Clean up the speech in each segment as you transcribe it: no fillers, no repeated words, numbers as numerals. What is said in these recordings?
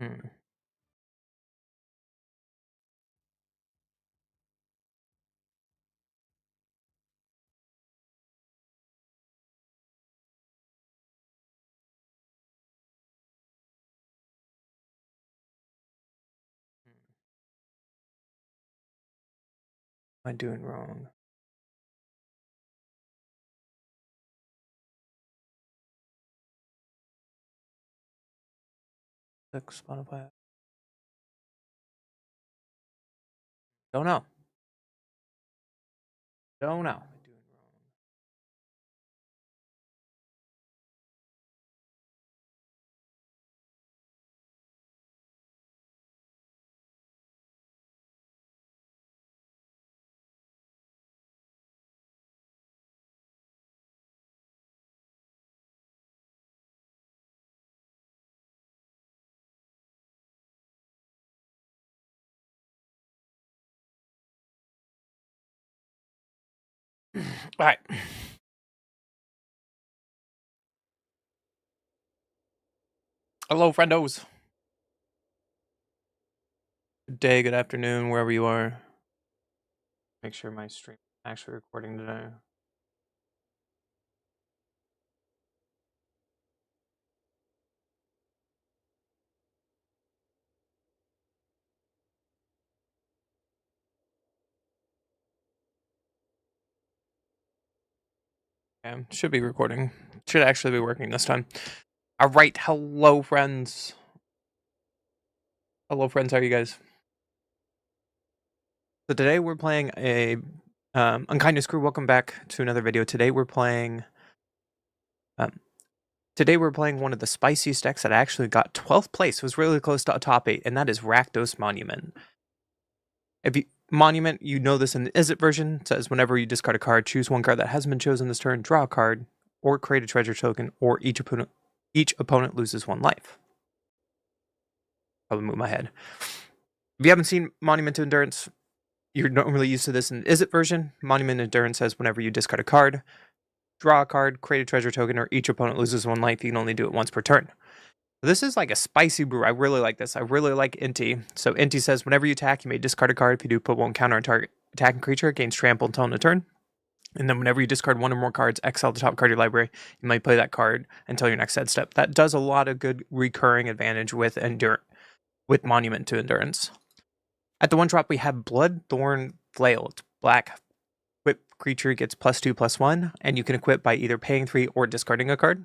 Hmm. Am I doing wrong? Click Spotify. Don't know. Don't know. Doing wrong. All right. Hello, friendos. Good day, good afternoon, wherever you are. Make sure my stream is actually recording today. Okay, should be recording. Should actually be working this time. All right. Hello, friends. Hello, friends. How are you guys? So today we're playing a Unkindness Crew. Welcome back to another video. Today we're playing one of the spiciest decks that actually got 12th place. It was really close to top 8, and that is Rakdos Monument. If you Monument, you know this in the Is It version. It says whenever you discard a card, choose one card that hasn't been chosen this turn, draw a card, or create a treasure token, or each opponent loses 1 life. Probably move my head. If you haven't seen Monument to Endurance, you're normally used to this in the Is It version. Monument to Endurance says whenever you discard a card, draw a card, create a treasure token, or each opponent loses 1 life, you can only do it once per turn. This is like a spicy brew. I really like this. I really like Inti. So Inti says whenever you attack, you may discard a card. If you do, put 1 counter on target attacking creature. It gains trample until end of turn. And then whenever you discard 1 or more cards, exile the top card of your library. You might play that card until your next set step. That does a lot of good recurring advantage with Monument to Endurance. At the 1 drop, we have Bloodthorn Flail. It's black. Equip creature gets +2/+1, and you can equip by either paying 3 or discarding a card.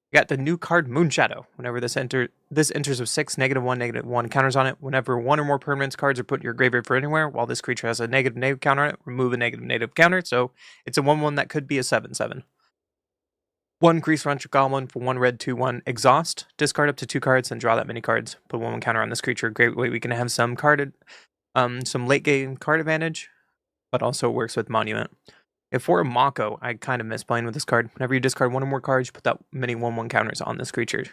We got the new card Moonshadow. Whenever this enters with 6 -1/-1 counters on it. Whenever 1 or more permanents cards are put in your graveyard for anywhere, while this creature has a -negative counter on it, remove a -negative counter. So it's a 1/1 that could be a 7/7. 1 Grease Rancher Goblin for 1 red 2/1 exhaust. Discard up to 2 cards and draw that many cards. Put 1/1 counter on this creature. Great way we can have some late game card advantage, but also works with Monument. If for a Mako, I kind of miss playing with this card. Whenever you discard 1 or more cards, you put that many 1/1 counters on this creature.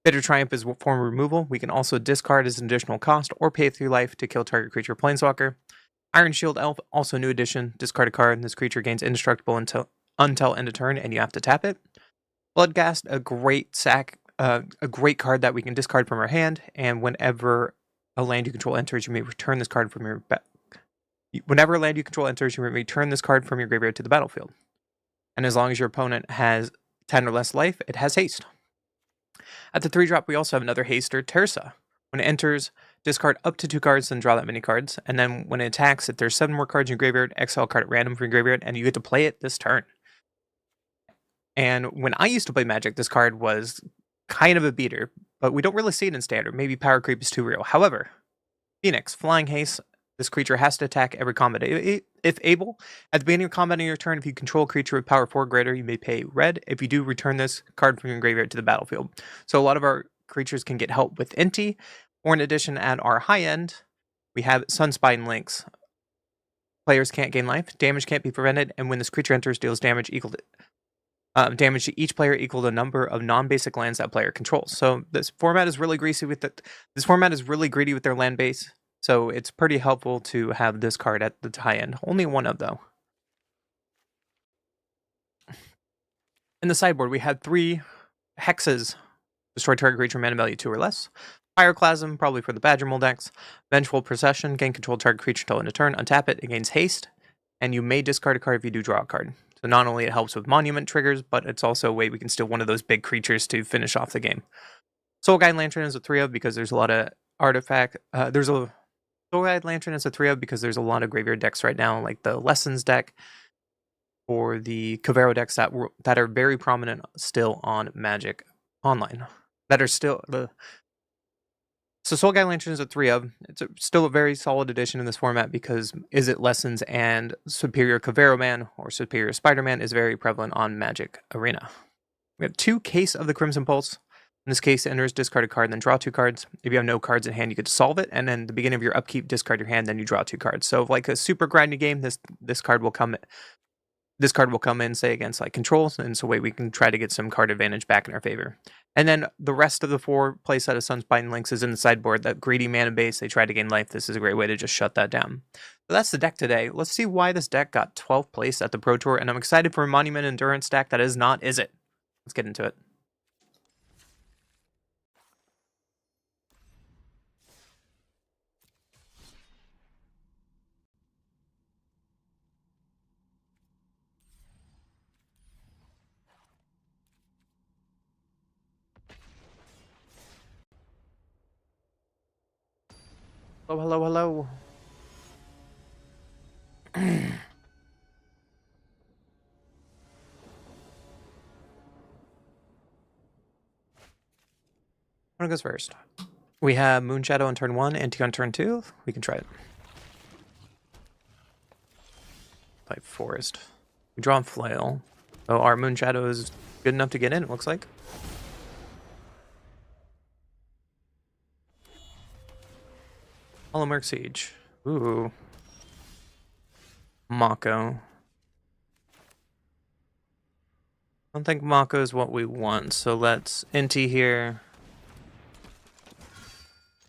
Bitter Triumph is form removal. We can also discard as an additional cost or pay 3 life to kill target creature Planeswalker. Iron Shield Elf, also new addition. Discard a card, and this creature gains indestructible until end of turn, and you have to tap it. Bloodghast, a great card that we can discard from our hand, and whenever a land you control enters, you may return this card from your Whenever a land you control enters, you may return this card from your graveyard to the battlefield. And as long as your opponent has 10 or less life, it has haste. At the 3 drop, we also have another haster, Tersa. When it enters, discard up to 2 cards, then draw that many cards. And then when it attacks, if there's 7 more cards in your graveyard, exile a card at random from your graveyard, and you get to play it this turn. And when I used to play Magic, this card was kind of a beater, but we don't really see it in Standard. Maybe Power Creep is too real. However, Phoenix, Flying Haste. This creature has to attack every combat if able. At the beginning of combat on your turn, if you control a creature with power 4 or greater, you may pay red. If you do, return this card from your graveyard to the battlefield. So a lot of our creatures can get help with Inti, or in addition, at our high end, we have Sunspine Links. Players can't gain life, damage can't be prevented, and when this creature enters, deals damage damage to each player equal to the number of non-basic lands that player controls. So this format is really greasy with it. This format is really greedy with their land base. So it's pretty helpful to have this card at the high end. Only 1 of, though. In the sideboard, we had 3 hexes. Destroy target creature, mana value 2 or less. Pyroclasm, probably for the Badger Mold decks. Vengeful Procession, gain control of target creature until end of turn. Untap it, it gains haste. And you may discard a card if you do draw a card. So not only it helps with monument triggers, but it's also a way we can steal one of those big creatures to finish off the game. Soul Guide Lantern is a 3-of because there's a lot of artifact. Soul Guide Lantern is a 3-of because there's a lot of graveyard decks right now, like the Lessons deck or the Cavero decks that are very prominent still on Magic Online. That are still So Soul Guide Lantern is a 3-of. It's still a very solid addition in this format because Izzet Lessons and Superior Cavero Man or Superior Spider-Man is very prevalent on Magic Arena. We have 2 Case of the Crimson Pulse. In this case, enters, discard a card, and then draw 2 cards. If you have no cards in hand, you get to solve it, and then at the beginning of your upkeep, discard your hand, then you draw 2 cards. So like a super grindy game, this card will come in, say, against like controls, and so way we can try to get some card advantage back in our favor. And then the rest of the 4 playset of Sunspine Links is in the sideboard. That greedy mana base, they try to gain life. This is a great way to just shut that down. So that's the deck today. Let's see why this deck got 12th place at the Pro Tour, and I'm excited for a Monument Endurance deck that is not Izzet. Let's get into it. Hello, hello, hello. One goes first. We have Moonshadow on turn 1, Antique on turn 2. We can try it. Play Forest. We draw Flail. So our Moonshadow is good enough to get in, it looks like. Holomark Siege. Ooh. Mako. I don't think Mako is what we want, so let's NT here.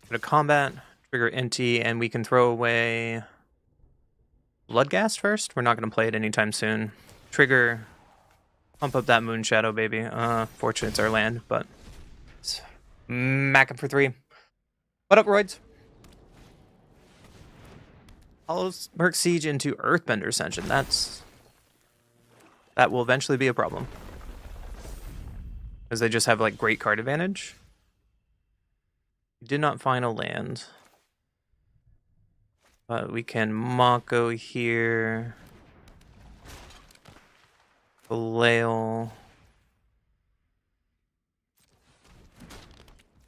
Go to combat, trigger NT, and we can throw away Bloodghast first. We're not going to play it anytime soon. Trigger, pump up that Moonshadow, baby. Fortunately, it's our land, but mack him for 3. What up, Roids? Holomark Siege into Earthbender Ascension. That will eventually be a problem. Because they just have like great card advantage. We did not find a land. But we can Mako here. Flail.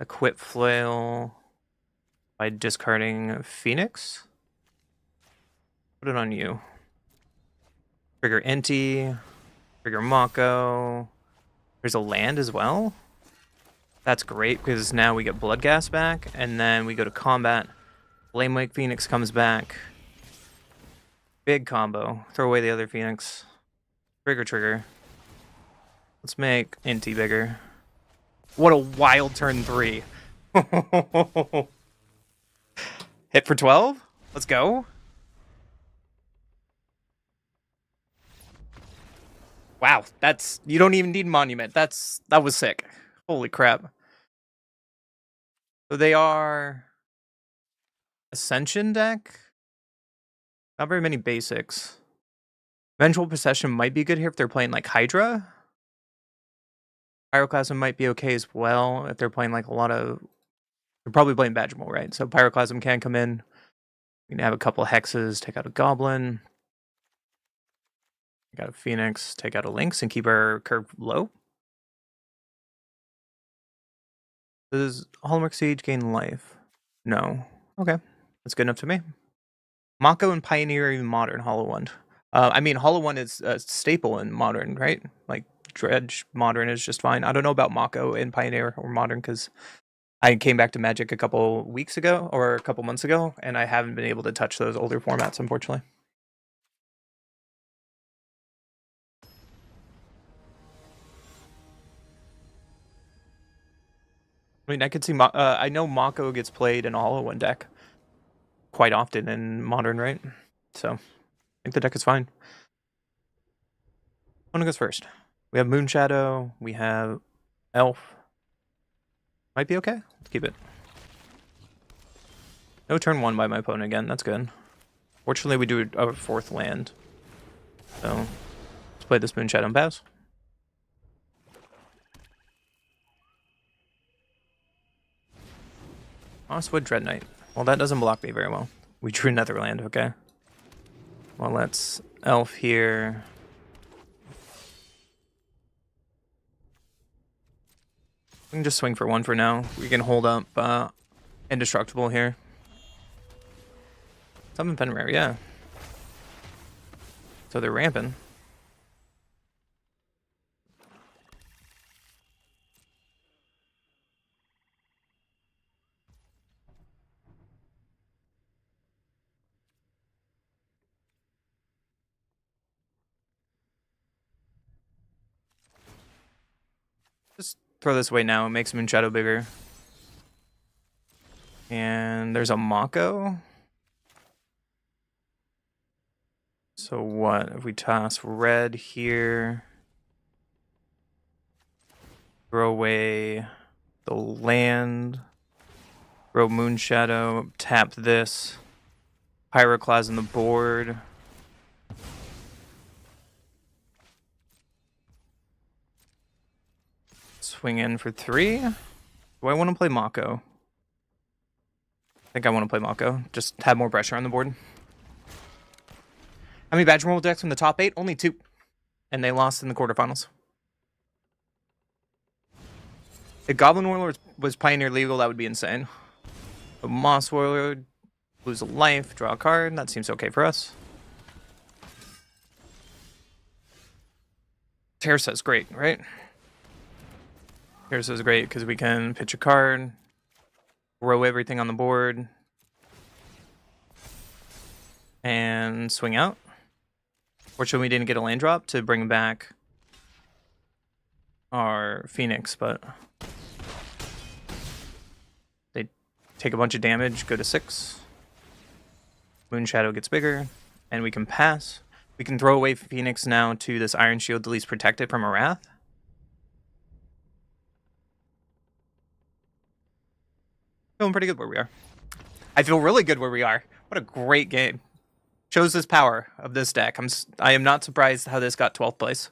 Equip Flail by discarding Phoenix. Put it on you. Trigger NT. Trigger Mako. There's a land as well. That's great because now we get Bloodghast back, and then we go to combat. Flamewake Phoenix comes back. Big combo. Throw away the other Phoenix. Trigger. Let's make NT bigger. What a wild turn 3. Hit for 12? Let's go. Wow, you don't even need Monument. That was sick. Holy crap. So they are Ascension deck. Not very many basics. Vengeful Procession might be good here if they're playing like Hydra. Pyroclasm might be okay as well if they're playing like a lot of... They're probably playing Badger Mold, right? So Pyroclasm can come in. We can have a couple hexes, take out a Goblin. Take out a Phoenix, take out a Lynx, and keep our curve low. Does Holomark Siege gain life? No. Okay. That's good enough to me. Mako and Pioneer are even modern Hollow One. I mean, Hollow One is a staple in Modern, right? Like, Dredge Modern is just fine. I don't know about Mako in Pioneer or Modern because I came back to Magic a couple weeks ago or a couple months ago, and I haven't been able to touch those older formats, unfortunately. I mean, I could see... I know Mako gets played in a Hollow One deck quite often in Modern, right? So, I think the deck is fine. One goes first. We have Moonshadow. We have Elf. Might be okay. Let's keep it. No turn 1 by my opponent again. That's good. Fortunately, we do a 4th land. So, let's play this Moonshadow and pass. Mosswood Dread Knight. Well, that doesn't block me very well. We drew Netherland, okay. Well, let's Elf here. We can just swing for 1 for now. We can hold up Indestructible here. Summon Pen Rare, yeah. So they're ramping. Just throw this away now. It makes Moonshadow bigger. And there's a Mako. So what? If we toss red here, throw away the land, throw Moonshadow, tap this, Pyroclast on the board. Swing in for 3. Do I want to play Mako? I think I want to play Mako. Just have more pressure on the board. How many Badger Roll decks from the top 8? Only 2. And they lost in the quarterfinals. If Goblin Warlord was Pioneer legal, that would be insane. But Moss Warlord, lose a life, draw a card. That seems okay for us. Terra's great, right? Terra's great because we can pitch a card, row everything on the board, and swing out. Fortunately, we didn't get a land drop to bring back our Phoenix, but they take a bunch of damage, go to 6. Moonshadow gets bigger, and we can pass. We can throw away Phoenix now to this Iron Shield to at least protect it from a Wrath. Feeling pretty good where we are. I feel really good where we are. What a great game. Shows this power of this deck. I am not surprised how this got 12th place.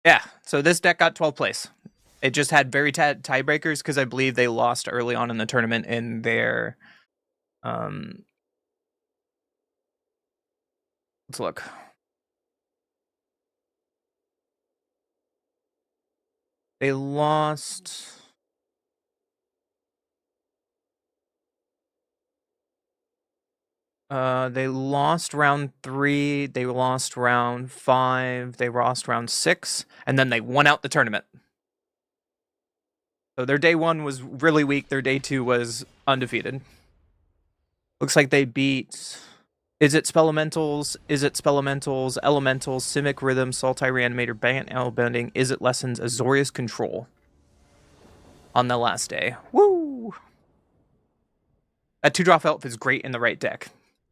Yeah, so this deck got 12th place. It just had very tiebreakers because I believe they lost early on in the tournament in their... let's look. They lost... they lost round 3, they lost round 5, they lost round 6, and then they won out the tournament. So their day 1 was really weak, their day 2 was undefeated. Looks like they beat... Is it Spelementals? Is it Spelementals? Elementals, Simic Rhythm, Sultai Reanimator, Bant Owl Bending, Is it Lessons, Azorius Control. On the last day. Woo! That 2-drop elf is great in the right deck.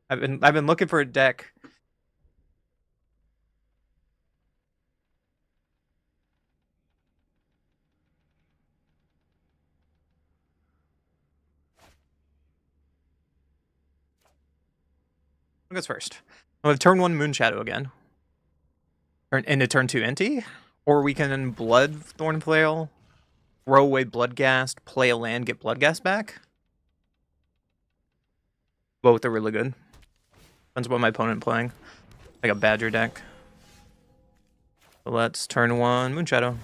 I've been looking for a deck. Who goes first? We'll have turn 1 Moonshadow again. Into turn 2 Inti. Or we can Bloodthorn Flail, throw away Bloodghast, play a land, get Bloodghast back. Both are really good. Depends what my opponent playing. Like a Badger deck. So let's turn 1 Moonshadow.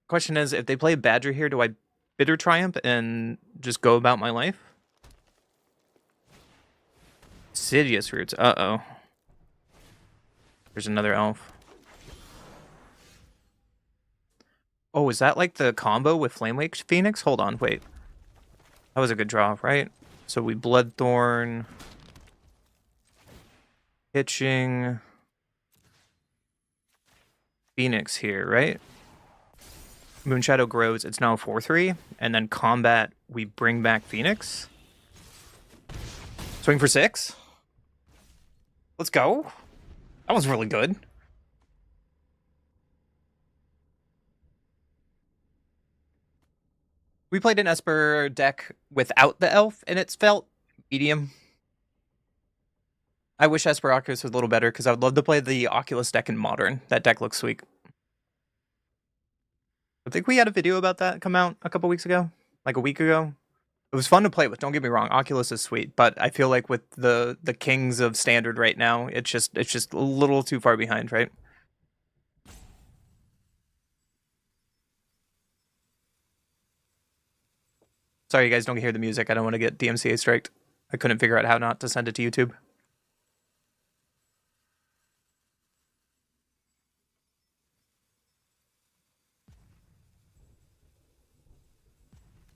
Question is, if they play Badger here, do I Bitter Triumph and just go about my life? Sidious Roots. Uh-oh. There's another elf. Oh, is that like the combo with Flamewake Phoenix? Hold on, wait. That was a good draw, right? So we Bloodthorn. Pitching. Phoenix here, right? Moonshadow grows, it's now 4-3. And then combat, we bring back Phoenix. Swing for 6. Let's go. That was really good. We played an Esper deck without the elf, and it's felt medium. I wish Esper Oculus was a little better, because I would love to play the Oculus deck in Modern. That deck looks sweet. I think we had a video about that come out a couple weeks ago, like a week ago. It was fun to play with, don't get me wrong. Oculus is sweet, but I feel like with the kings of Standard right now, it's just a little too far behind, right? Sorry, you guys don't hear the music. I don't want to get DMCA striked. I couldn't figure out how not to send it to YouTube.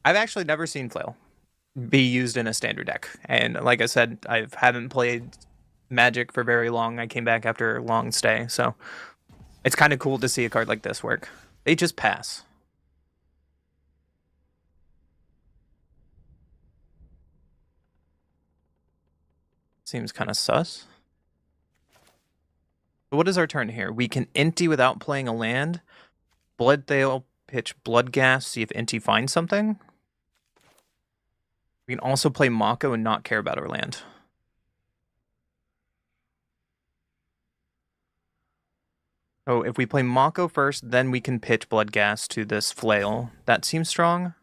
I've actually never seen Flail be used in a standard deck. And like I said, I haven't played Magic for very long. I came back after a long stay, so it's kind of cool to see a card like this work. They just pass. Seems kind of sus. But what is our turn here? We can Inti without playing a land. Bloodthale, pitch Bloodghast, see if Inti finds something. We can also play Mako and not care about our land. So if we play Mako first, then we can pitch Bloodghast to this Flail. That seems strong.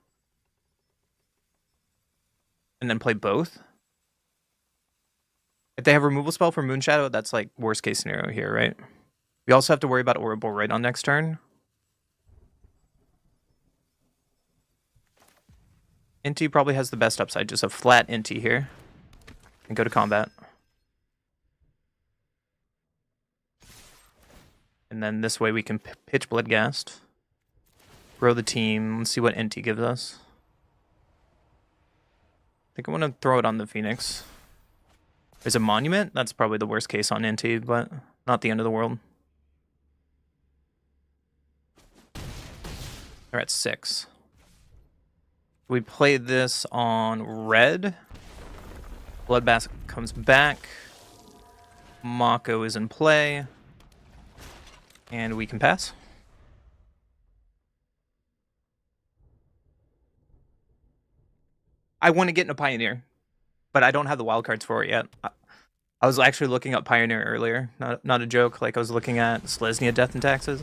And then play both. If they have removal spell for Moonshadow, that's like worst case scenario here, right? We also have to worry about Orbital right on next turn. Inti probably has the best upside, just a flat Inti here. And go to combat. And then this way we can pitch Bloodghast. Grow the team. Let's see what Inti gives us. I think I want to throw it on the Phoenix. There's a Monument. That's probably the worst case on Inti, but not the end of the world. They're at 6. We play this on red. Bloodbath comes back. Mako is in play. And we can pass. I want to get into Pioneer, but I don't have the wildcards for it yet. I was actually looking up Pioneer earlier. Not a joke. Like I was looking at Selesnya Death and Taxes.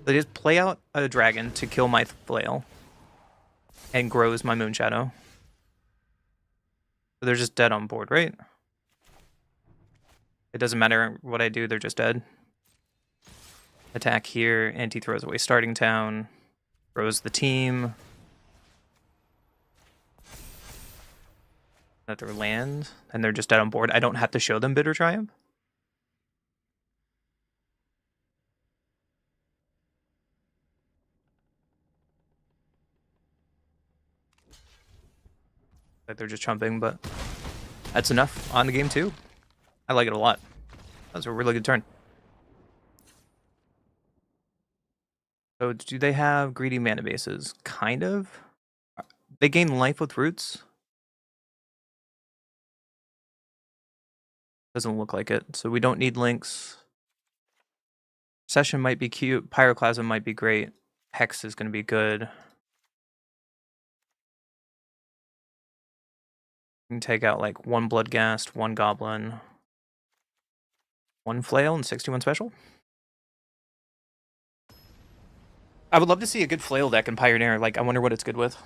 They just play out a dragon to kill my Flail. And grows my Moonshadow. So they're just dead on board, right? It doesn't matter what I do, they're just dead. Attack here, Inti throws away Starting Town. Throws the team. Another land, and they're just dead on board. I don't have to show them Bitter Triumph. Like they're just chumping, but that's enough on the game too. I like it a lot. That was a really good turn. So do they have greedy mana bases? Kind of. They gain life with roots. Doesn't look like it. So we don't need links. Session might be cute. Pyroclasm might be great. Hex is going to be good. You can take out like 1 Bloodghast, 1 Goblin, 1 Flail, and 61 special. I would love to see a good Flail deck in Pioneer. Like, I wonder what it's good with.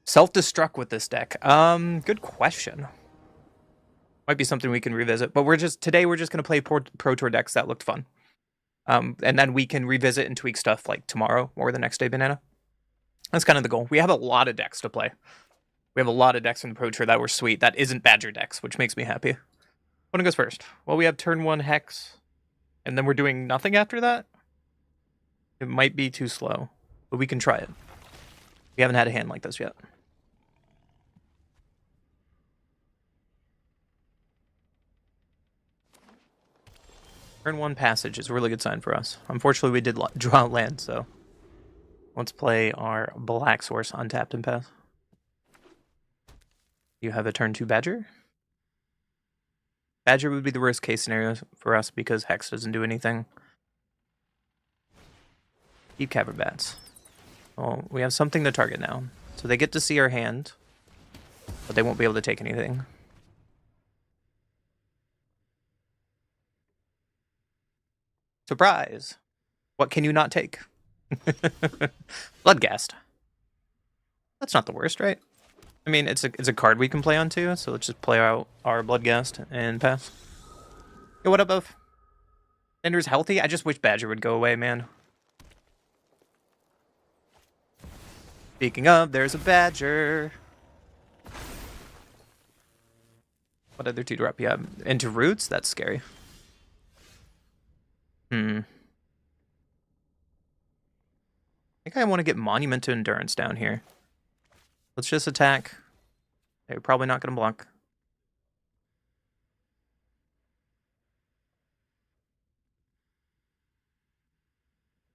Self-destruct with this deck. Good question. Might be something we can revisit. But today we're just going to play Pro Tour decks that looked fun. And then we can revisit and tweak stuff like tomorrow or the next day, Banana. That's kind of the goal. We have a lot of decks to play. We have a lot of decks in the Pro Tour that were sweet. That isn't Badger decks, which makes me happy. What goes first? Well, we have turn 1 Hex. And then we're doing nothing after that? It might be too slow. But we can try it. We haven't had a hand like this yet. Turn 1 Passage is a really good sign for us. Unfortunately, we did draw land, so let's play our Black Source untapped and pass. You have a turn 2 Badger. Badger would be the worst case scenario for us because Hex doesn't do anything. Keep Cavern Bats. Oh, we have something to target now. So they get to see our hand, but they won't be able to take anything. Surprise! What can you not take? Bloodghast. That's not the worst, right? I mean, it's a card we can play on too, so let's just play out our Bloodghast and pass. Yo, what up, Buff? Ender's healthy? I just wish Badger would go away, man. Speaking of, there's a Badger. What other 2-drop you have? Into Roots? That's scary. I think I want to get Monument to Endurance down here. Let's just attack. They're probably not going to block.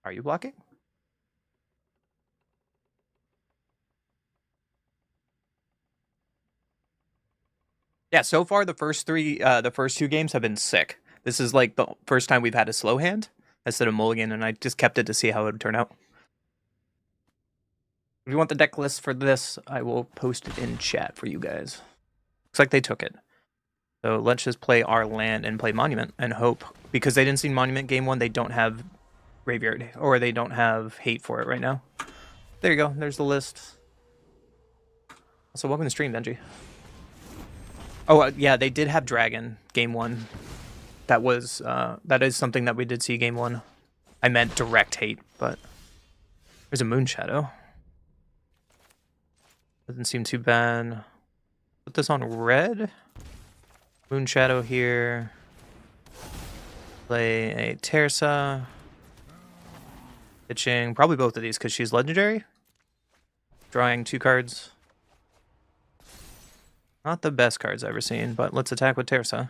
Are you blocking? Yeah, so far the first two games have been sick. This is like the first time we've had a slow hand instead of mulligan, and I just kept it to see how it would turn out. If you want the deck list for this, I will post it in chat for you guys. Looks like they took it. So let's just play our land and play Monument and hope. Because they didn't see Monument game 1, they don't have Graveyard, or they don't have Hate for it right now. There you go, there's the list. So welcome to stream, Benji. Oh, yeah, they did have Dragon game 1. That is something that we did see game 1. I meant direct Hate, but there's a Moon Shadow. Doesn't seem too bad. Put this on red. Moon Shadow here. Play a Tersa. Pitching probably both of these because she's legendary. Drawing 2 cards. Not the best cards I've ever seen, but let's attack with Tersa.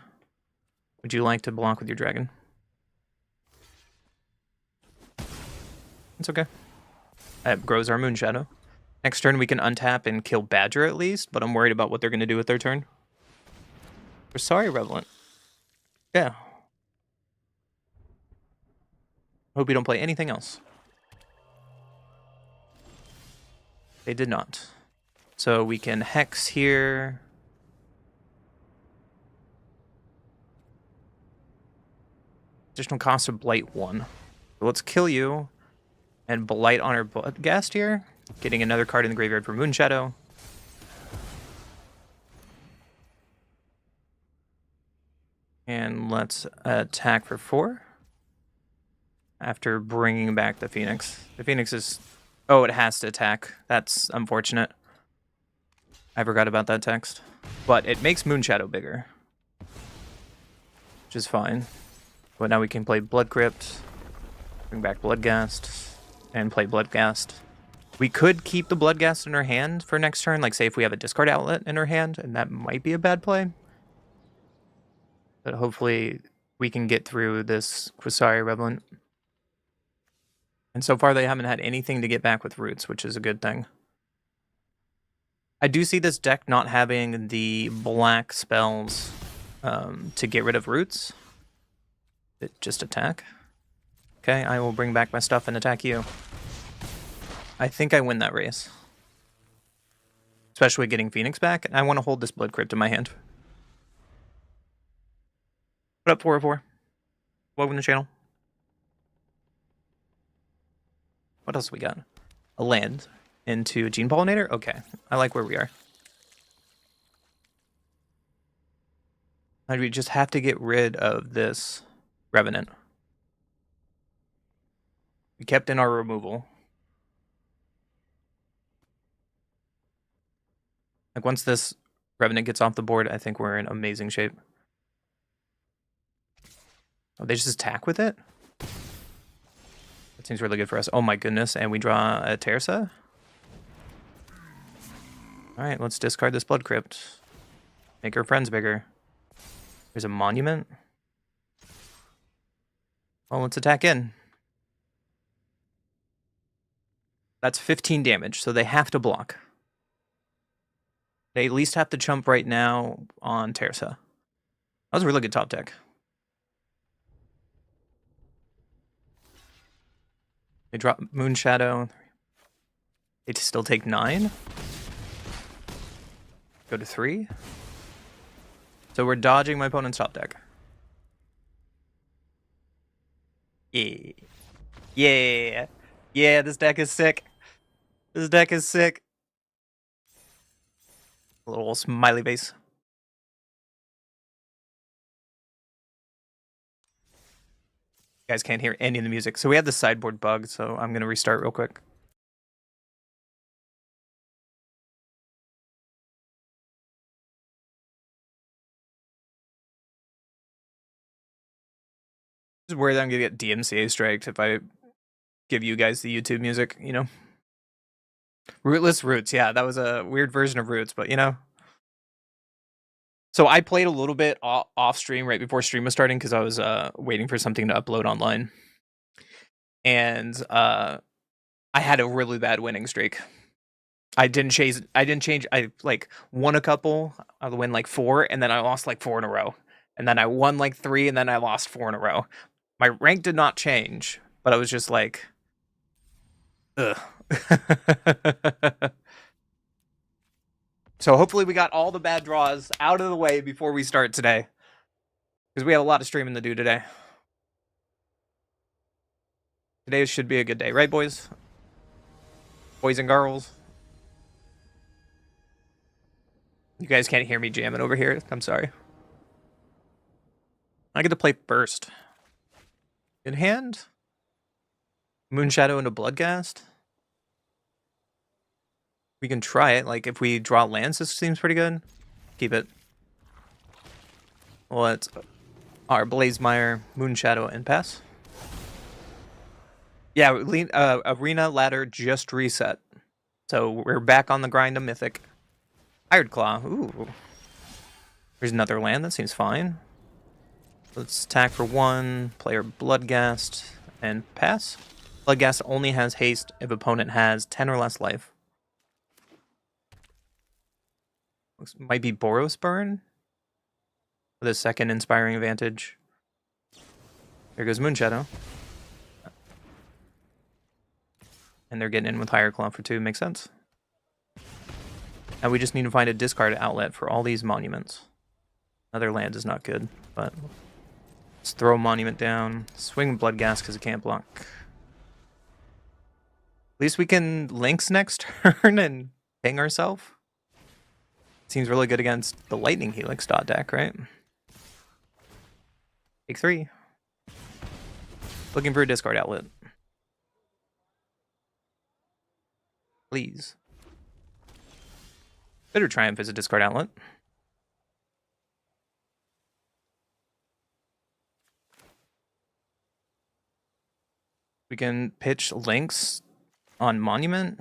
Would you like to block with your dragon? It's okay. That grows our Moon Shadow. Next turn we can untap and kill Badger at least, but I'm worried about what they're going to do with their turn. We're sorry, Revelant. Yeah. Hope you don't play anything else. They did not. So we can Hex here. Additional cost of Blight 1. So let's kill you and Blight on our Bloodghast here. Getting another card in the graveyard for Moon Shadow. And let's attack for 4. After bringing back the Phoenix. The Phoenix is... Oh, it has to attack. That's unfortunate. I forgot about that text. But it makes Moon Shadow bigger. Which is fine. But now we can play Blood Crypt. Bring back Bloodghast. And play Bloodghast. We could keep the Bloodghast in our hand for next turn. Like, say if we have a discard outlet in our hand. And that might be a bad play. But hopefully we can get through this Quasari Revelant. And so far they haven't had anything to get back with Roots, which is a good thing. I do see this deck not having the black spells to get rid of Roots. Just attack. Okay, I will bring back my stuff and attack you. I think I win that race. Especially getting Phoenix back. I want to hold this Blood Crypt in my hand. What up, 404? Welcome to the channel. What else we got? A land into a Gene Pollinator? Okay, I like where we are. We just have to get rid of this Revenant. We kept in our removal. Like, once this Revenant gets off the board, I think we're in amazing shape. Oh, they just attack with it? That seems really good for us. Oh my goodness, and we draw a Tersa? Alright, let's discard this Blood Crypt. Make our friends bigger. There's a Monument. Well, let's attack in. That's 15 damage, so they have to block. They at least have to chump right now on Tersa. That was a really good top deck. They drop Moon Shadow. They still take 9. Go to 3. So we're dodging my opponent's top deck. Yeah. Yeah. Yeah, this deck is sick. This deck is sick. A little smiley face. You guys can't hear any of the music. So we have the sideboard bug, so I'm going to restart real quick. This is worried that I'm going to get DMCA striked if I give you guys the YouTube music, you know? Rootless Roots, yeah, that was a weird version of Roots, but you know. So I played a little bit off stream right before stream was starting because I was waiting for something to upload online. And I had a really bad winning streak. I didn't change. I like won a couple. I win like 4, and then I lost like 4 in a row. And then I won like 3, and then I lost 4 in a row. My rank did not change, but I was just like, ugh. So hopefully we got all the bad draws out of the way before we start today. Because we have a lot of streaming to do today. Today should be a good day, right, boys? Boys and girls. You guys can't hear me jamming over here. I'm sorry. I get to play first. In hand? Moonshadow into Bloodghast? We can try it. Like, if we draw lands, this seems pretty good. Keep it. Let's our Blazemire, Moonshadow, and pass. Yeah, Arena ladder just reset. So we're back on the grind of Mythic. Iron Claw. Ooh. There's another land. That seems fine. Let's attack for 1, player Bloodghast, and pass. Bloodghast only has haste if opponent has 10 or less life. Might be Boros Burn. With a second Inspiring Advantage. There goes Moonshadow. And they're getting in with Higher Claw for 2. Makes sense. Now we just need to find a discard outlet for all these monuments. Another land is not good, but let's throw a monument down. Swing Bloodghast because it can't block. At least we can Lynx next turn and ping ourselves. Seems really good against the Lightning Helix dot deck, right? Take 3. Looking for a discard outlet. Please. Bitter Triumph is a discard outlet. We can pitch Lynx on Monument.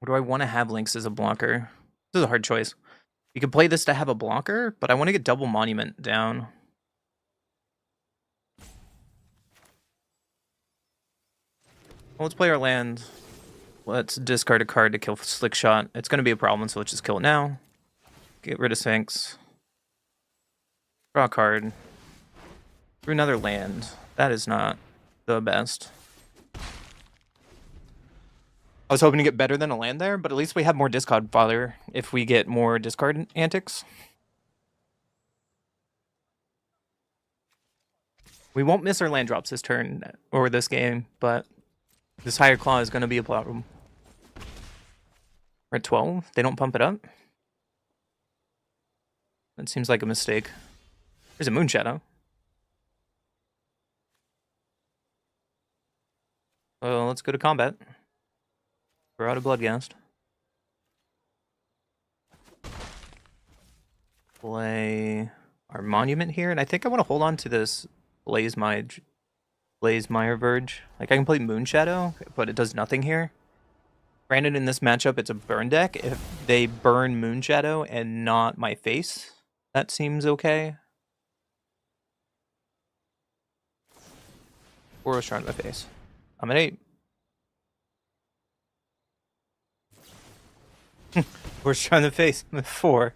Or do I want to have Lynx as a blocker? This is a hard choice. You could play this to have a blocker, but I want to get double Monument down. Well, let's play our land. Let's discard a card to kill Slick Shot. It's going to be a problem, so let's just kill it now. Get rid of Sphinx. Draw a card. Through another land. That is not the best. I was hoping to get better than a land there, but at least we have more discard fodder if we get more discard antics. We won't miss our land drops this turn or this game, but this Higher Claw is going to be a problem. We're at 12. They don't pump it up. That seems like a mistake. There's a Moonshadow. So let's go to combat. We're out of Bloodghast. Play our Monument here, and I think I want to hold on to this Blazemire Verge. Like, I can play Moonshadow, but it does nothing here. Granted, in this matchup, it's a burn deck. If they burn Moonshadow and not my face, that seems okay. Or a shard in my face. I'm at 8. We're trying to face 4.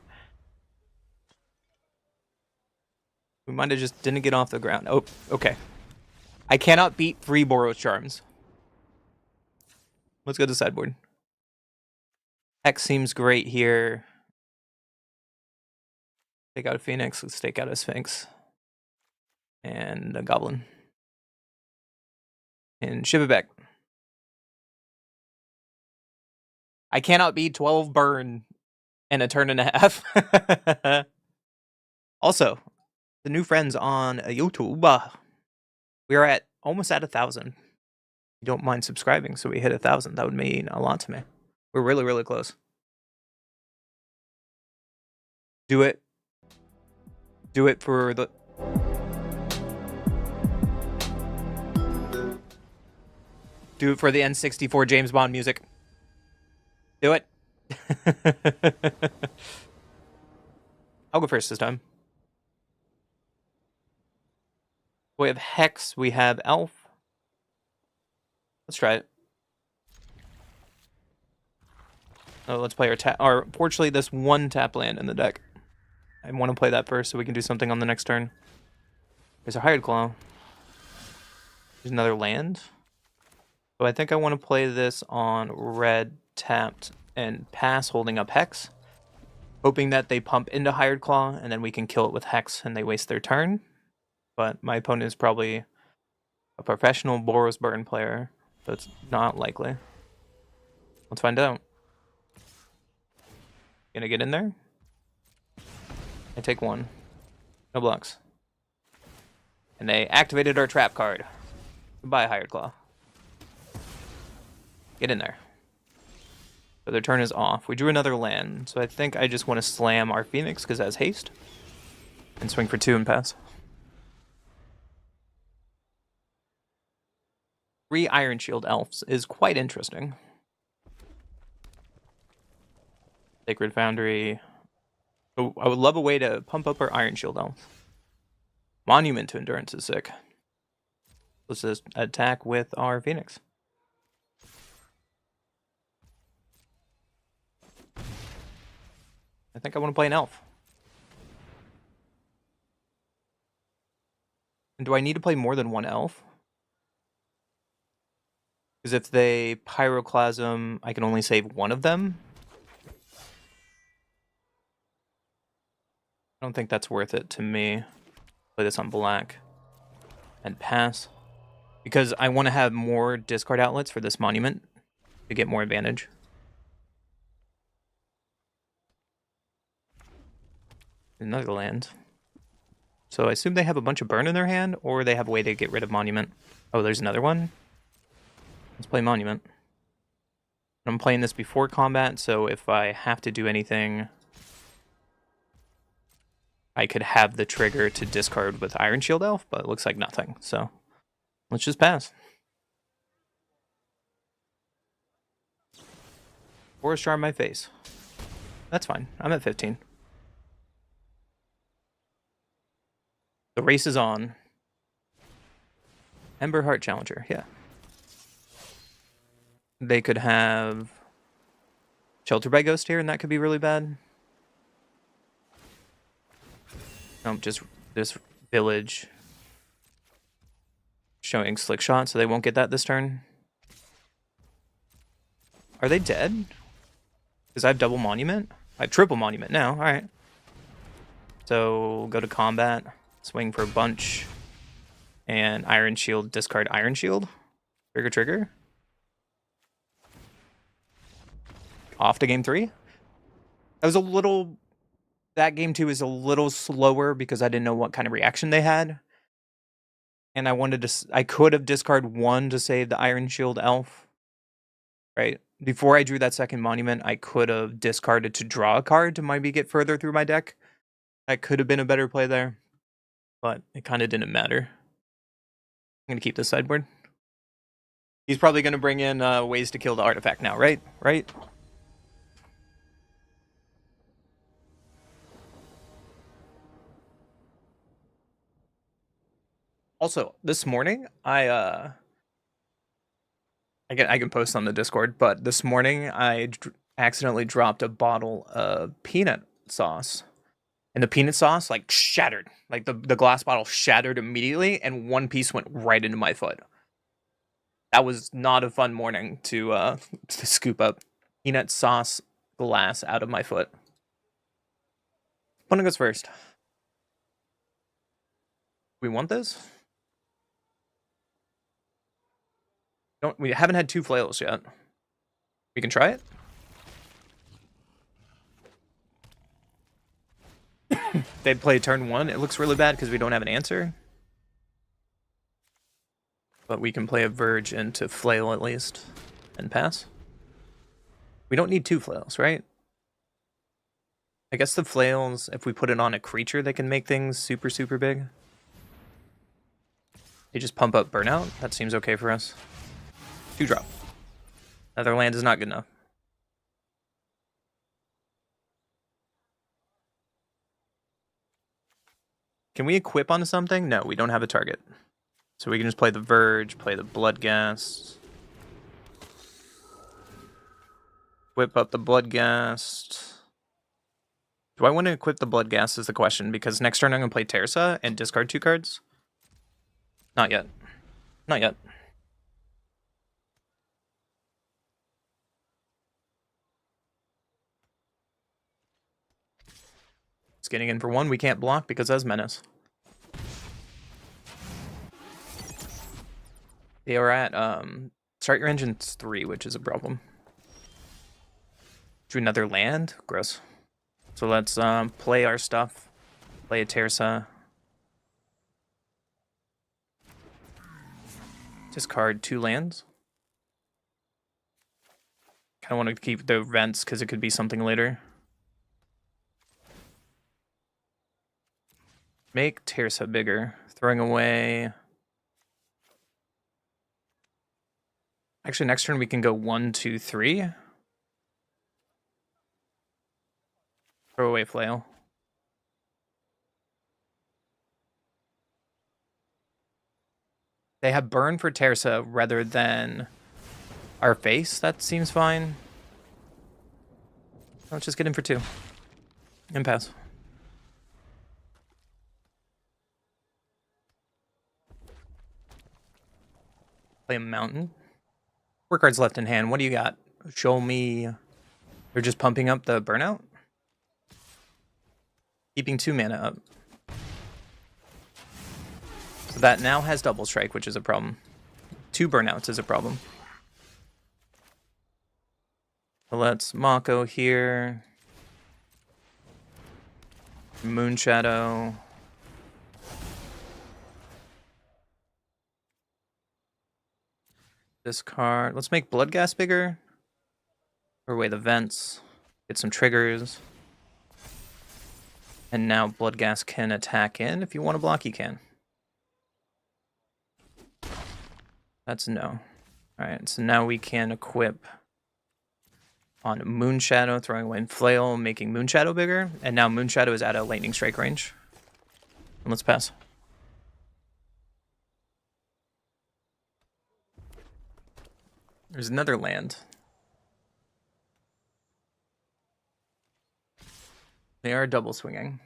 We might have just didn't get off the ground. Oh, okay. I cannot beat 3 Boros Charms. Let's go to the sideboard. Hex seems great here. Take out a Phoenix. Let's take out a Sphinx. And a Goblin. And ship it back. I cannot beat 12 burn in a turn and a half. Also, the new friends on YouTube. We are at almost at 1,000. You don't mind subscribing, so we hit 1,000. That would mean a lot to me. We're really, really close. Do it. Do it for the... Do it for the N64 James Bond music. Do it. I'll go first this time. We have Hex. We have Elf. Let's try it. Oh, let's play our tap. Or, fortunately, this one tap land in the deck. I want to play that first so we can do something on the next turn. There's a Hired Claw. There's another land. So I think I want to play this on red tapped and pass, holding up Hex. Hoping that they pump into Hired Claw, and then we can kill it with Hex and they waste their turn. But my opponent is probably a professional Boros Burn player, so it's not likely. Let's find out. Gonna get in there? I take 1. No blocks. And they activated our trap card. Goodbye, Hired Claw. Get in there. So their turn is off. We drew another land, so I think I just want to slam our Phoenix because it has haste. And swing for 2 and pass. 3 Iron Shield Elves is quite interesting. Sacred Foundry. Oh, I would love a way to pump up our Iron Shield Elves. Monument to Endurance is sick. Let's just attack with our Phoenix. I think I want to play an Elf. And do I need to play more than 1 Elf? Because if they Pyroclasm, I can only save 1 of them. I don't think that's worth it to me. Play this on black. And pass. Because I want to have more discard outlets for this monument to get more advantage. Another land. So I assume they have a bunch of burn in their hand, or they have a way to get rid of monument. Oh, there's another one. Let's play monument. I'm playing this before combat, so if I have to do anything, I could have the trigger to discard with Iron Shield Elf, but it looks like nothing. So let's just pass. Forest Jar in my face. That's fine. I'm at 15. The race is on. Ember Heart Challenger, yeah. They could have Shelter by Ghost here, and that could be really bad. Nope, just this village showing Slick Shot, so they won't get that this turn. Are they dead? Because I have double monument? I have triple monument now, alright. So, go to combat, swing for a bunch, and Iron Shield, discard Iron Shield. Trigger, trigger. Off to game 3. That was a little... That game 2 is a little slower because I didn't know what kind of reaction they had. And I wanted to... I could have discarded 1 to save the Iron Shield Elf. Right? Before I drew that second monument, I could have discarded to draw a card to maybe get further through my deck. That could have been a better play there. But it kind of didn't matter. I'm going to keep this sideboard. He's probably going to bring in ways to kill the artifact now, right? Right? Also, this morning, I can post on the Discord, but this morning I accidentally dropped a bottle of peanut sauce And the peanut sauce, like, shattered. Like, the glass bottle shattered immediately, and one piece went right into my foot. That was not a fun morning to scoop up peanut sauce glass out of my foot. Opponent goes first. We want this? We haven't had 2 flails yet. We can try it. They play turn 1. It looks really bad because we don't have an answer. But we can play a Verge into flail at least and pass. We don't need 2 flails, right? I guess the flails, if we put it on a creature, they can make things super, super big. They just pump up Burnout. That seems okay for us. 2-drop. Another land is not good enough. Can we equip onto something? No, we don't have a target. So we can just play the Verge, play the Bloodghast. Whip up the Bloodghast. Do I want to equip the Bloodghast is the question, because next turn I'm going to play Terza and discard 2 cards. Not yet. Not yet. It's getting in for 1. We can't block because that's Menace. They are at start your engines 3, which is a problem. Do another land? Gross. So let's play our stuff. Play a Terza. Discard 2 lands. Kind of want to keep the vents because it could be something later. Make Terza bigger. Throwing away... Actually, next turn we can go 1, 2, 3. Throw away Flail. They have Burn for Terza rather than our face. That seems fine. Let's just get in for 2. And pass. Play a Mountain. 4 cards left in hand. What do you got? Show me. They're just pumping up the Burnout? Keeping 2 mana up. So that now has Double Strike, which is a problem. 2 Burnouts is a problem. So let's Mako here. Moonshadow. This card. Let's make Bloodghast bigger. Throw away the vents. Get some triggers. And now Bloodghast can attack in. If you want to block, you can. That's no. Alright, so now we can equip on Moonshadow, throwing away Flail, making Moonshadow bigger. And now Moonshadow is out of Lightning Strike range. And let's pass. There's another land. They are double swinging.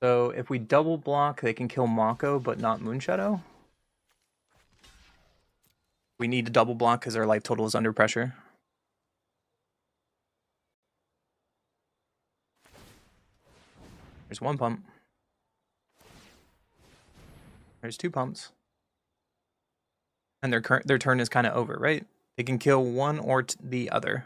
So if we double block, they can kill Mako, but not Moonshadow. We need to double block because our life total is under pressure. There's 1 pump. There's 2 pumps. And their turn is kind of over, right? They can kill one or the other.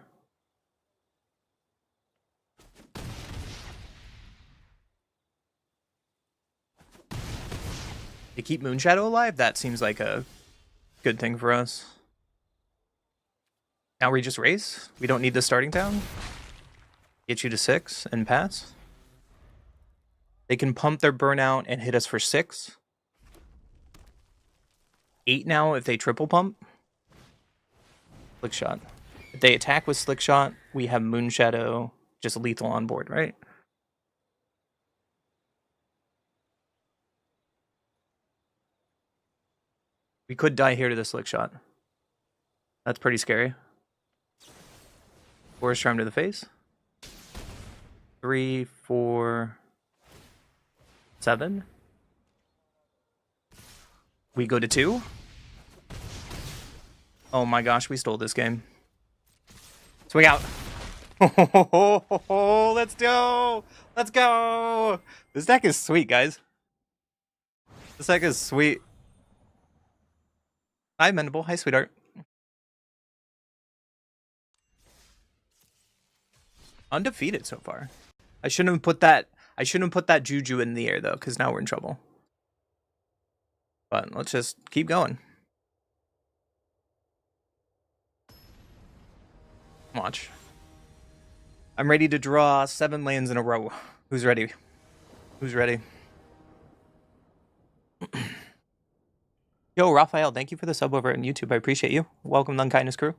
They keep Moonshadow alive? That seems like a good thing for us. Now we just race? We don't need the starting town? Get you to 6 and pass? They can pump their Burnout and hit us for 6. 8 now if they triple pump. Slick Shot. If they attack with Slick Shot, we have Moonshadow just lethal on board, right? We could die here to the Slick Shot. That's pretty scary. Force Charm to the face. 3, 4. 7. We go to 2. Oh my gosh, we stole this game. Swing out. Oh, let's go. Let's go. This deck is sweet, guys. This deck is sweet. Hi, Mendable. Hi, sweetheart. Undefeated so far. I shouldn't have put that Juju in the air though, because now we're in trouble. But let's just keep going. Watch. I'm ready to draw 7 lands in a row. Who's ready? Who's ready? Yo, Raphael, thank you for the sub over on YouTube. I appreciate you. Welcome, Unkindness Crew.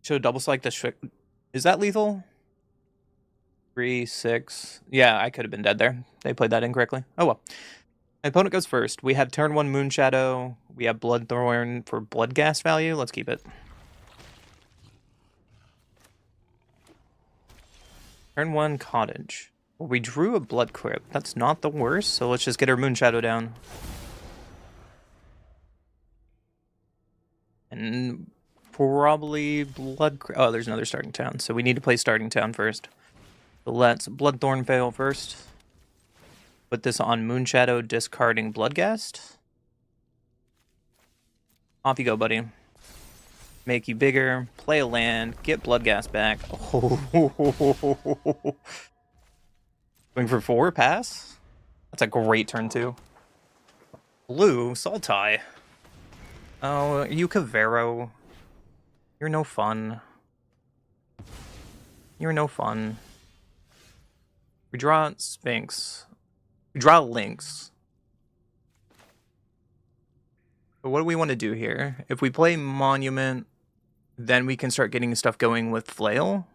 Should double select the Shrek. Is that lethal? 3, 6. Yeah, I could have been dead there. They played that incorrectly. Oh well. My opponent goes first. We have turn 1 Moonshadow. We have Bloodthorn for Bloodghast value. Let's keep it. Turn 1 Cottage. Well, we drew a Blood Crypt. That's not the worst, so let's just get our Moonshadow down. And probably Blood Crypt. Oh, there's another starting town, so we need to play starting town first. So let's Bloodthorn fail first. Put this on Moonshadow, discarding Bloodghast. Off you go, buddy. Make you bigger, play a land, get Bloodghast back. Oh. Going for 4, pass? That's a great turn 2. Blue, Sultai. Oh, Yukavero. You're no fun. You're no fun. We draw Sphinx. We draw Lynx. But what do we want to do here? If we play Monument, then we can start getting stuff going with Flail.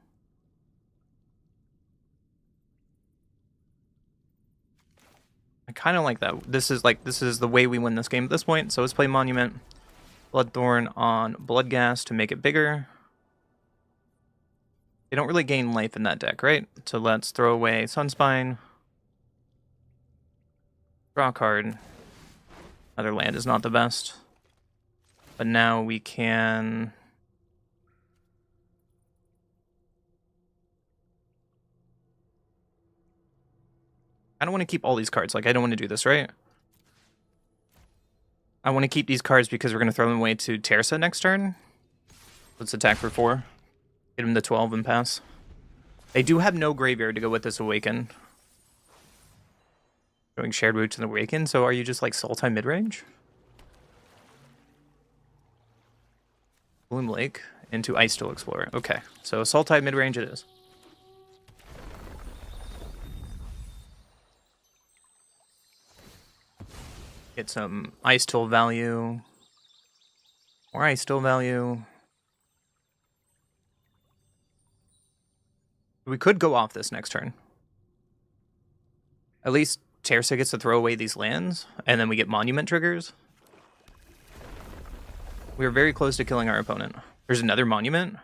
I kind of like that. This is the way we win this game at this point. So let's play Monument. Bloodthorn on Bloodghast to make it bigger. They don't really gain life in that deck, right? So let's throw away Sunspine. Draw a card. Another land is not the best. But now we can... I don't want to keep all these cards. Like, I don't want to do this, right? I want to keep these cards because we're going to throw them away to Terza next turn. Let's attack for 4. Get him to 12 and pass. They do have no graveyard to go with this Awaken. Going Shared Root to the Awaken, so are you just like Sultai mid-range? Bloom Lake into Ice Steel Explorer. Okay, so Sultai mid-range it is. Get some Ice Tool value. More Ice Tool value. We could go off this next turn. At least Terza gets to throw away these lands, and then we get Monument triggers. We are very close to killing our opponent. There's another Monument.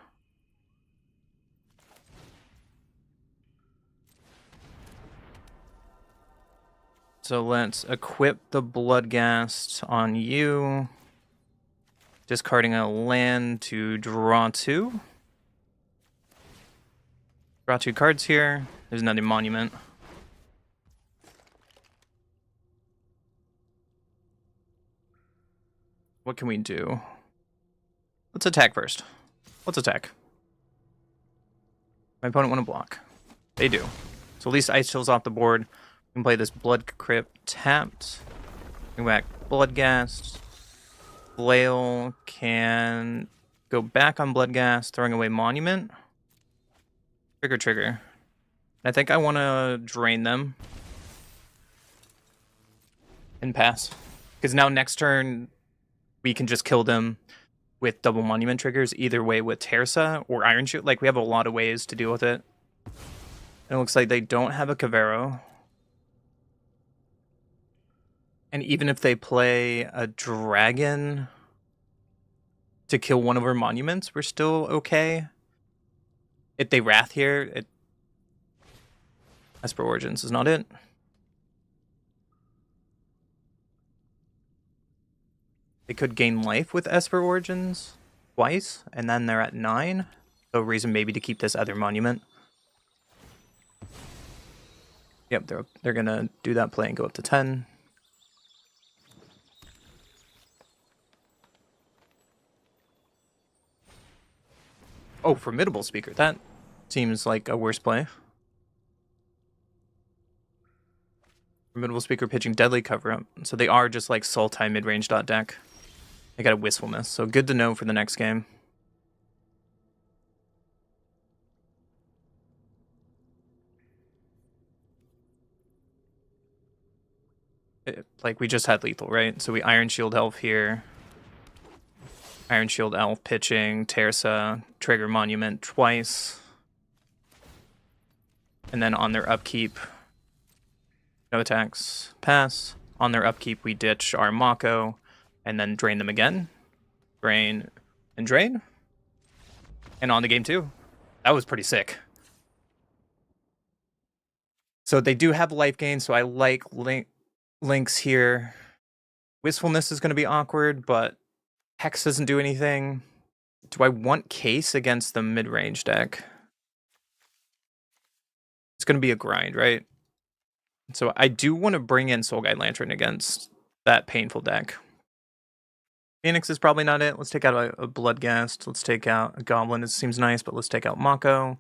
So let's equip the Bloodghast on you. Discarding a land to draw 2. Draw 2 cards here. There's another Monument. What can we do? Let's attack first. Let's attack. My opponent want to block. They do. So at least Ice Chill's off the board. We can play this Blood Crypt tapped. Bring back Bloodghast. Flail can go back on Bloodghast, throwing away Monument. Trigger. I think I want to drain them. And pass. Because now next turn, we can just kill them with double Monument triggers, either way with Terza or Iron Shoot. Like, we have a lot of ways to deal with it. And it looks like they don't have a Cavero. And even if they play a dragon to kill one of our monuments, we're still okay. If they Wrath here, Esper Origins is not it. They could gain life with Esper Origins twice, and then they're at 9. So reason maybe to keep this other monument. Yep, they're gonna do that play and go up to 10. Oh, Formidable Speaker. That seems like a worse play. Formidable Speaker pitching Deadly Cover-Up. So they are just like Sultai mid-range dot deck. They got a Wistfulness, so good to know for the next game. Like, we just had lethal, right? So we Iron Shield Elf here. Iron Shield Elf pitching, Terza, trigger Monument twice. And then on their upkeep, no attacks, pass. On their upkeep, we ditch our Mako, and then drain them again. Drain, and drain. And on to game 2. That was pretty sick. So they do have life gain, so I like links here. Wistfulness is going to be awkward, but Hex doesn't do anything. Do I want Case against the mid-range deck? It's going to be a grind, right? So I do want to bring in Soul Guide Lantern against that painful deck. Phoenix is probably not it. Let's take out a Bloodghast. Let's take out a Goblin. It seems nice, but let's take out Mako.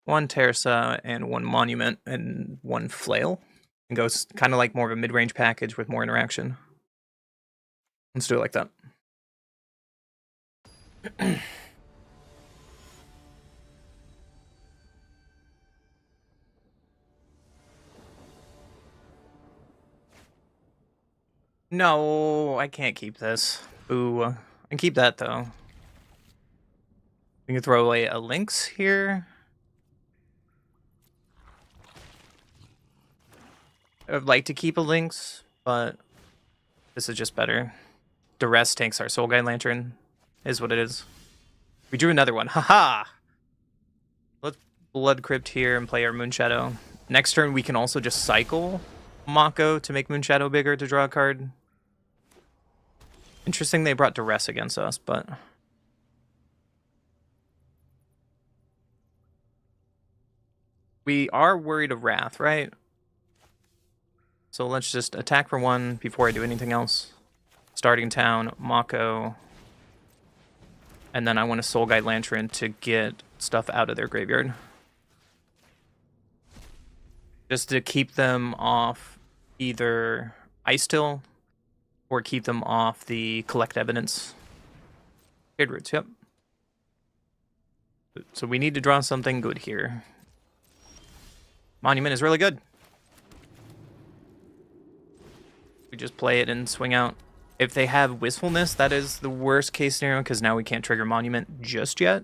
1 Terza and 1 Monument and 1 Flail. And goes kind of like more of a mid-range package with more interaction. Let's do it like that. No, I can't keep this. Ooh, I can keep that though. We can throw away a Lynx here. I'd like to keep a Lynx, but this is just better. Duress takes our Soul Guide Lantern, is what it is. We drew another one, haha! Let's Blood Crypt here and play our Moonshadow. Next turn we can also just cycle Mako to make Moonshadow bigger to draw a card. Interesting they brought Duress against us, but... we are worried of Wrath, right? So let's just attack for 1 before I do anything else. Starting town, Mako. And then I want a Soul Guide Lantern to get stuff out of their graveyard. Just to keep them off either Ice Till or keep them off the Collect Evidence. Good roots, yep. So we need to draw something good here. Monument is really good. We just play it and swing out. If they have Wistfulness, that is the worst case scenario, because now we can't trigger Monument just yet.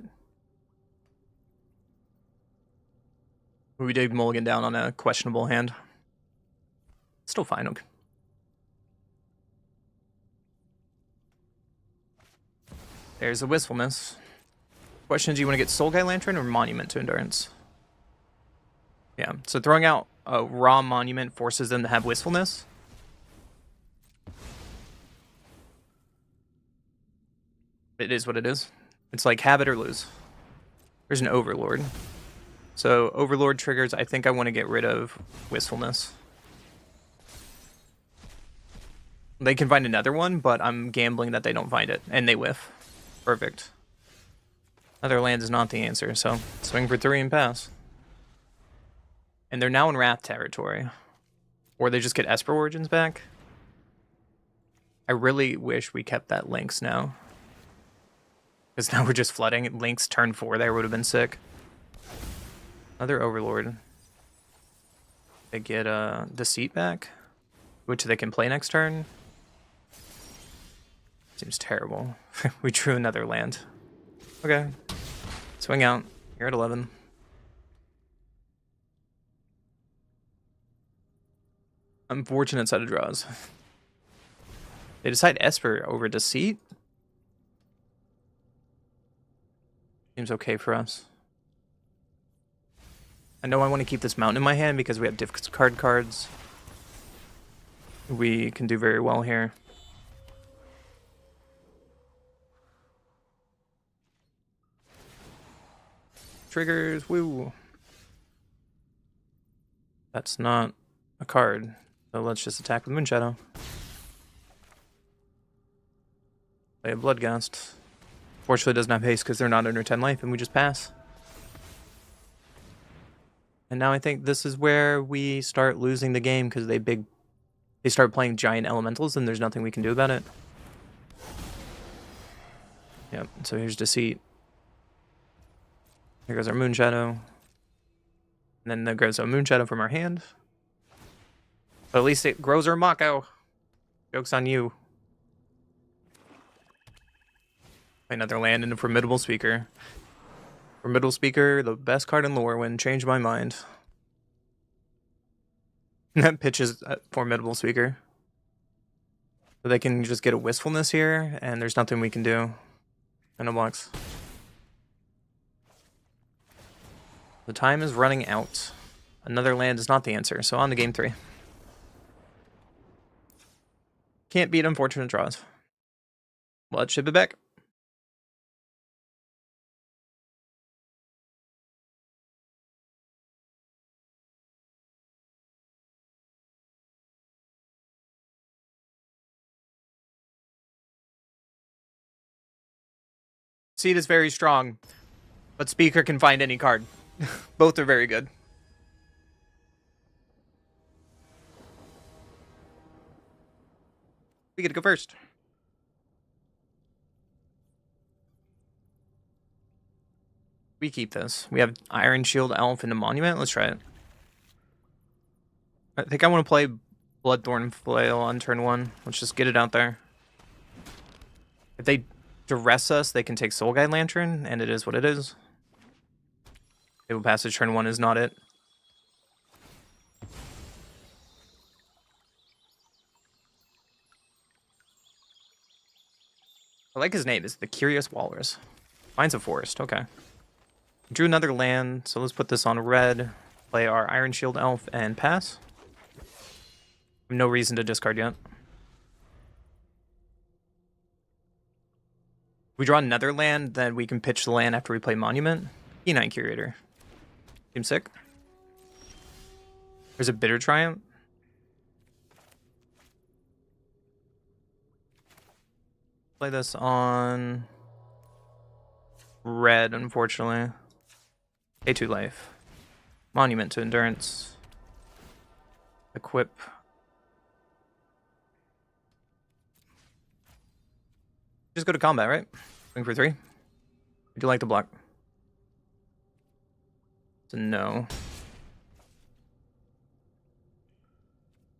We did mulligan down on a questionable hand. Still fine, okay. There's a Wistfulness. Question, do you want to get Soul Guide Lantern or Monument to Endurance? Yeah, so throwing out a raw Monument forces them to have Wistfulness. It is what it is. It's like have it or lose. There's an Overlord. So Overlord triggers, I think I want to get rid of Wistfulness. They can find another one, but I'm gambling that they don't find it. And they whiff. Perfect. Other land is not the answer, so swing for 3 and pass. And they're now in Wrath territory. Or they just get Esper Origins back. I really wish we kept that Lynx now. Because now we're just flooding. Lynx turn 4 there would have been sick. Another Overlord. They get Deceit back, which they can play next turn. Seems terrible. We drew another land. Okay. Swing out. You're at 11. Unfortunate set of draws. They decide Esper over Deceit. Seems okay for us. I know I want to keep this Mountain in my hand because we have discard cards. We can do very well here. Triggers, woo. That's not a card, so let's just attack with Moonshadow. Play a Bloodgast. Fortunately, it doesn't have haste because they're not under 10 life, and we just pass. And now I think this is where we start losing the game because they start playing giant elementals, and there's nothing we can do about it. Yep. So here's Deceit. Here goes our Moonshadow. And then there goes a Moonshadow from our hand. But at least it grows our Mako. Joke's on you. Another land and a Formidable Speaker. Formidable Speaker, the best card in Lorwyn. Changed my mind. That pitches a Formidable Speaker. So they can just get a Wistfulness here, and there's nothing we can do. And a box. The time is running out. Another land is not the answer, so on to game 3. Can't beat unfortunate draws. Let's ship it back. Seed is very strong, but Speaker can find any card. Both are very good. We get to go first. We keep this. We have Iron Shield Elf into Monument. Let's try it. I think I want to play Bloodthorn Flail on turn 1. Let's just get it out there. If they duress us, they can take Soul Guide Lantern, and it is what it is. Table Passage turn 1 is not it. I like his name. It's the Curious Walrus. Finds a forest. Okay. Drew another land, so let's put this on red. Play our Iron Shield Elf and pass. No reason to discard yet. We draw another land, then we can pitch the land after we play Monument. E9 Curator. Seems sick. There's a Bitter Triumph. Play this on red, unfortunately. A2 life. Monument to Endurance. Equip. Just go to combat, right? Swing for 3. Would you like to block? It's a no.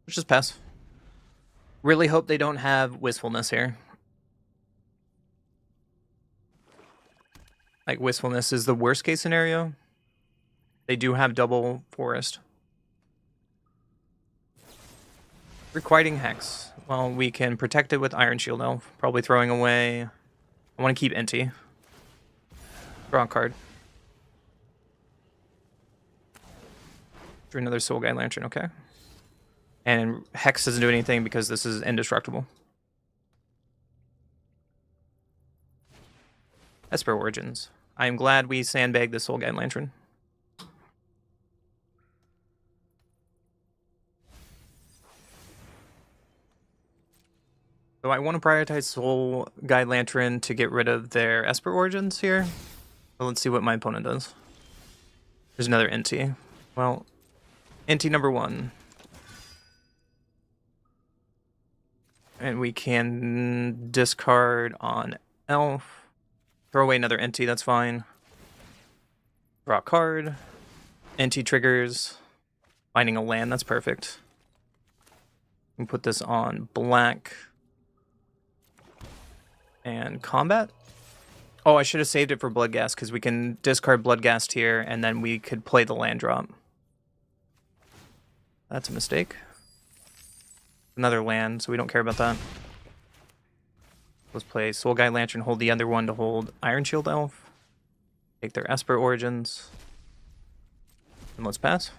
Let's just pass. Really hope they don't have Wistfulness here. Like, Wistfulness is the worst case scenario. They do have double forest. Requiting Hex. Well, we can protect it with Iron Shield Elf. Probably throwing away. I want to keep Inti. Draw a card. Drew another Soul Guide Lantern, okay. And Hex doesn't do anything because this is indestructible. Esper Origins. I am glad we sandbagged the Soul Guide Lantern. So I want to prioritize Soul Guide Lantern to get rid of their Esper Origins here. So let's see what my opponent does. There's another Inti. Well, Inti number 1. And we can discard on Elf. Throw away another Inti, that's fine. Draw a card. Inti triggers. Finding a land, that's perfect. We can put this on black. And combat? Oh, I should have saved it for Bloodgast because we can discard Bloodgast here and then we could play the land drop. That's a mistake. Another land, so we don't care about that. Let's play Soul Guide Lantern, hold the other one to hold Iron Shield Elf. Take their Esper Origins. And let's pass.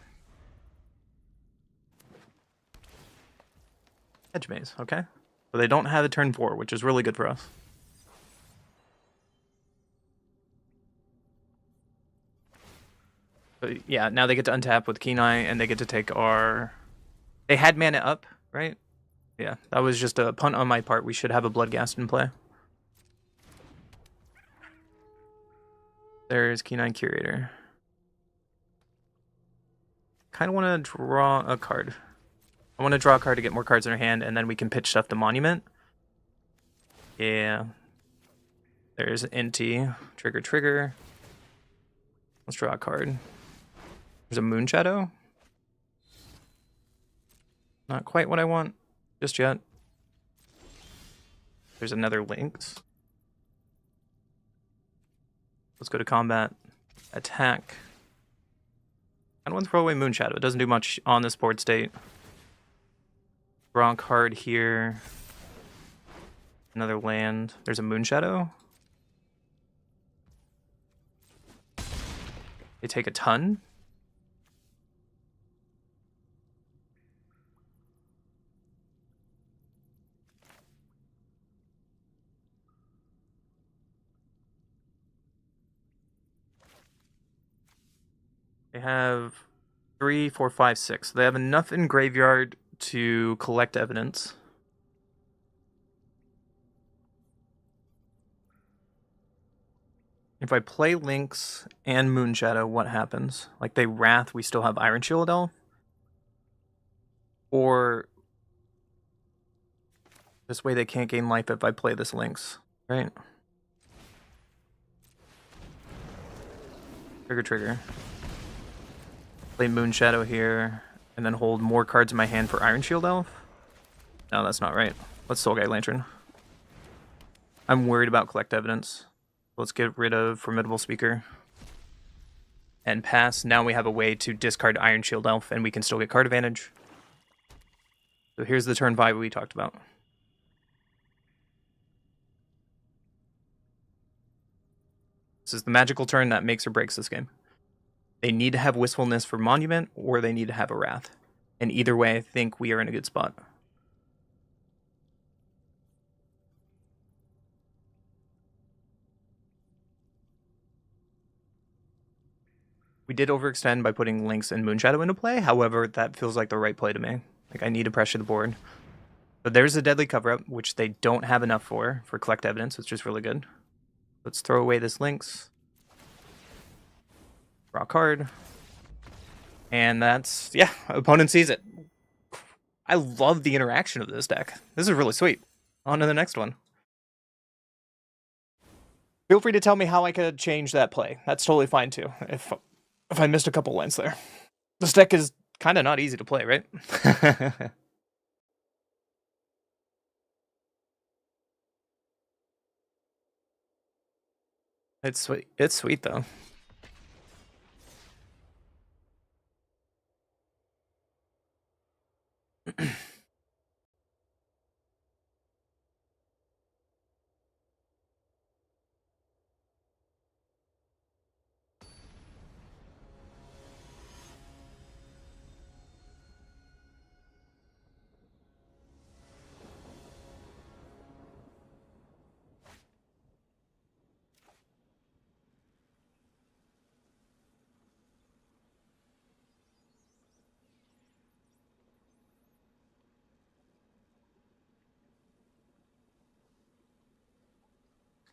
Edge Maze, okay. So they don't have a turn 4, which is really good for us. But yeah, now they get to untap with Kenai, and they get to take our... They had mana up, right? Yeah, that was just a punt on my part. We should have a Bloodghast in play. There's Kenai Curator. Kind of want to draw a card. I want to draw a card to get more cards in our hand, and then we can pitch stuff to Monument. Yeah. There's NT. Trigger. Let's draw a card. There's a Moon Shadow. Not quite what I want just yet. There's another Lynx. Let's go to combat. Attack. I don't want to throw away Moon Shadow. It doesn't do much on this board state. Draw a card here. Another land. There's a Moon Shadow. They take a ton. They have 3, 4, 5, 6. They have enough in graveyard to collect evidence. If I play Lynx and Moon Shadow, what happens? Like they Wrath, we still have Iron Shield Elf? Or this way they can't gain life if I play this Lynx, right? Trigger. Play Moon Shadow here, and then hold more cards in my hand for Iron Shield Elf? No, that's not right. Let's Soul Guide Lantern. I'm worried about collect evidence. Let's get rid of Formidable Speaker. And pass. Now we have a way to discard Iron Shield Elf, and we can still get card advantage. So here's the turn 5 we talked about. This is the magical turn that makes or breaks this game. They need to have Wistfulness for Monument, or they need to have a Wrath. And either way, I think we are in a good spot. We did overextend by putting Lynx and Moon Shadow into play. However, that feels like the right play to me. Like, I need to pressure the board. But there's a Deadly Cover-Up, which they don't have enough for collect evidence, which is really good. Let's throw away this Lynx. Draw a card. And that's, yeah, opponent sees it. I love the interaction of this deck. This is really sweet. On to the next one. Feel free to tell me how I could change that play. That's totally fine too, if I missed a couple lines there. This deck is kind of not easy to play, right? It's sweet. It's sweet though.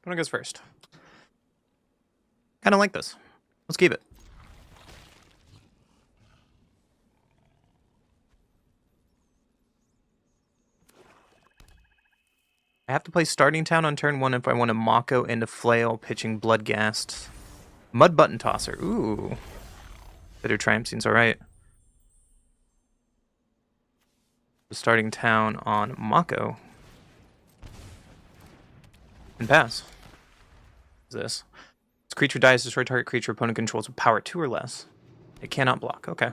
One goes first. Kind of like this. Let's keep it. I have to play Starting Town on turn 1 if I want to Mako into Flail, pitching Bloodghast. Mud Button Tosser. Ooh. Bitter Triumph seems alright. Starting Town on Mako. And pass. What's this? This creature dies, destroy target creature opponent controls with power 2 or less. It cannot block. Okay.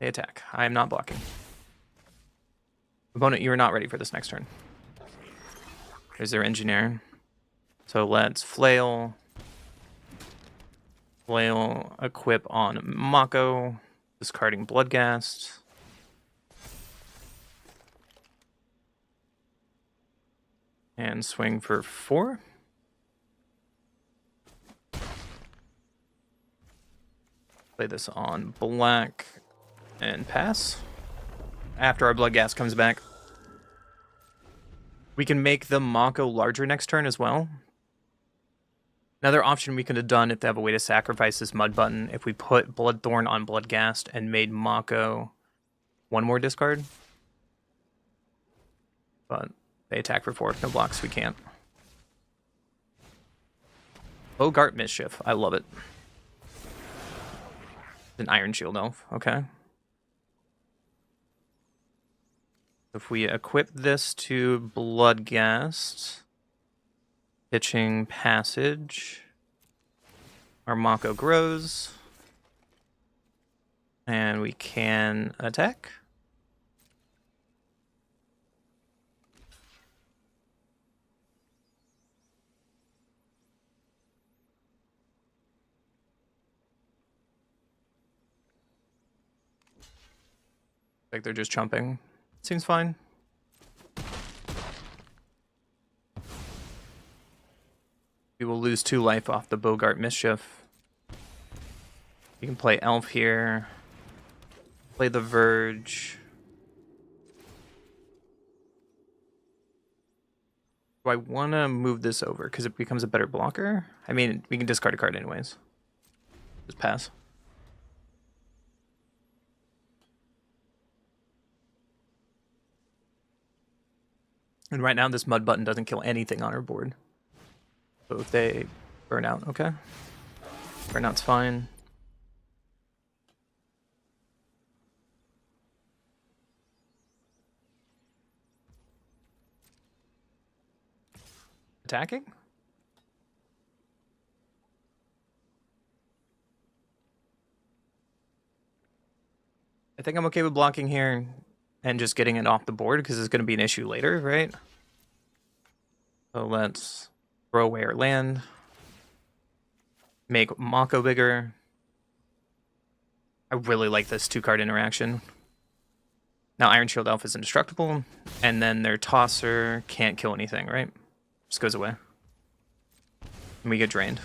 They attack. I am not blocking. Opponent, you are not ready for this next turn. There's their engineer. So let's flail. Flail, equip on Mako. Discarding Bloodghast. And swing for 4. Play this on black and pass. After our Bloodghast comes back. We can make the Mako larger next turn as well. Another option we could have done if they have a way to sacrifice this Mud Button, if we put Bloodthorn on Bloodghast and made Mako 1 more discard. But they attack for 4. No blocks, we can't. Bogart Mischief. I love it. An Iron Shield Elf. Okay. If we equip this to Bloodghast, pitching Passage, our Mako grows, and we can attack. Like they're just chumping. Seems fine. We will lose 2 life off the Bogart Mischief. You can play Elf here. Play the Verge. Do I want to move this over because it becomes a better blocker? I mean, we can discard a card anyways. Just pass. And right now, this Mud Button doesn't kill anything on our board. So if they burn out, okay. Burnout's fine. Attacking? I think I'm okay with blocking here and just getting it off the board because it's going to be an issue later, right? So let's throw away our land. Make Mako bigger. I really like this 2-card interaction. Now Iron Shield Elf is indestructible, and then their Tosser can't kill anything, right? Just goes away. And we get drained.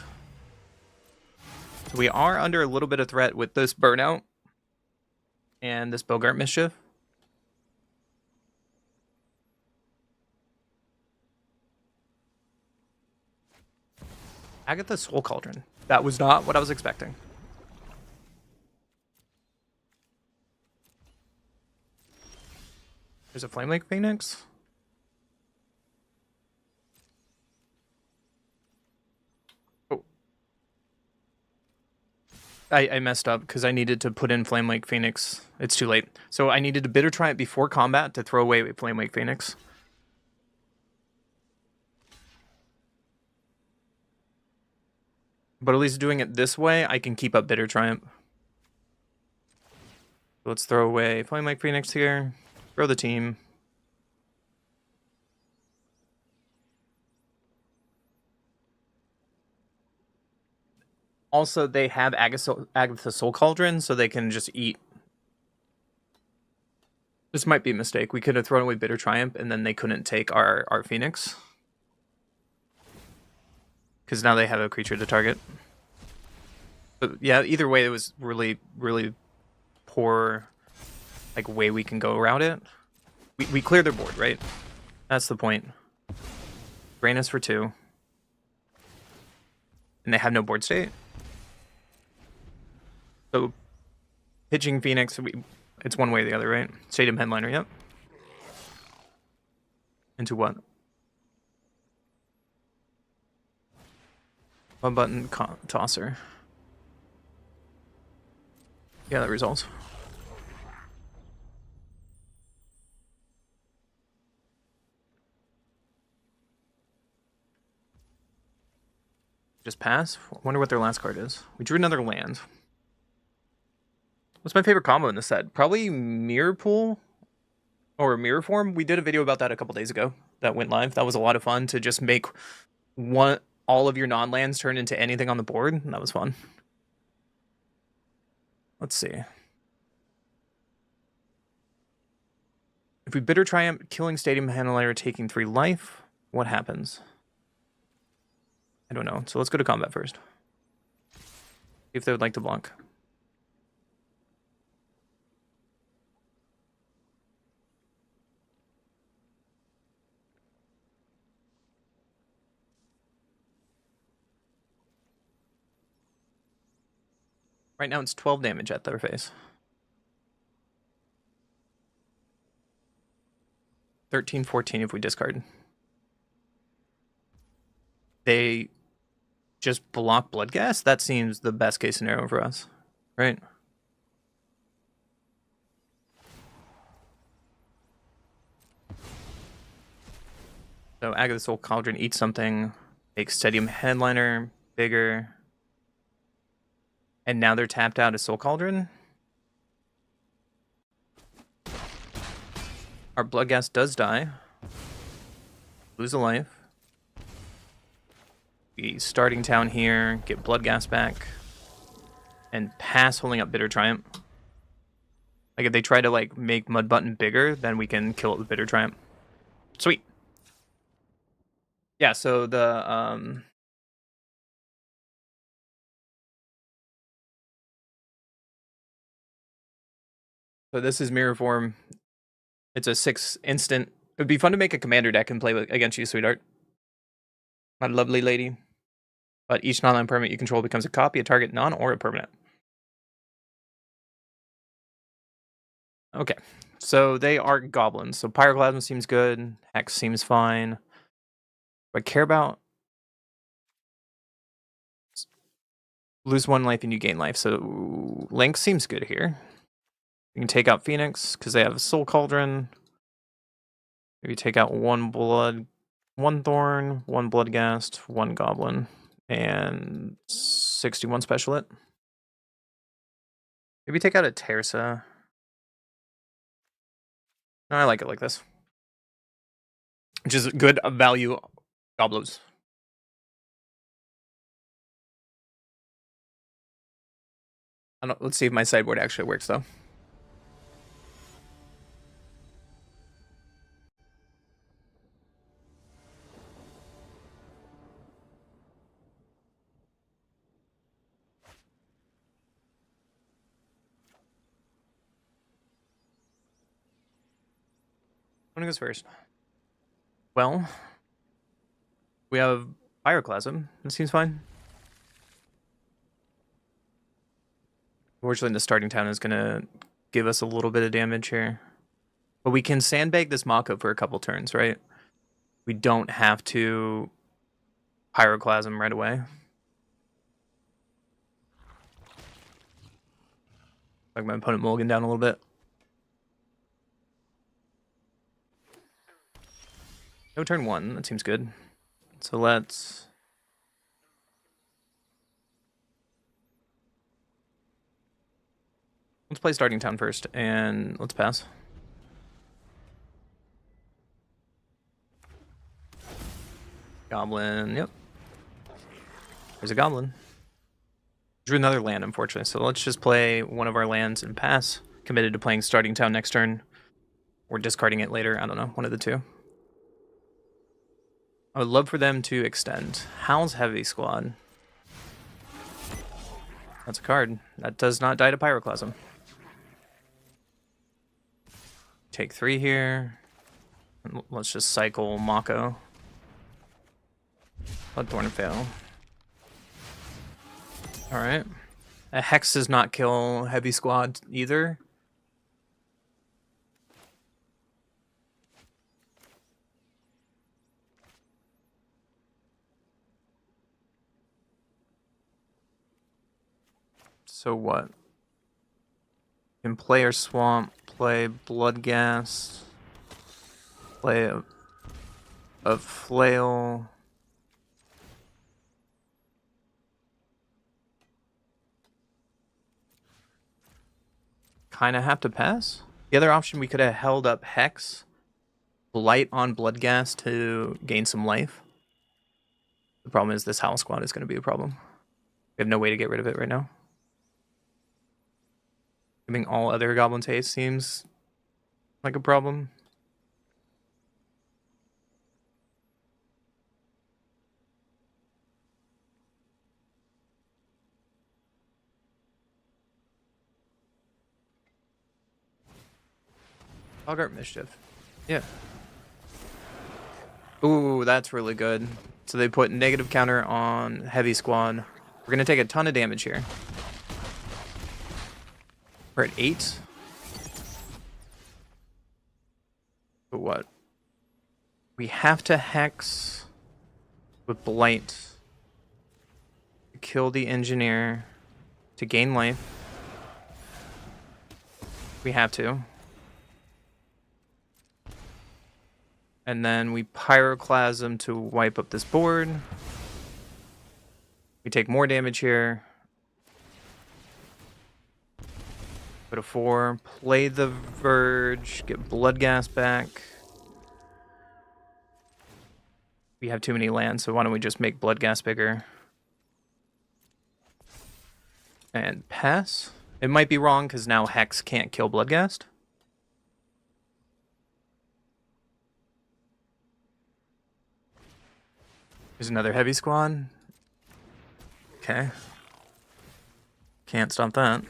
So we are under a little bit of threat with this Burnout and this Bogart Mischief. Agatha's Soul Cauldron. That was not what I was expecting. There's a Flame Lake Phoenix. Oh. I messed up because I needed to put in Flame Lake Phoenix. It's too late. So I needed to Bitter Try it before combat to throw away Flame Lake Phoenix. But at least doing it this way, I can keep up Bitter Triumph. So let's throw away Flame Lake Phoenix here. Throw the team. Also, they have Agatha Soul Cauldron, so they can just eat. This might be a mistake. We could have thrown away Bitter Triumph, and then they couldn't take our Phoenix. Because now they have a creature to target. But yeah, either way, it was really, really poor way we can go around it. We clear their board, right? That's the point. Drain us for 2. And they have no board state. So, pitching Phoenix, it's one way or the other, right? Stadium Headliner, yep. Into what? One button Tosser. Yeah, that resolves. Just pass? Wonder what their last card is. We drew another land. What's my favorite combo in this set? Probably Mirror Pool or Mirror Form. We did a video about that a couple days ago that went live. That was a lot of fun to just make all of your non-lands turn into anything on the board. That was fun. Let's see. If we Bitter Triumph, killing Stadium Handler, taking 3 life, what happens? I don't know. So let's go to combat first. See if they would like to block. Right now it's 12 damage at their face. 13, 14 if we discard. They just block Bloodghast? That seems the best case scenario for us, right? So Agatha Soul Cauldron eats something, makes Stadium Headliner bigger. And now they're tapped out as Soul Cauldron. Our Bloodghast does die. Lose a life. Be starting town here, get Bloodghast back, and pass holding up Bitter Triumph. Like if they try to like make Mud Button bigger, then we can kill it with Bitter Triumph. Sweet. Yeah, so the so this is Mirror Form. It's a 6 instant. It would be fun to make a commander deck and play against you, sweetheart. My lovely lady. But each non-land permanent you control becomes a copy, a target non or a permanent. Okay, so they are goblins. So Pyroclasm seems good. Hex seems fine. What I care about, lose 1 life and you gain life. So Link seems good here. You can take out Phoenix because they have a Soul Cauldron. Maybe take out 1 Blood, 1 Thorn, 1 Bloodghast, 1 Goblin, and 61 Special It. Maybe take out a Terza. No, I like it like this. Which is good value Goblos. Let's see if my sideboard actually works though. One goes first. Well, we have Pyroclasm. That seems fine. Unfortunately, the starting town is going to give us a little bit of damage here. But we can sandbag this Mako for a couple turns, right? We don't have to Pyroclasm right away. Like my opponent mulligan down a little bit. No turn 1. That seems good. So let's play starting town first, and let's pass. Goblin, yep. There's a goblin. Drew another land, unfortunately, so let's just play one of our lands and pass. Committed to playing starting town next turn, or discarding it later. I don't know, one of the two. I would love for them to extend. Howl's Heavy Squad. That's a card. That does not die to Pyroclasm. Take 3 here. Let's just cycle Mako. Bloodthorn and fail. Alright. A Hex does not kill Heavy Squad either. So what? Can play our Swamp, play Bloodghast, play a Flail. kind of have to pass. The other option, we could have held up Hex, Blight on Bloodghast to gain some life. The problem is this Howl Squad is going to be a problem. We have no way to get rid of it right now. Giving all other goblins haste seems like a problem. Bogart Mischief. Yeah. Ooh, that's really good. So they put negative counter on Heavy Squad. We're going to take a ton of damage here. We're at 8. But what? We have to Hex with Blight to kill the Engineer to gain life. We have to. And then we Pyroclasm to wipe up this board. We take more damage here. Go to 4. Play the Verge. Get Bloodghast back. We have too many lands, so why don't we just make Bloodghast bigger? And pass. It might be wrong, because now Hex can't kill Bloodghast. There's another Heavy Squad. Okay. Can't stop that.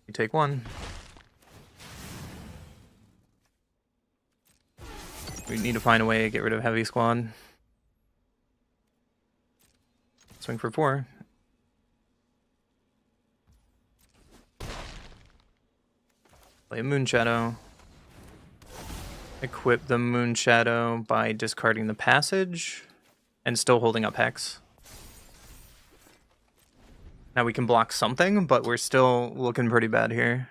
You take 1. We need to find a way to get rid of Heavy Squad. Swing for 4. Play a Moonshadow. Equip the Moonshadow by discarding the Passage and still holding up Hex. Now we can block something, but we're still looking pretty bad here.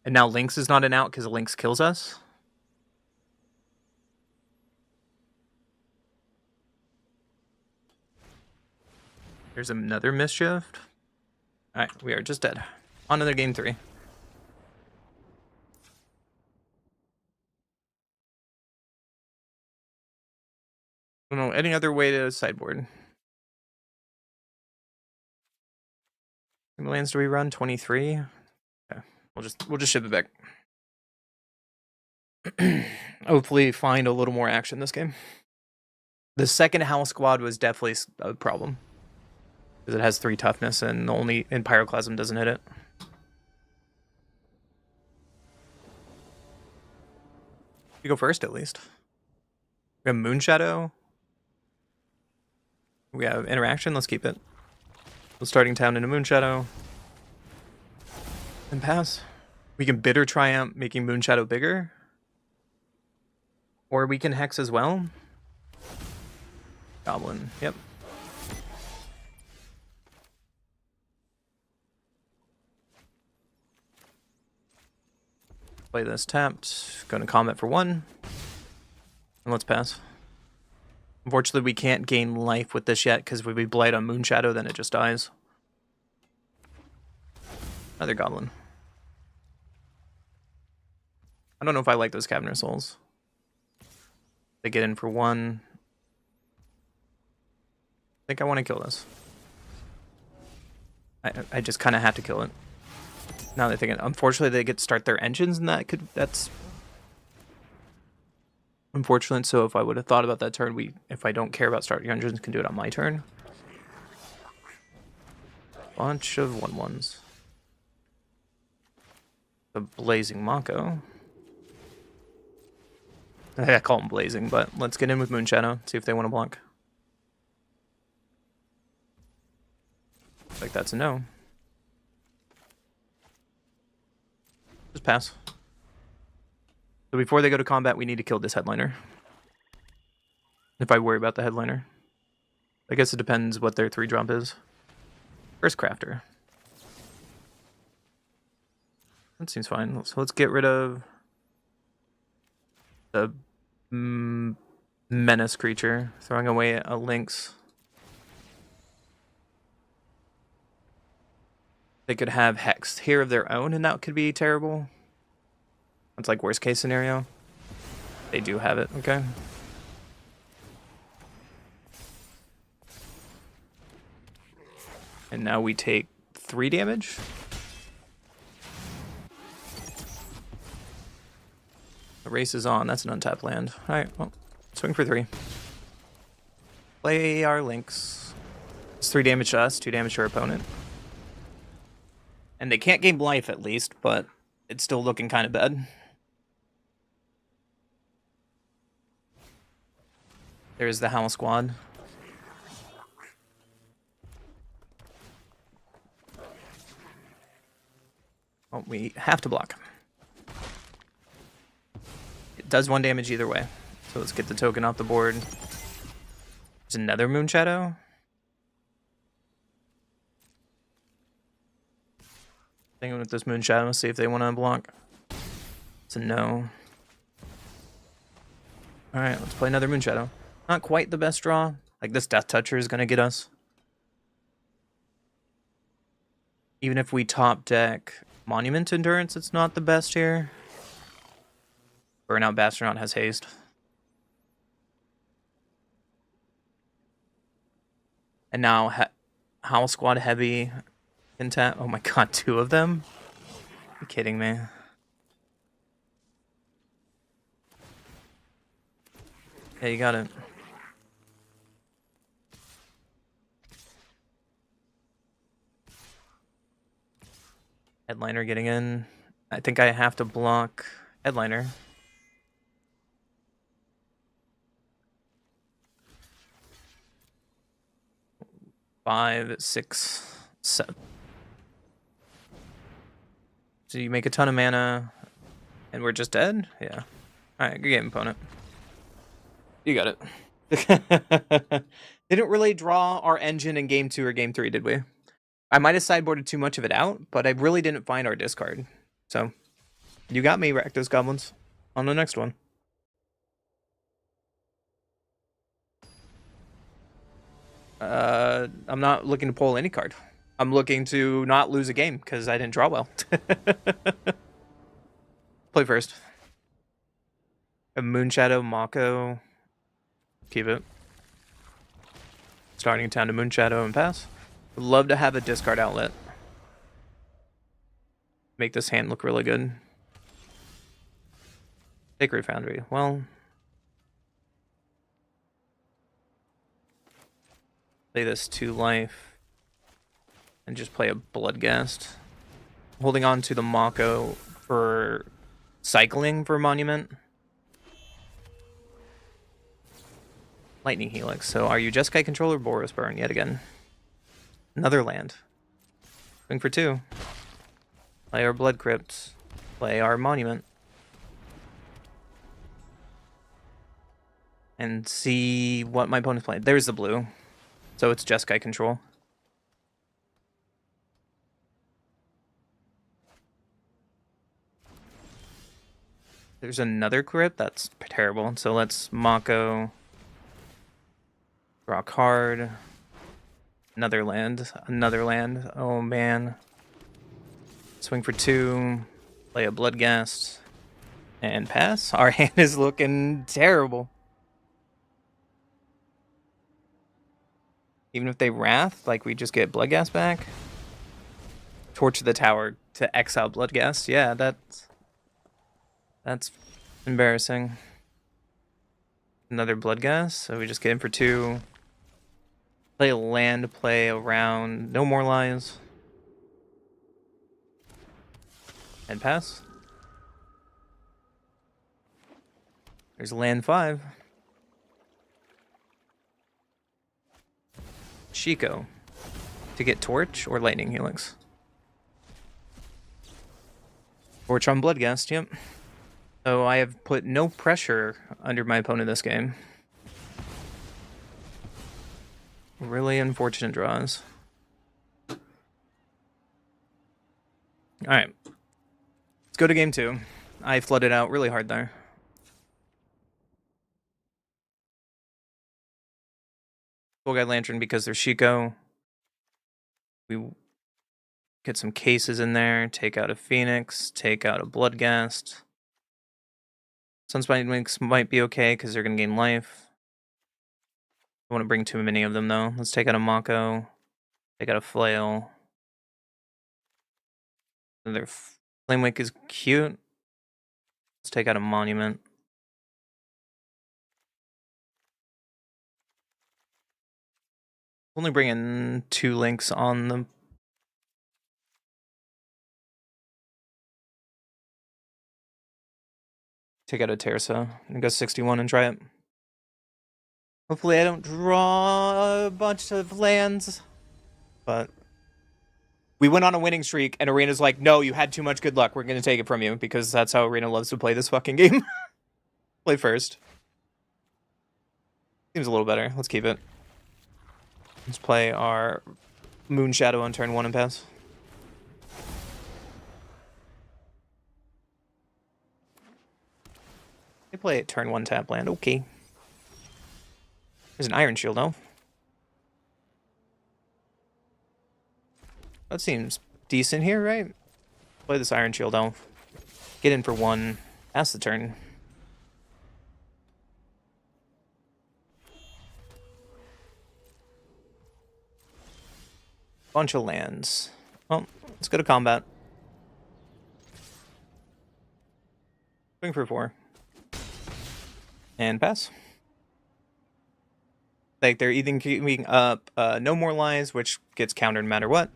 And now Lynx is not an out because Lynx kills us. There's another Mischief. Alright, we are just dead. On to the game 3. I don't know any other way to sideboard. How many lands do we run? 23. Okay, we'll just ship it back. Hopefully find a little more action this game. The second Howl Squad was definitely a problem because it has 3 toughness and only in Pyroclasm doesn't hit it. You go first at least. We have Moonshadow. We have interaction. Let's keep it. So starting town into Moonshadow. And pass. We can Bitter Triumph, making Moonshadow bigger. Or we can Hex as well. Goblin. Yep. Play this tapped. Going to combat for 1. And let's pass. Unfortunately, we can't gain life with this yet, because if we Blight on Moonshadow, then it just dies. Another Goblin. I don't know if I like those Cabinet Souls. They get in for 1. I think I want to kill this. I just kind of have to kill it. Now they're thinking, unfortunately, they get to start their engines, and that's unfortunate. So if I would have thought about that turn, if I don't care about starting engines, can do it on my turn. Bunch of 1/1s. The Blazing Mako. I call them Blazing, but let's get in with Moonshadow, see if they want to block. Looks like that's a no. Just pass. So before they go to combat, we need to kill this headliner. If I worry about the headliner. I guess it depends what their 3-drop is. First Crafter. That seems fine. So let's get rid of the menace creature. Throwing away a Lynx. They could have Hex here of their own, and that could be terrible. That's like worst case scenario. They do have it, okay. And now we take 3 damage. The race is on. That's an untapped land. Alright, well, swing for 3. Play our links. It's 3 damage to us, 2 damage to our opponent. And they can't gain life at least, but it's still looking kind of bad. There's the Howl Squad. Oh, we have to block. It does 1 damage either way. So let's get the token off the board. There's another Moon Shadow. Thinking with this Moon Shadow, see if they want to block. It's a no. Alright, let's play another Moon Shadow. Not quite the best draw. Like, this Death Toucher is going to get us. Even if we top deck Monument Endurance, it's not the best here. Burnout Bastronaut has haste. And now Howl Squad Heavy can tap. Oh my god, 2 of them? Are you kidding me? Yeah, you got it. Headliner getting in. I think I have to block Headliner. Five, 6, 7. So you make a ton of mana, and we're just dead? Yeah. Alright, good game, opponent. You got it. Didn't really draw our engine in game 2 or game 3, did we? I might have sideboarded too much of it out, but I really didn't find our discard. So, you got me, Rakdos Goblins. On the next one. I'm not looking to pull any card. I'm looking to not lose a game, because I didn't draw well. Play first. A Moonshadow, Mako. Keep it. Starting town to Moonshadow and pass. Would love to have a discard outlet. Make this hand look really good. Sacred Foundry. Well, play this 2 life. And just play a Bloodghast. Holding on to the Mako for cycling for Monument. Lightning Helix. So are you Jeskai Controller, Boros Burn yet again? Another land. Swing for 2. Play our Blood Crypt. Play our Monument. And see what my opponent's playing. There's the blue. So it's Jeskai Control. There's another Crypt. That's terrible. So let's Mako. Draw a card. Another land. Another land. Oh, man. Swing for 2. Play a Bloodghast. And pass. Our hand is looking terrible. Even if they Wrath, like we just get Bloodghast back. Torch the Tower to exile Bloodghast. Yeah, that's embarrassing. Another Bloodghast. So we just get in for 2. Play a land, play around. No more lies. And pass. There's land 5. Chico. To get Torch or Lightning Helix? Torch on Bloodghast, yep. So I have put no pressure under my opponent this game. Really unfortunate draws. Alright. Let's go to game 2. I flooded out really hard there. Full Guide Lantern because there's Chico. We Get some cases in there. Take out a Phoenix. Take out a Bloodghast. Sunspine Winks might be okay because they're going to gain life. I don't want to bring too many of them though. Let's take out a Mako. Take out a Flail. Their Flame Wake is cute. Let's take out a Monument. Only bring in 2 links on them. Take out a Terza and go 61 and try it. Hopefully I don't draw a bunch of lands. But we went on a winning streak and Arena's like, no, you had too much good luck. We're going to take it from you because that's how Arena loves to play this fucking game. Play first. Seems a little better. Let's keep it. Let's play our Moon Shadow on turn 1 and pass. They play it turn 1 tap land. Okay. There's an Iron Shield, though. That seems decent here, right? Play this Iron Shield Elf. Get in for 1. Pass the turn. Bunch of lands. Well, let's go to combat. Swing for 4. And pass. Like, they're either keeping up No More Lies, which gets countered no matter what.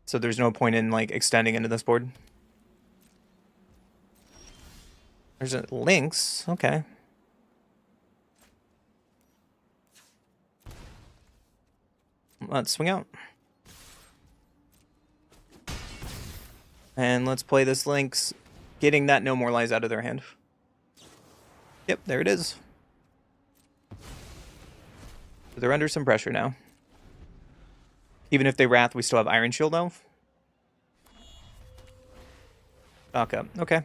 So there's no point in, like, extending into this board. There's a Lynx. Okay. Let's swing out. And let's play this Lynx, getting that No More Lies out of their hand. Yep, there it is. So they're under some pressure now. Even if they Wrath, we still have Iron Shield Elf. Stock up. Okay.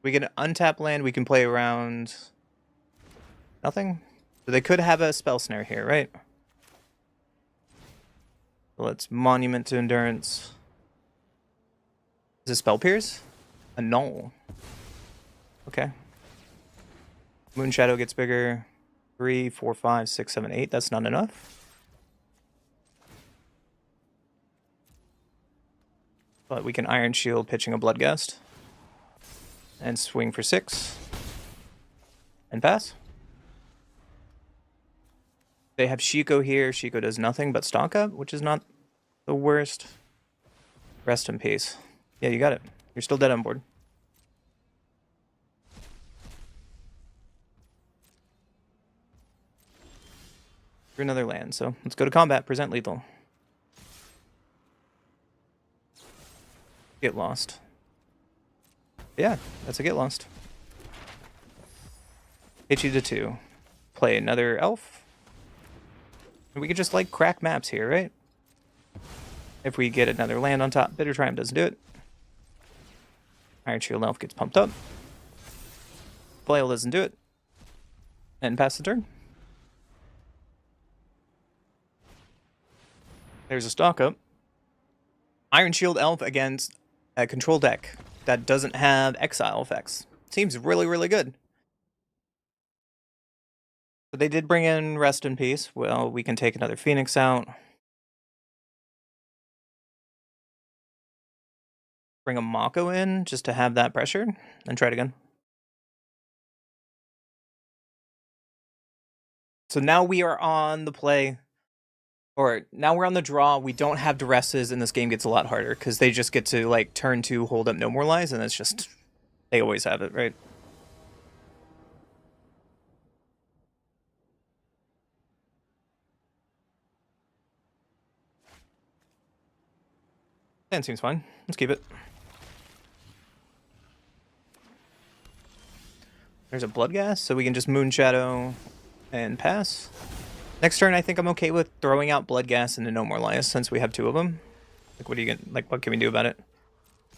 We get an untap land, we can play around nothing. So they could have a Spell Snare here, right? So let's Monument to Endurance. Is it Spell Pierce? A Null. Okay. Moon Shadow gets bigger. 3, 4, 5, 6, 7, 8. That's not enough. But we can Iron Shield pitching a Bloodghast. And swing for 6. And pass. They have Shiko here. Shiko does nothing but stock up, which is not the worst. Rest in peace. Yeah, you got it. You're still dead on board. For another land, so let's go to combat. Present lethal. Get lost. Yeah, that's a get lost. Hit you to 2. Play another elf. We could just, like, crack maps here, right? If we get another land on top, Bitter Triumph doesn't do it. Iron Shield Elf gets pumped up. Flail doesn't do it. And pass the turn. There's a stock up. Iron Shield Elf against a control deck that doesn't have exile effects. Seems really, really good. But they did bring in Rest in Peace. Well, we can take another Phoenix out. Bring a Mako in just to have that pressure. And try it again. So now we are on the play. Or now we're on the draw. We don't have Duresses, and this game gets a lot harder because they just get to, like, turn 2, hold up No More Lies, and it's just, they always have it, right? And seems fine. Let's keep it. There's a Bloodghast, so we can just Moon Shadow and pass. Next turn, I think I'm okay with throwing out Bloodghast into No More Lies since we have 2 of them. Like, what are you gonna, like, what can we do about it?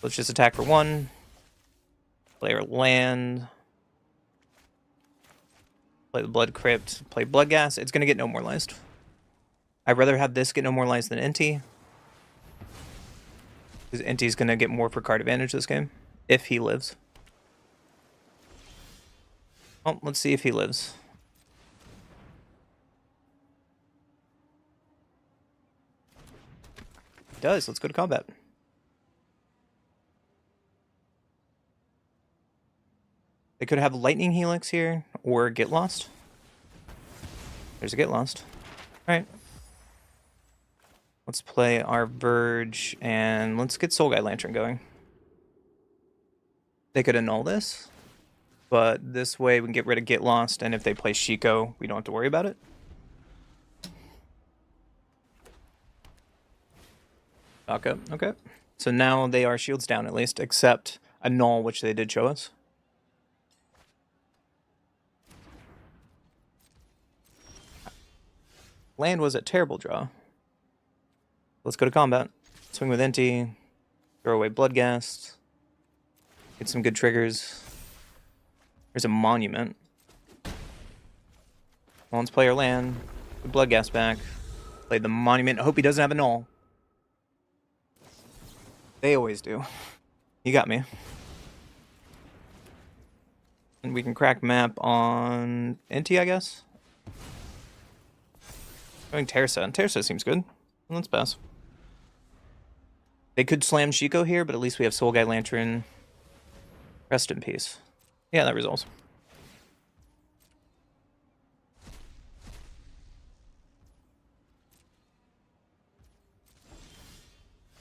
Let's just attack for 1. Play our land. Play the Blood Crypt, play Bloodghast. It's going to get no moralized. I'd rather have this get no moralized than Inti. Because Inti's going to get more for card advantage this game. If he lives. Oh, let's see if he lives. He does. Let's go to combat. They could have Lightning Helix here, or Get Lost. There's a Get Lost. Alright. Let's play our Verge, and let's get Soul Guy Lantern going. They could annul this, but this way we can get rid of Get Lost, and if they play Shiko, we don't have to worry about it. Okay. So now they are shields down at least, except annul, which they did show us. Land was a terrible draw. Let's go to combat. Swing with Inti. Throw away Bloodghast. Get some good triggers. There's a Monument. Well, let's play our land. Put Bloodghast back. Play the Monument. I hope he doesn't have a null. They always do. You got me. And we can crack map on Inti, I guess. Going Terza. Terza seems good. Let's pass. They could slam Shiko here, but at least we have Soul Guy Lantern. Rest in peace. Yeah, that resolves.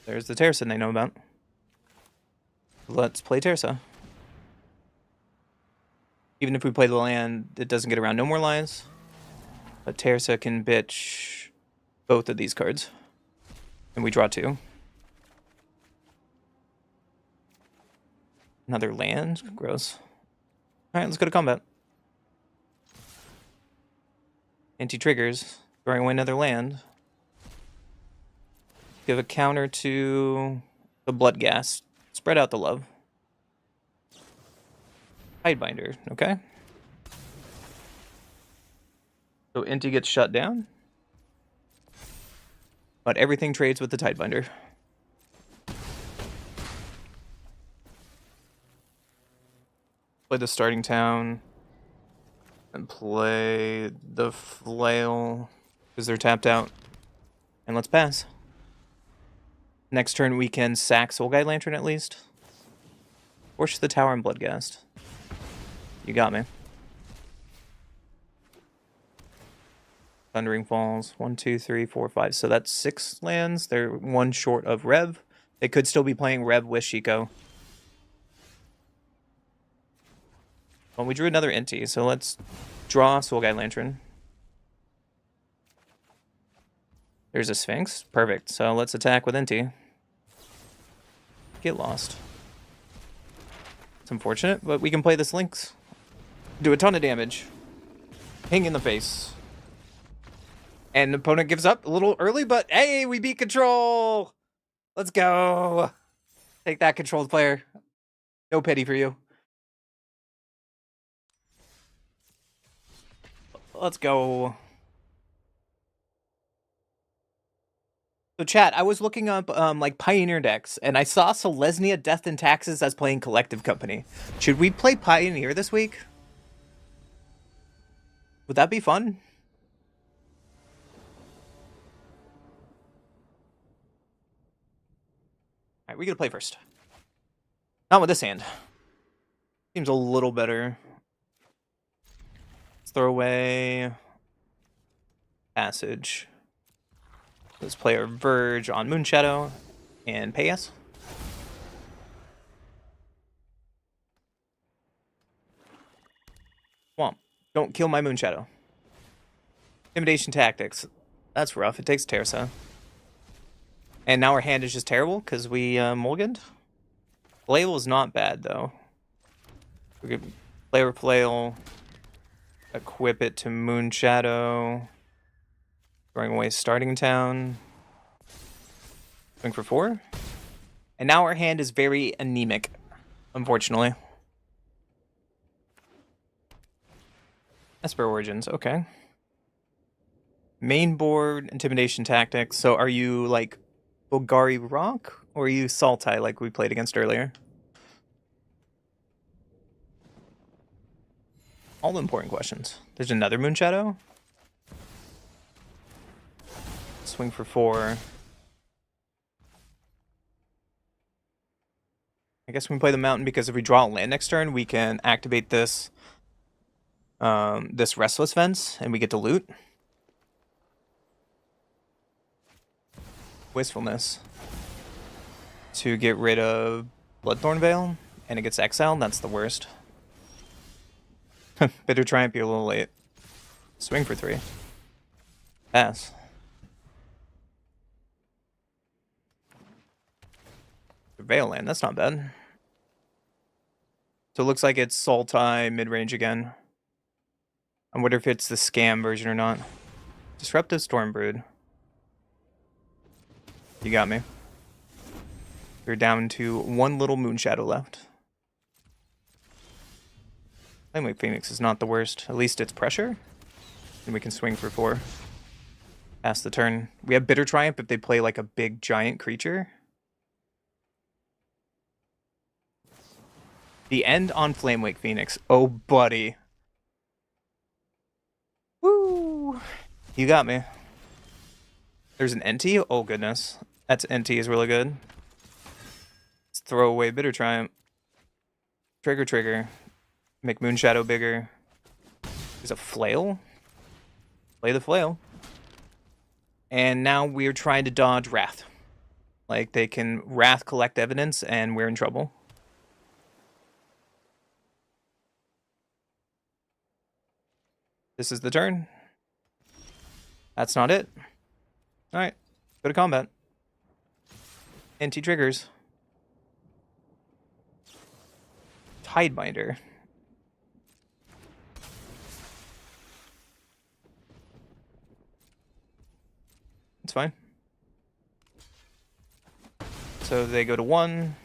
There's the Terza they know about. Let's play Terza. Even if we play the land, it doesn't get around no more lines. But Terza can bitch both of these cards. And we draw 2. Another land? Gross. Alright, let's go to combat. Anti-triggers. Throwing away another land. Give a counter to the Bloodghast. Spread out the love. Tidebinder, okay. So Inti gets shut down. But everything trades with the Tidebinder. Play the starting town. And play the flail. Because they're tapped out. And let's pass. Next turn we can sack Soul Guy Lantern at least. Force the tower and Bloodghast. You got me. Thundering Falls. 1, 2, 3, 4, 5. So that's 6 lands. They're 1 short of Rev. They could still be playing Rev with Shiko. Well, we drew another Inti, so let's draw Soul Guy Lantern. There's a Sphinx. Perfect. So let's attack with Inti. Get lost. It's unfortunate, but we can play this Lynx. Do a ton of damage. Ping in the face. And the opponent gives up a little early, but hey, we beat control! Let's go! Take that, controlled player. No pity for you. Let's go. So chat, I was looking up like Pioneer decks, and I saw Selesnya, Death and Taxes as playing Collective Company. Should we play Pioneer this week? Would that be fun? Alright, we gotta play first. Not with this hand. Seems a little better. Let's throw away Passage. Let's play our Verge on Moonshadow and pay us. Swamp. Don't kill my Moonshadow. Intimidation Tactics. That's rough. It takes Terza. And now our hand is just terrible because we mulliganed. Flail is not bad though. We could play our Flail. Equip it to Moonshadow. Throwing away Starting Town. Going for 4. And now our hand is very anemic, unfortunately. Esper Origins, okay. Main board, Intimidation Tactics. So are you like Bulgari Rock or are you Sultai like we played against earlier? All important questions. There's another Moonshadow. Swing for 4. I guess we can play the mountain because if we draw a land next turn, we can activate this this Restless Fence and we get to loot. Wistfulness to get rid of Bloodthorn Veil, and it gets exiled. That's the worst. Bitter Triumph, you're a little late. Swing for 3. Pass. Veil land, that's not bad. So it looks like it's Sultai mid-range again. I wonder if it's the scam version or not. Disruptive Stormbrood. You got me. You're down to 1 little Moonshadow left. Flamewake Phoenix is not the worst. At least it's pressure. And we can swing for 4. Pass the turn. We have Bitter Triumph if they play like a big giant creature. The end on Flamewake Phoenix. Oh, buddy. Woo! You got me. There's an NT? Oh, goodness. That's NT is really good. Let's throw away Bitter Triumph. Trigger. Make Moonshadow bigger. There's a Flail. Play the Flail. And now we're trying to dodge Wrath. Like, they can Wrath collect evidence, and we're in trouble. This is the turn. That's not it. Alright, go to combat. Anti-triggers. Tidebinder. It's fine. So they go to 1.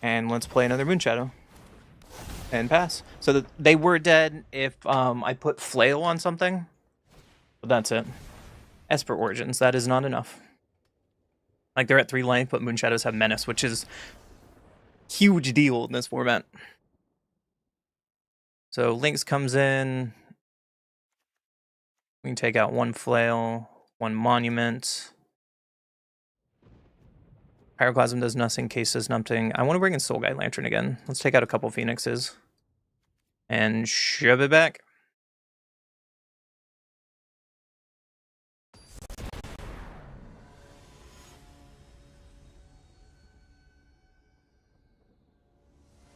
And let's play another Moonshadow. And pass. So they were dead if I put Flail on something. But that's it. Esper Origins, that is not enough. Like, they're at 3 life, but Moonshadows have Menace, which is huge deal in this format. So Lynx comes in. We can take out 1 Flail, 1 Monument. Pyroclasm does nothing, Case does nothing. I want to bring in Soul Guide Lantern again. Let's take out a couple Phoenixes. And shove it back.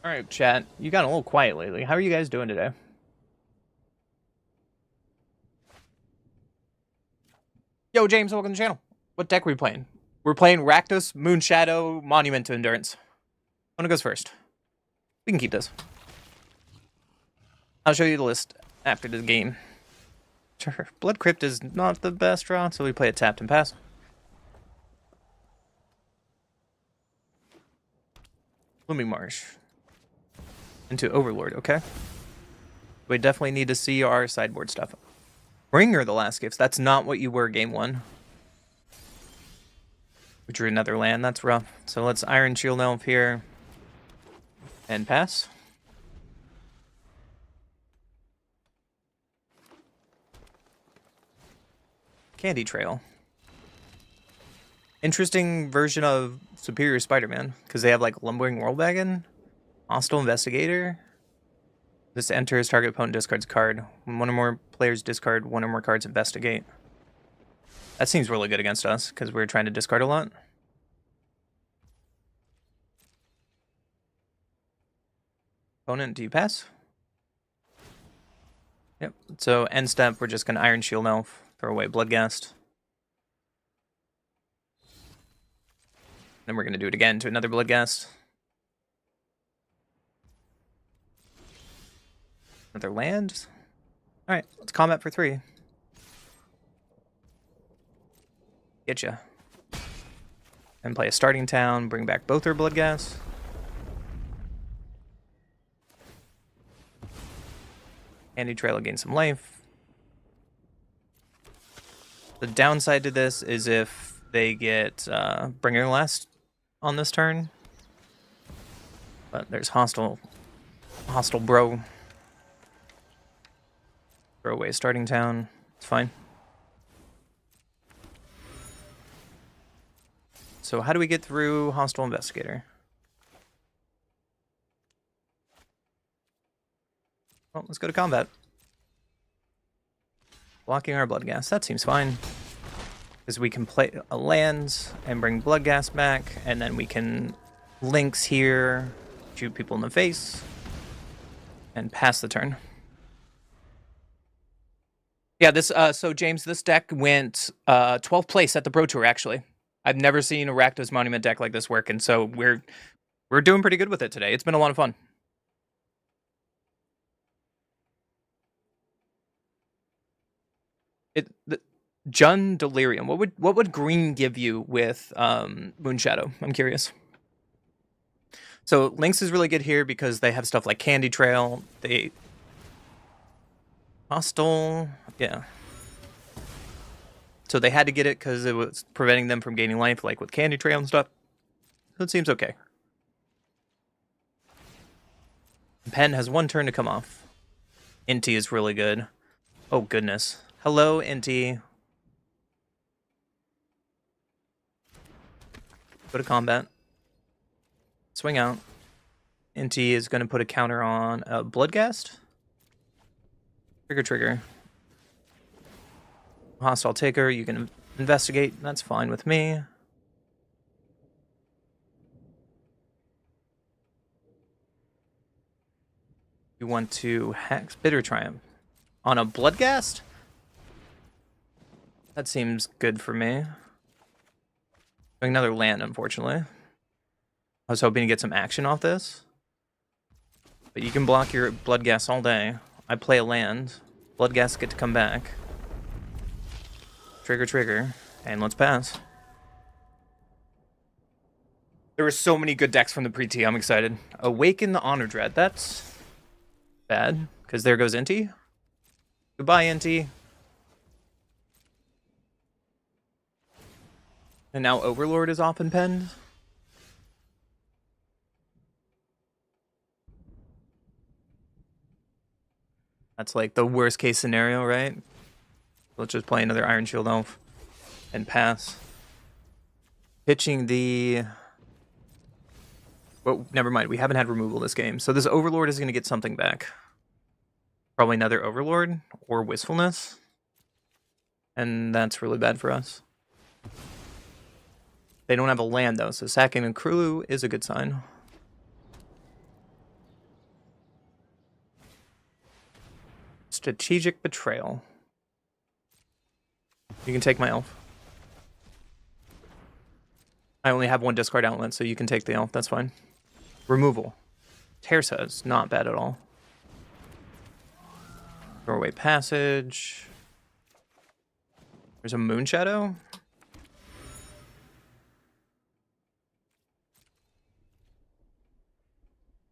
Alright, chat. You got a little quiet lately. How are you guys doing today? Yo, James, welcome to the channel. What deck are we playing? We're playing Rakdos, Moonshadow, Monument to Endurance. One goes first. We can keep this. I'll show you the list after the game. Sure. Blood Crypt is not the best draw, so we play it tapped and pass. Blooming Marsh. Into Overlord, okay. We definitely need to see our sideboard stuff. Bringer the Last Gifts. That's not what you were game 1. We drew another land. That's rough. So let's Iron Shield Elf here. And pass. Candy Trail. Interesting version of Superior Spider-Man, because they have like Lumbering Whirlwagon, Hostile Investigator. This enters target opponent discards card. When 1 or more players discard 1 or more cards, investigate. That seems really good against us, because we're trying to discard a lot. Opponent, do you pass? Yep. So end step, we're just going to Iron Shield Elf, throw away Bloodghast. Then we're going to do it again to another Bloodghast. Another land. Alright, let's combat for 3. Getcha. And play a starting town, bring back both our Bloodghast. Candy Trail will gain some life. The downside to this is if they get Bringer Last on this turn. But there's hostile bro. Throw away starting town. It's fine. So how do we get through Hostile Investigator? Well, let's go to combat. Blocking our Bloodghast. That seems fine. Because we can play a lands and bring Bloodghast back, and then we can Lynx here, shoot people in the face, and pass the turn. Yeah, this so James, this deck went 12th place at the Pro Tour, actually. I've never seen a Rakdos Monument deck like this work, and so we're doing pretty good with it today. It's been a lot of fun. Jund Delirium. What would green give you with Moonshadow? I'm curious. So Lynx is really good here because they have stuff like Candy Trail. They Hostile, yeah. So they had to get it because it was preventing them from gaining life, like with Candy Trail and stuff. So it seems okay. Pen has one turn to come off. Inti is really good. Oh, goodness. Hello, Inti. Go to combat. Swing out. Inti is going to put a counter on a Bloodghast. Trigger. Hostile Taker, you can investigate. That's fine with me. You want to Hex Bitter Triumph on a Bloodghast? That seems good for me. Another land, unfortunately. I was hoping to get some action off this. But you can block your Bloodghast all day. I play a land. Bloodghast get to come back. Trigger, and let's pass. There were so many good decks from the pre-T. I'm excited. Awaken the Honor Dread. That's bad, because there goes Inti. Goodbye, Inti. And now Overlord is off and penned. That's like the worst case scenario, right? Let's just play another Iron Shield Elf and pass. Pitching the... Well, never mind. We haven't had removal this game. So this Overlord is going to get something back. Probably another Overlord or Wistfulness. And that's really bad for us. They don't have a land, though, so sacking a Krulu is a good sign. Strategic Betrayal. You can take my elf. I only have one discard outlet, so you can take the elf. That's fine. Removal. Tersa is not bad at all. Doorway Passage. There's a Moonshadow.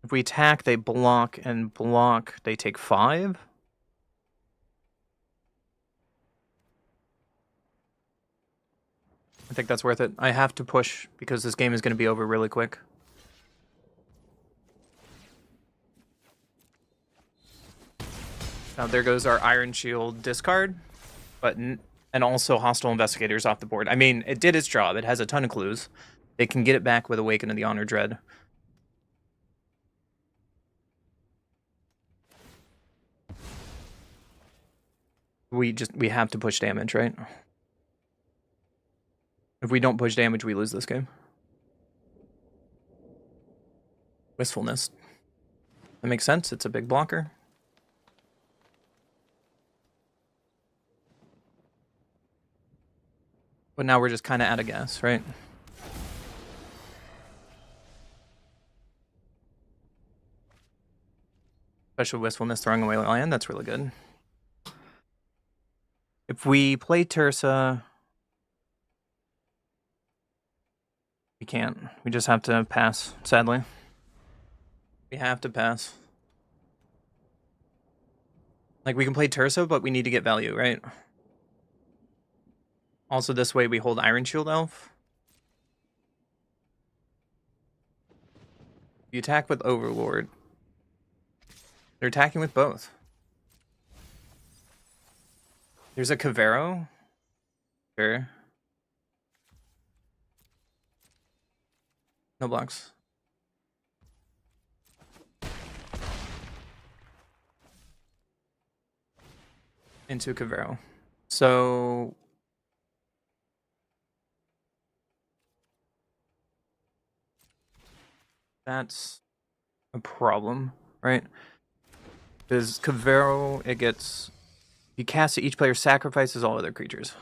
If we attack, they block, and block, they take 5. I think that's worth it. I have to push because this game is going to be over really quick. Now there goes our Iron Shield discard, and also Hostile Investigators off the board. I mean, it did its job. It has a ton of clues. They can get it back with Awaken of the Honor Dread. We have to push damage, right? If we don't push damage, we lose this game. Wistfulness. That makes sense. It's a big blocker. But now we're just kind of out of gas, right? Especially Wistfulness throwing away land. That's really good. If we play Tersa... We can't. We just have to pass, sadly. We have to pass. Like, we can play Terso, but we need to get value, right? Also, this way we hold Iron Shield Elf. You attack with Overlord. They're attacking with both. There's a Cavero. Sure. No blocks. Into Cavero. So that's a problem, right? Because Cavero, it gets... You cast it, each player sacrifices all other creatures.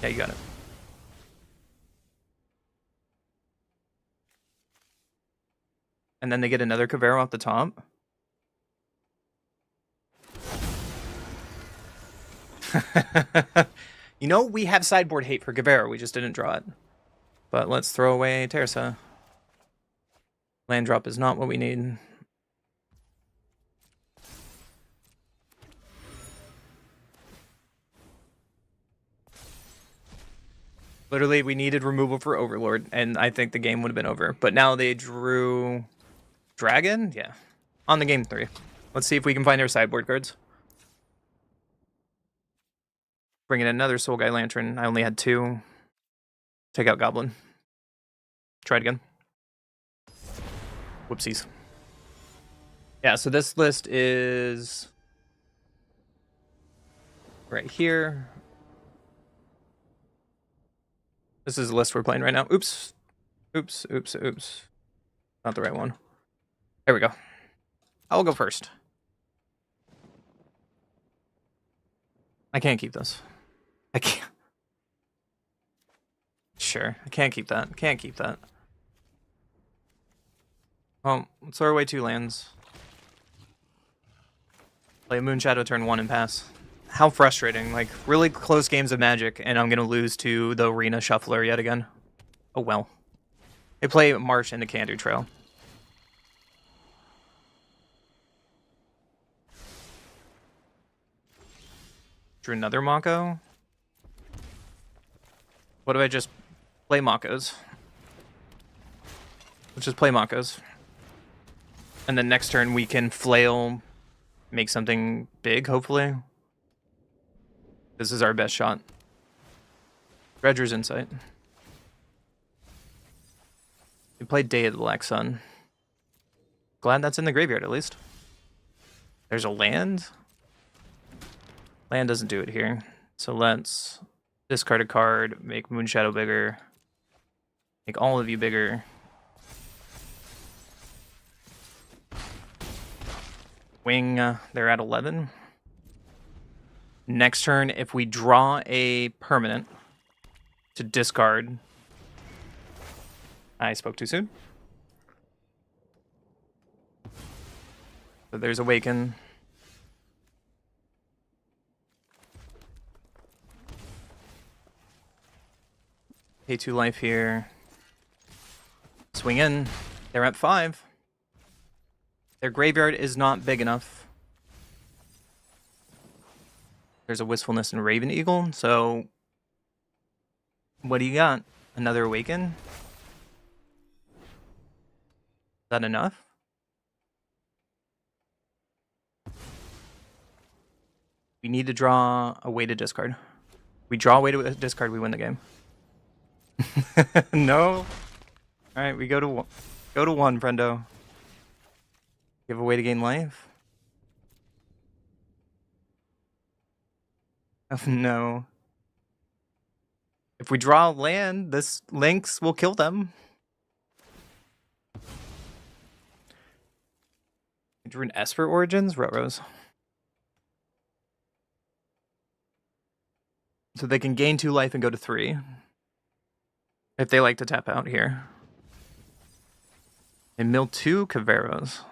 Yeah, you got it. And then they get another Cavero off the top. You know, we have sideboard hate for Cavero. We just didn't draw it. But let's throw away Tersa. Land drop is not what we need. Literally, we needed removal for Overlord, and I think the game would have been over. But now they drew Dragon? Yeah. On the game 3. Let's see if we can find our sideboard cards. Bring in another Soul Guy Lantern. I only had 2. Take out Goblin. Try it again. Whoopsies. Yeah, so this list is right here. This is the list we're playing right now. Oops. Oops, oops, oops. Not the right one. There we go. I'll go first. I can't keep this. I can't. Sure, I can't keep that. Can't keep that. Well, let's throw away 2 lands. Play Moonshadow turn 1 and pass. How frustrating. Like, really close games of Magic, and I'm going to lose to the Arena Shuffler yet again. Oh well. They play Marsh into Candy Trail. Drew another Mako. What if I just play Makos? Let's just play Makos. And then next turn we can flail, make something big, hopefully. This is our best shot. Dredger's Insight. We played Day of the Black Sun. Glad that's in the graveyard, at least. There's a land. Land doesn't do it here. So let's discard a card, make Moonshadow bigger. Make all of you bigger. Wing, they're at 11. Next turn, if we draw a permanent to discard... I spoke too soon. So there's Awaken. Pay 2 life here. Swing in. They're at 5. Their graveyard is not big enough. There's a Wistfulness and Raven Eagle, so... What do you got? Another Awaken? Is that enough? We need to draw a way to discard. We draw a way to discard, we win the game. No. Alright, we go to 1, friendo. Give a way to gain life. Oh no. If we draw land, this Lynx will kill them. I drew an Esper Origins? Rose. So they can gain 2 life and go to 3. If they like to tap out here. And mill 2 Caveros.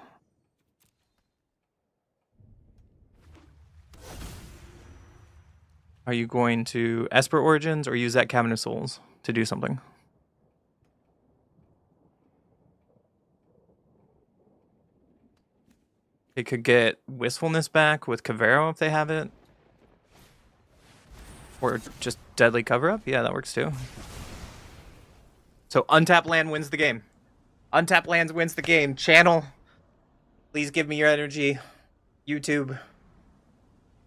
Are you going to Esper Origins or use that Cabinet of Souls to do something? They could get Wistfulness back with Cavero if they have it. Or just Deadly Cover-Up. Yeah, that works too. So untap land wins the game. Untap lands wins the game. Channel, please give me your energy. YouTube,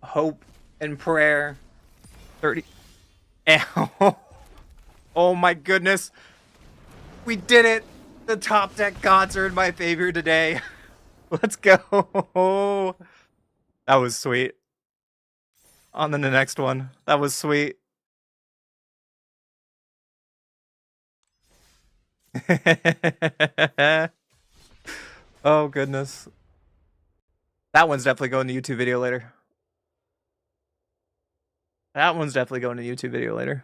hope and prayer. 30. Ow. Oh my goodness. We did it. The top deck gods are in my favor today. Let's go. That was sweet. On to the next one. That was sweet. Oh goodness. That one's definitely going to YouTube video later. That one's definitely going to YouTube video later.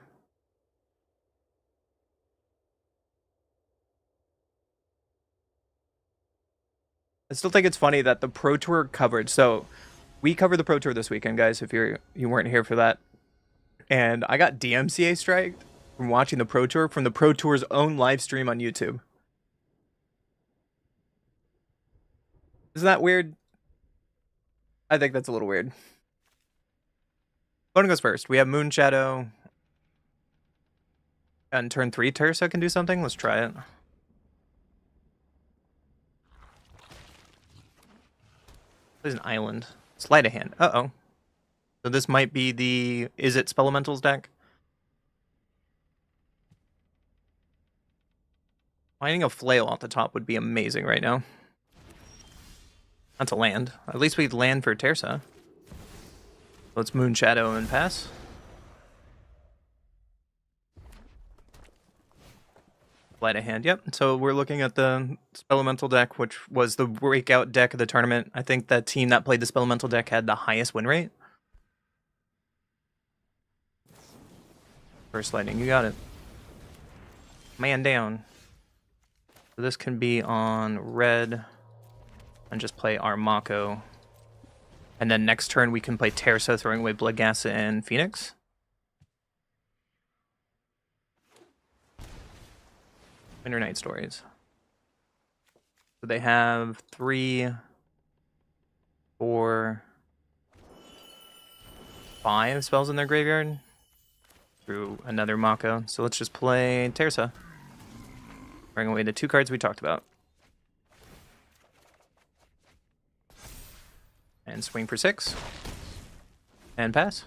I still think it's funny that the Pro Tour coverage. So we covered the Pro Tour this weekend, guys, if you weren't here for that. And I got DMCA striked from watching the Pro Tour from the Pro Tour's own live stream on YouTube. Isn't that weird? I think that's a little weird. Opponent goes first. We have Moon Shadow. And turn 3, Tersa can do something. Let's try it. Plays an island. Sleight of hand. Uh-oh. So this might be the... Is it Spelementals deck? Finding a flail off the top would be amazing right now. That's a land. At least we land for Tersa. Let's Moon Shadow and pass. Sleight of hand, yep. So we're looking at the Spelemental deck, which was the breakout deck of the tournament. I think the team that played the Spelemental deck had the highest win rate. First lightning, you got it. Man down. So this can be on red and just play our Mako. And then next turn we can play Tersa, throwing away Bloodghast and Phoenix. Winter Night Stories. So they have 3, 4, 5 spells in their graveyard through another Mako. So let's just play Tersa. Bring away the 2 cards we talked about. And swing for 6. And pass.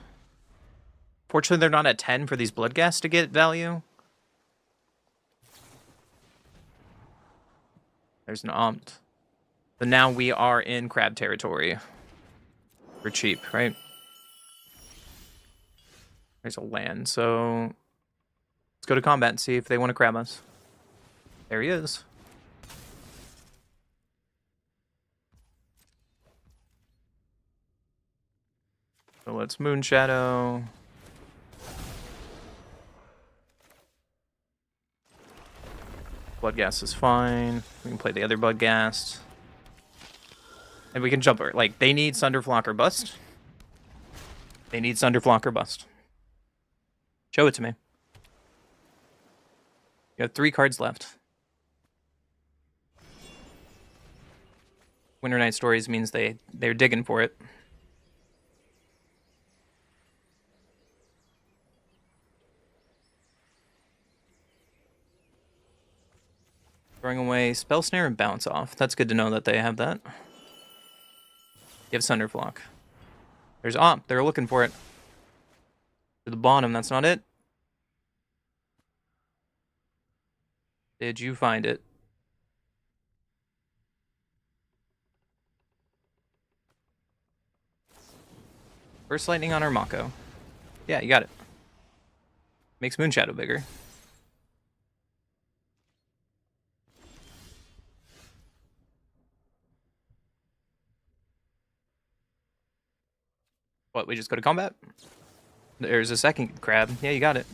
Fortunately, they're not at 10 for these Bloodghast to get value. There's an Ompt. So now we are in crab territory. For cheap, right? There's a land, so let's go to combat and see if they want to crab us. There he is. So let's Moon Shadow. Bloodghast is fine. We can play the other Bloodghast. And we can jump her. Like, they need Sunderflock or bust. They need Sunderflock or bust. Show it to me. You have 3 cards left. Winter Night Stories means they're digging for it. Throwing away Spell Snare and Bounce Off. That's good to know that they have that. You have Sunderflock. There's Omp. They're looking for it. To the bottom, that's not it. Did you find it? First Lightning on our Mako. Yeah, you got it. Makes Moon Shadow bigger. What, we just go to combat? There's a second crab. Yeah, you got it.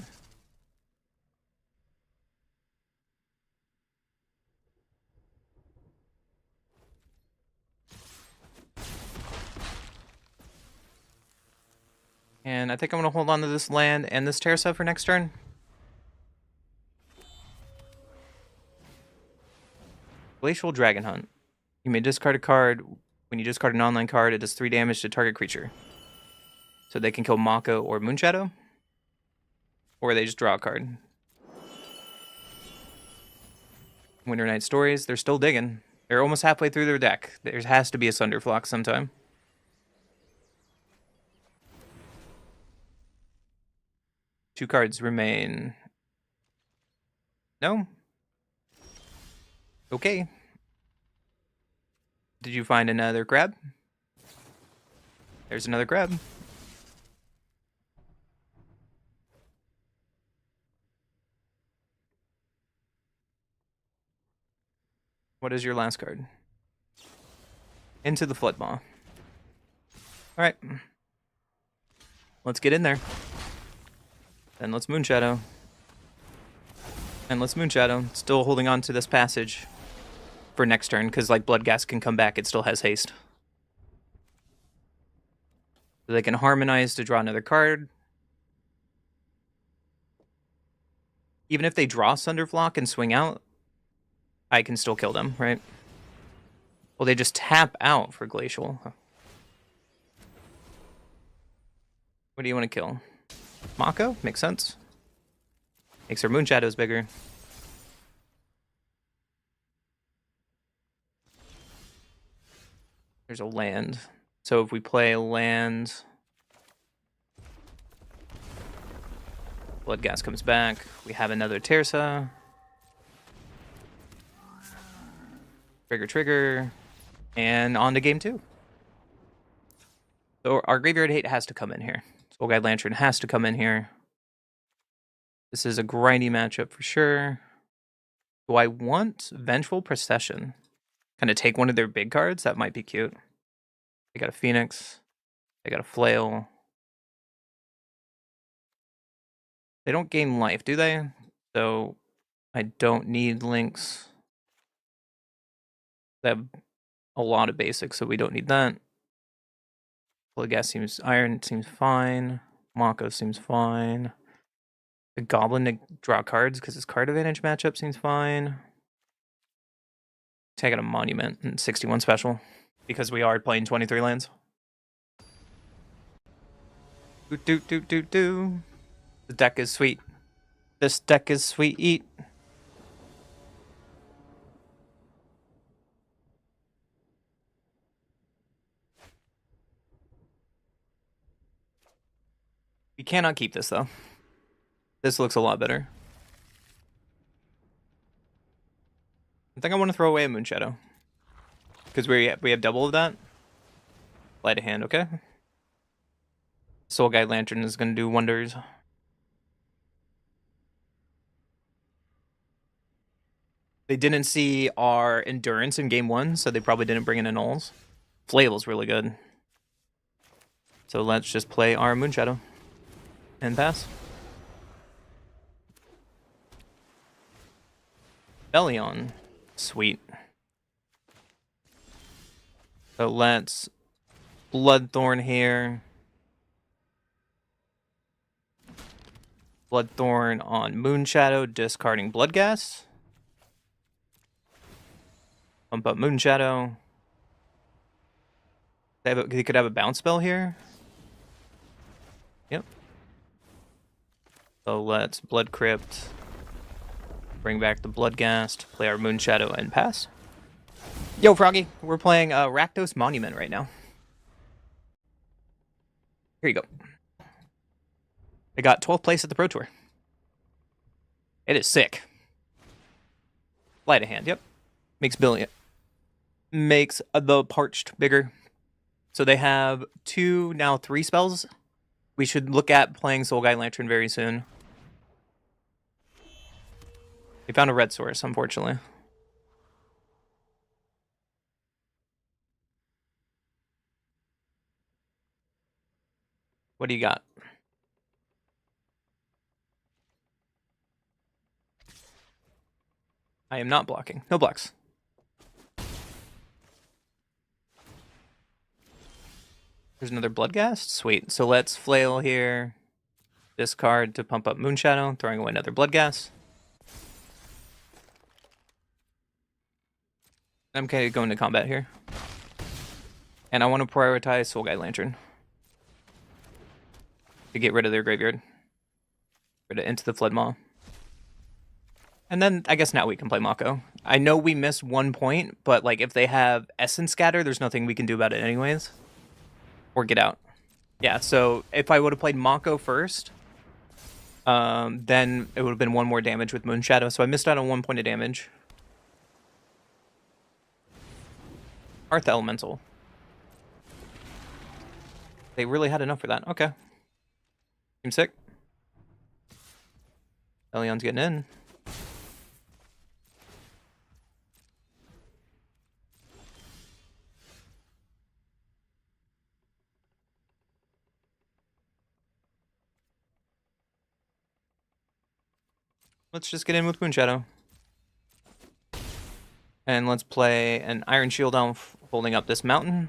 And I think I'm going to hold on to this land and this Tersa for next turn. Glacial Dragon Hunt. You may discard a card When you discard an online card, it does 3 damage to target creature. So they can kill Mako or Moonshadow, or they just draw a card. Winter Night Stories, they're still digging. They're almost halfway through their deck. There has to be a Sunderflock sometime. Two cards remain. No? Okay. Did you find another grab? There's another grab. What is your last card? Into the Floodmaw. Alright. Let's get in there. Then let's Moonshadow. And let's Moonshadow. Still holding on to this passage for next turn, because like Bloodghast can come back, it still has haste. So they can harmonize to draw another card. Even if they draw Sunderflock and swing out, I can still kill them, right? Well, they just tap out for Glacial. What do you want to kill? Mako? Makes sense. Makes her Moonshadows bigger. There's a land. So if we play a land, Bloodghast comes back. We have another Terza. Trigger. And on to game 2. So our Graveyard Hate has to come in here. Soulguide Lantern has to come in here. This is a grindy matchup for sure. Do I want Vengeful Procession? Kind of take one of their big cards? That might be cute. They got a Phoenix. They got a Flail. They don't gain life, do they? So I don't need links. They have a lot of basics, so we don't need that. Bloodghast seems... Iron seems fine. Mako seems fine. The Goblin to draw cards because his card advantage matchup seems fine. Take out a Monument and 61 special because we are playing 23 lands. The deck is sweet. This deck is sweet. We cannot keep this though. This looks a lot better. I think I want to throw away a Moonshadow. Because we have double of that. Light a hand, okay? Soulguide Lantern is going to do wonders. They didn't see our Endurance in game 1, so they probably didn't bring in a Nulls. Flail's really good. So let's just play our Moonshadow. And pass. Bellion. Sweet. So let's Bloodthorn here. Bloodthorn on Moonshadow, discarding Bloodghast. Pump up Moonshadow. They could have a bounce spell here. Yep. So let's Blood Crypt. Bring back the Bloodghast, play our Moonshadow, and pass. Yo, Froggy, we're playing Rakdos Monument right now. Here you go. I got 12th place at the Pro Tour. It is sick. Light a hand, yep. Makes the Parched bigger. So they have 2, now 3 spells. We should look at playing Soulguide Lantern very soon. We found a red source, unfortunately. What do you got? I am not blocking. No blocks. There's another Bloodghast? Sweet. So let's Flail here. Discard to pump up Moonshadow, throwing away another Bloodghast. I'm okay going to combat here. And I want to prioritize Soul Guide Lantern to get rid of their graveyard. Rid it into the Flood Maw. And then I guess now we can play Mako. I know we missed 1 point, but like if they have Essence Scatter, there's nothing we can do about it anyways. Or get out. Yeah, so if I would have played Mako first, then it would have been 1 more damage with Moonshadow. So I missed out on 1 point of damage. Hearth Elemental. They really had enough for that. Okay. Seems sick. Elion's getting in. Let's just get in with Moonshadow. And let's play an Iron Shield Elf holding up this mountain.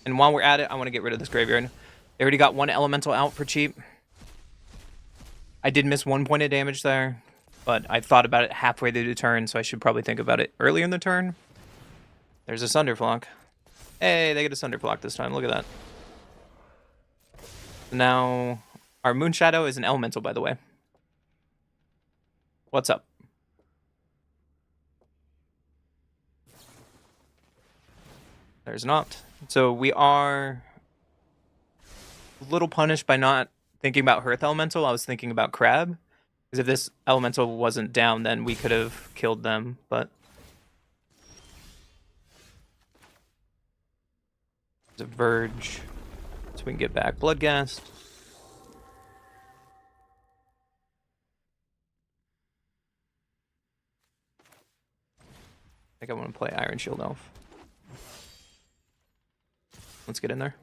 And while we're at it, I want to get rid of this graveyard. They already got 1 elemental out for cheap. I did miss 1 point of damage there, but I thought about it halfway through the turn, so I should probably think about it earlier in the turn. There's a Sunderflock. Hey, they get a Sunderflock this time. Look at that. Now, our Moonshadow is an elemental, by the way. What's up? There's not. So we are a little punished by not thinking about Hearth Elemental. I was thinking about Crab. Because if this Elemental wasn't down, then we could have killed them, but... There's a Verge. So we can get back Bloodghast. I think I want to play Iron Shield Elf. Let's get in there.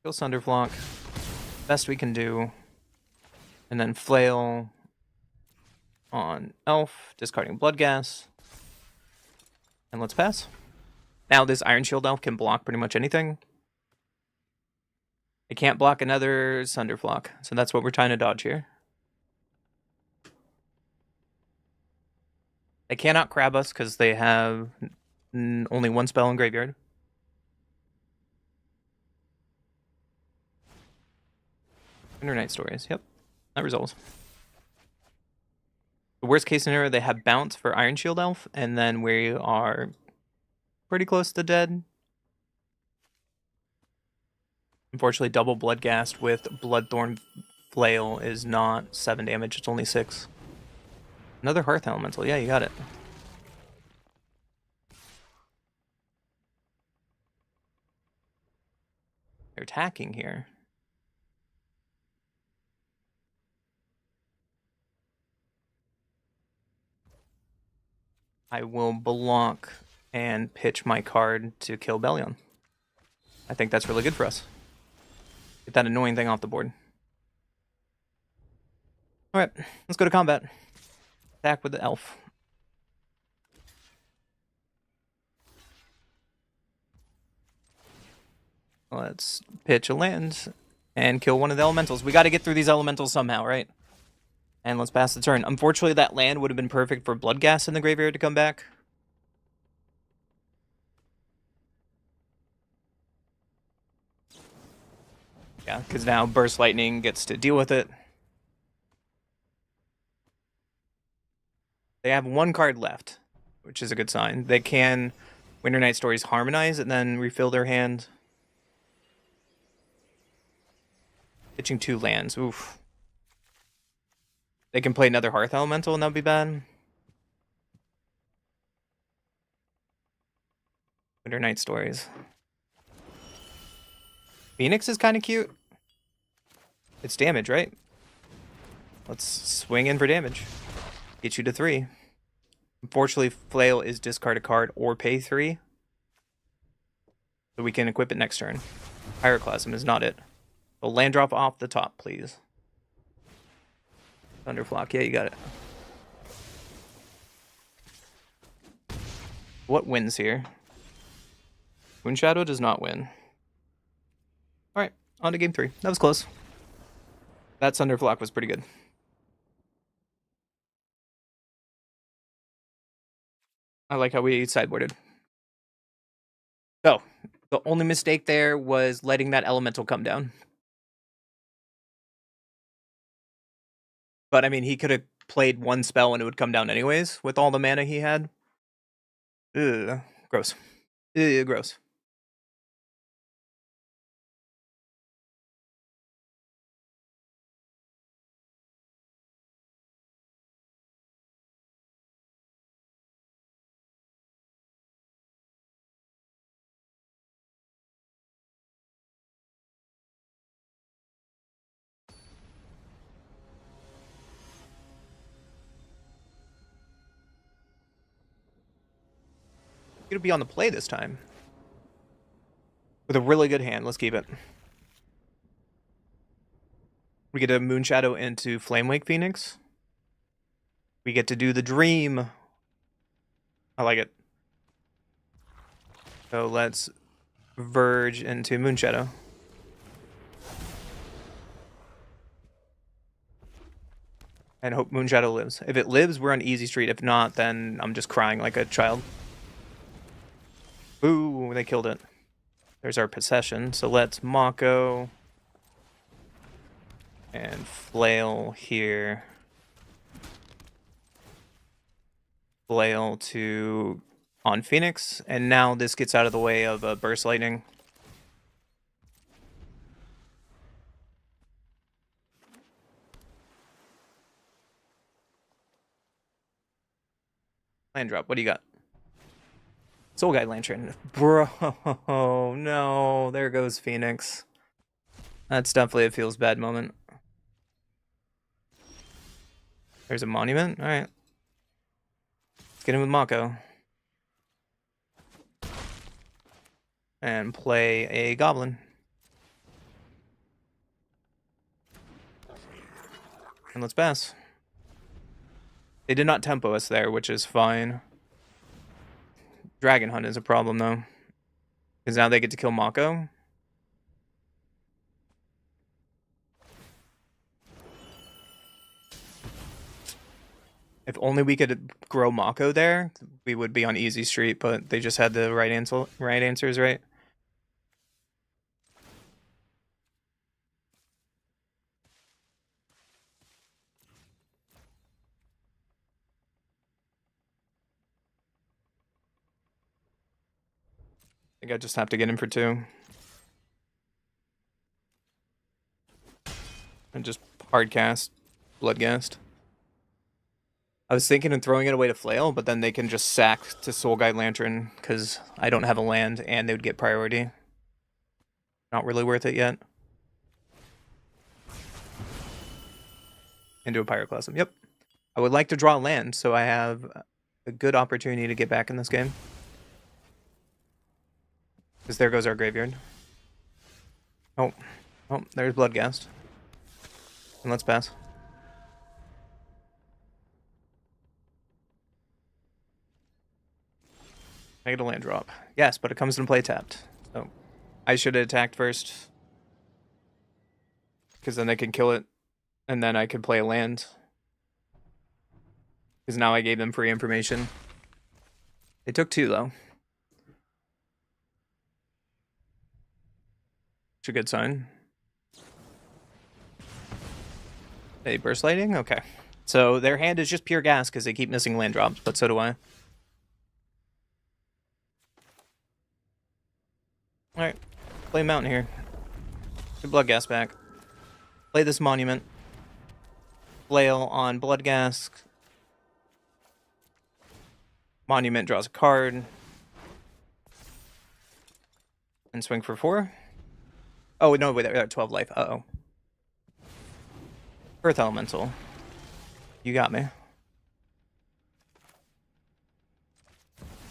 Kill Sunderflock. Best we can do. And then Flail on Elf, discarding Bloodghast. And let's pass. Now this Iron Shield Elf can block pretty much anything. It can't block another Sunderflock, so that's what we're trying to dodge here. They cannot crab us because they have only 1 spell in graveyard. Night Stories, yep, that resolves. The worst case scenario, they have Bounce for Iron Shield Elf, and then we are pretty close to dead. Unfortunately, double Bloodghast with Bloodthorn Flail is not 7 damage, it's only 6. Another Hearth Elemental, yeah, you got it. They're attacking here. I will block and pitch my card to kill Bellion. I think that's really good for us. Get that annoying thing off the board. Alright, let's go to combat. Attack with the elf. Let's pitch a land and kill one of the elementals. We got to get through these elementals somehow, right? And let's pass the turn. Unfortunately, that land would have been perfect for Bloodghast in the graveyard to come back. Yeah, because now Burst Lightning gets to deal with it. They have 1 card left, which is a good sign. They can Winter Night Stories Harmonize and then refill their hand. Pitching 2 lands, oof. They can play another Hearth Elemental and that'd be bad. Winter Night Stories. Phoenix is kind of cute. It's damage, right? Let's swing in for damage. Get you to 3. Unfortunately, Flail is discard a card or pay 3. So we can equip it next turn. Pyroclasm is not it. So land drop off the top, please. Thunderflock, yeah, you got it. What wins here? Moonshadow does not win. Alright, on to game 3. That was close. That Thunderflock was pretty good. I like how we sideboarded. So, the only mistake there was letting that elemental come down. But, I mean, he could have played one spell and it would come down anyways with all the mana he had. Ugh, gross. Ugh, gross. Gonna be on the play this time. With a really good hand. Let's keep it. We get a Moonshadow into Flamewake Phoenix. We get to do the Dream. I like it. So let's Verge into Moonshadow. And hope Moonshadow lives. If it lives, we're on easy street. If not, then I'm just crying like a child. Ooh, they killed it. There's our possession. So let's Mako. And Flail here. Flail to on Phoenix. And now this gets out of the way of a Burst Lightning. Land drop. What do you got? Soul Guide Lantern. Bro, no. There goes Phoenix. That's definitely a feels bad moment. There's a Monument. All right. Let's get in with Mako. And play a Goblin. And let's pass. They did not tempo us there, which is fine. Dragon Hunt is a problem, though. Because now they get to kill Mako. If only we could grow Mako there, we would be on easy street, but they just had the right answers, right? I think I just have to get in for 2. And just hardcast, Bloodghast. I was thinking of throwing it away to Flail, but then they can just sack to Soul Guide Lantern, because I don't have a land, and they would get priority. Not really worth it yet. Into a Pyroclasm, yep. I would like to draw land, so I have a good opportunity to get back in this game. Because there goes our graveyard. Oh, there's Bloodghast. And let's pass. I get a land drop. Yes, but it comes into play tapped. So I should have attacked first. Because then they can kill it. And then I could play a land. Because now I gave them free information. They took 2, though. It's a good sign. Hey, Burst Lighting? Okay. So their hand is just pure gas because they keep missing land drops, but so do I. Alright. Play Mountain here. Get Bloodghast back. Play this Monument. Flail on Bloodghast. Monument draws a card. And swing for 4. Oh, no, wait, they're at 12 life. Uh-oh. Earth Elemental. You got me.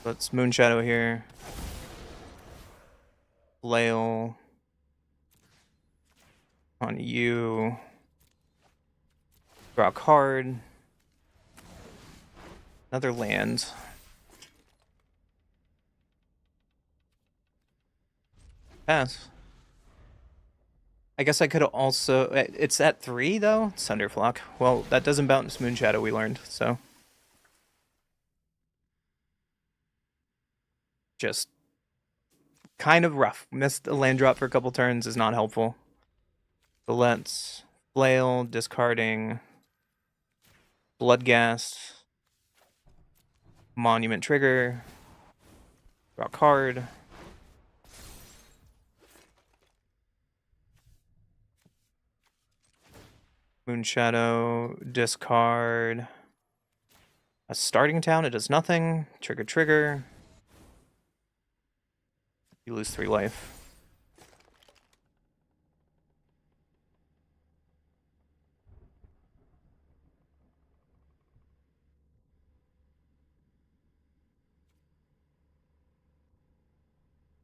Let's Moonshadow here. Flail. On you. Draw a card. Another land. Pass. I guess I could have also... It's at 3, though? Thunderflock. Well, that doesn't bounce Moonshadow, we learned, so... just kind of rough. Missed a land drop for a couple turns is not helpful. So let's flail, discarding Bloodghast, Monument trigger, draw a card. Moonshadow, discard a starting town. It does nothing. Trigger. You lose 3 life.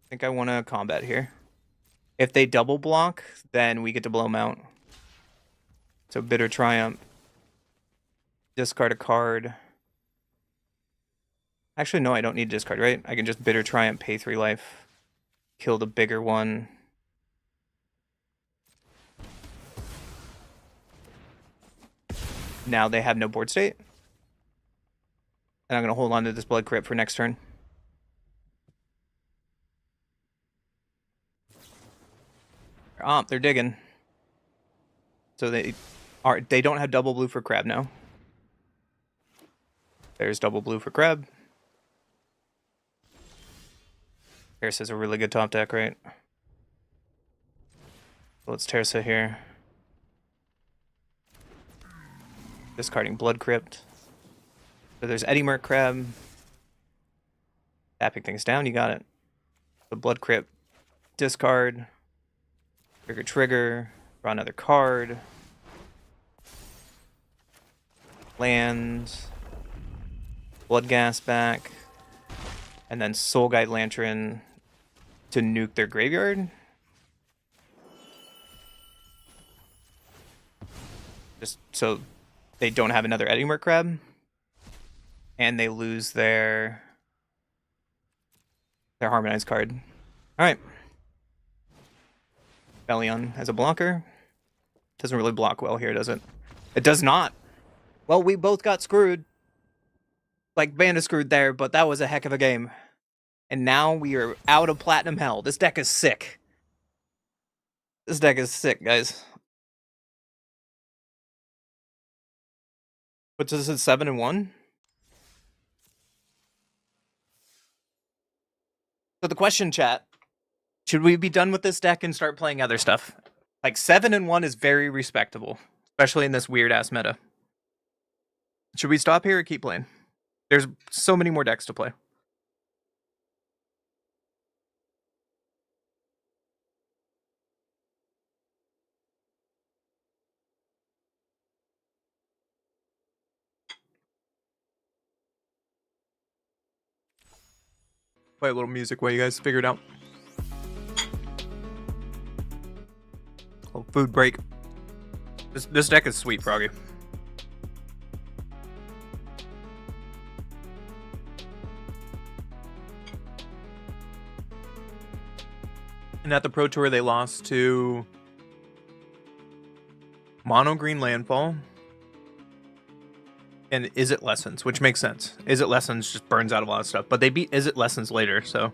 I think I want to combat here. If they double block, then we get to blow them out. So Bitter Triumph. Discard a card. Actually, no, I don't need to discard, right? I can just Bitter Triumph, pay 3 life. Kill the bigger one. Now they have no board state. And I'm going to hold on to this Blood Crypt for next turn. They're digging. So they don't have double blue for Crab now. There's double blue for Crab. Terrace is a really good top deck, right? Let's Terrace here. Discarding Blood Crypt. So there's Eddie Merc Crab. Tapping things down, you got it. The Blood Crypt. Discard. Trigger. Draw another card. Lands. Bloodghast back. And then Soul Guide Lantern to nuke their graveyard. Just so they don't have another Eddie Merc Crab. And they lose their Harmonized card. Alright. Bellion as a blocker. Doesn't really block well here, does it? It does not. Well, we both got screwed. Like, Banda screwed there, but that was a heck of a game. And now we are out of Platinum Hell. This deck is sick. This deck is sick, guys. Puts us at 7-1. So the question, chat, should we be done with this deck and start playing other stuff? Like, 7-1 is very respectable, especially in this weird-ass meta. Should we stop here or keep playing? There's so many more decks to play. Play a little music while you guys figure it out. Oh, food break. This deck is sweet, Froggy. And at the Pro Tour, they lost to Mono Green Landfall and Is It Lessons, which makes sense. Is It Lessons just burns out a lot of stuff, but they beat Is It Lessons later, so.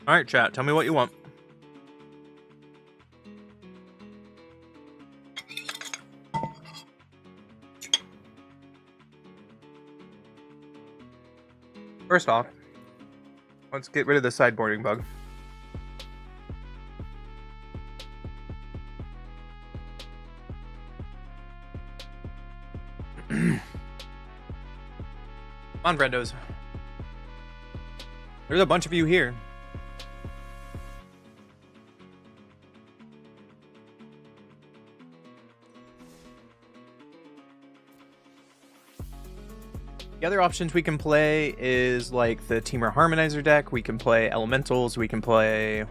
Alright, chat, tell me what you want. First off, let's get rid of the sideboarding bug. Come on, friendos. There's a bunch of you here. The other options we can play is like the Teamer Harmonizer deck. We can play Elementals. We can play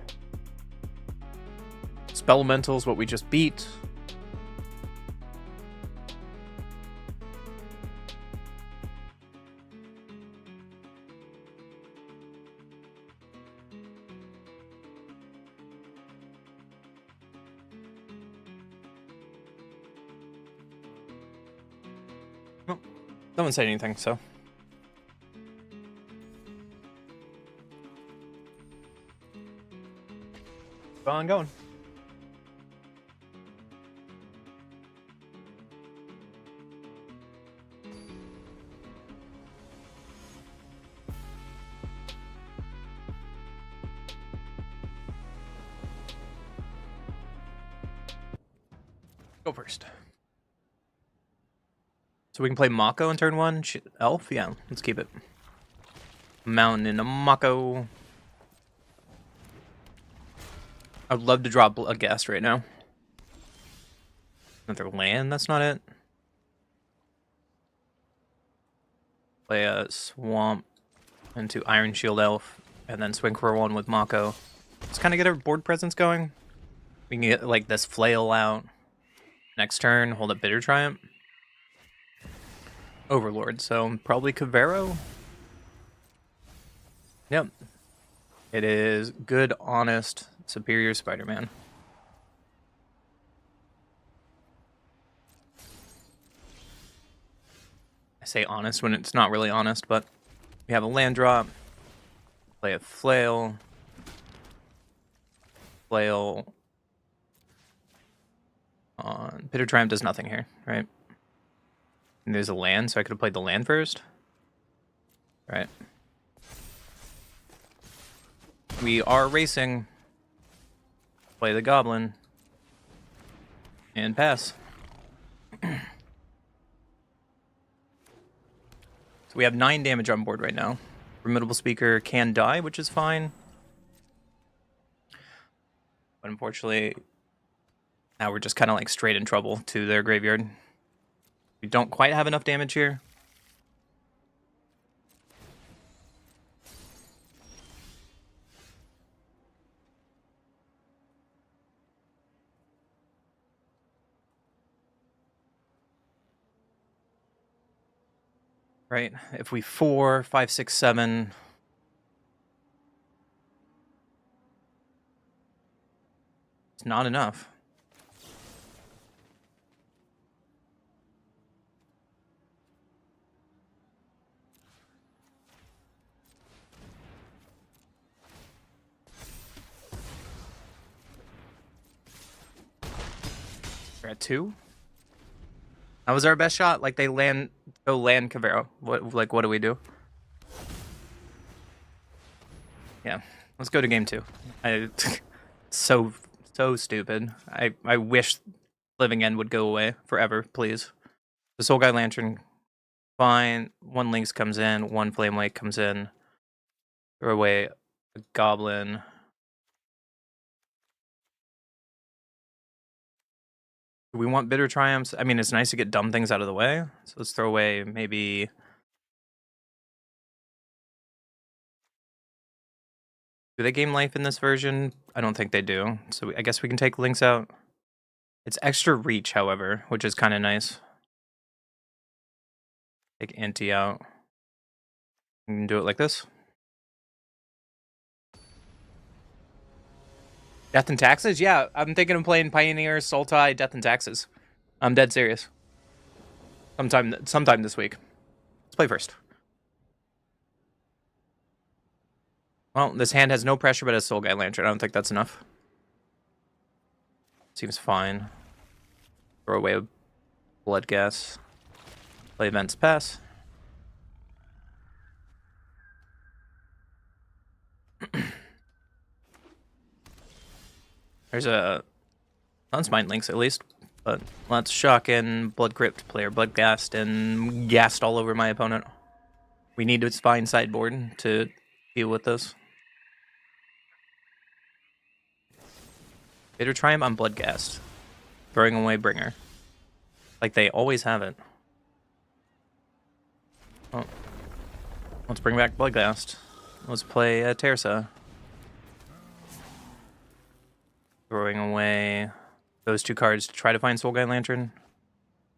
Spellmentals, what we just beat. Well, no one said anything, so on going. Go first. So we can play Mako in turn 1. Elf? Yeah, let's keep it. Mountain in a Mako. I'd love to drop a guest right now. Another land, that's not it. Play a Swamp into Iron Shield Elf, and then swing for 1 with Mako. Let's kind of get our board presence going. We can get like this Flail out. Next turn, hold up Bitter Triumph. Overlord, so probably Cavero. Yep. It is good, honest, superior Spider-Man. I say honest when it's not really honest, but we have a land drop. Play a Flail. Flail. On Bitter Triumph does nothing here, right? And there's a land, so I could have played the land first. Right. We are racing. Play the Goblin. And pass. So we have 9 damage on board right now. Formidable Speaker can die, which is fine. But unfortunately, now we're just kind of like straight in trouble to their graveyard. We don't quite have enough damage here. Right, if we 4, 5, 6, 7... It's not enough. We're at 2. That was our best shot. Like, they land Cavero. What do we do? Yeah, let's go to game 2. So stupid. I wish Living End would go away forever, please. The Soul Guide Lantern, fine. 1 Lynx comes in, 1 Flame Lake comes in. Throw away a Goblin. Do we want Bitter Triumphs? I mean, it's nice to get dumb things out of the way. So let's throw away maybe... Do they gain life in this version? I don't think they do. So I guess we can take Lynx out. It's extra reach, however, which is kind of nice. Take Anti out. We can do it like this. Death and Taxes? Yeah, I'm thinking of playing Pioneer, Sultai, Death and Taxes. I'm dead serious. Sometime this week. Let's play first. Well, this hand has no pressure, but has Soul Guide Lantern. I don't think that's enough. Seems fine. Throw away a Blood Gas. Play Events, pass. There's a Sunspine Lynx at least, but let's shock in Blood Crypt, player Blood Gast, and gassed all over my opponent. We need to spine sideboard to deal with this. Bitter Triumph on Blood Gast. Throwing away Bringer. Like they always have it. Oh. Let's bring back Blood Gast. Let's play Terza. Throwing away those 2 cards to try to find Soul Guide Lantern.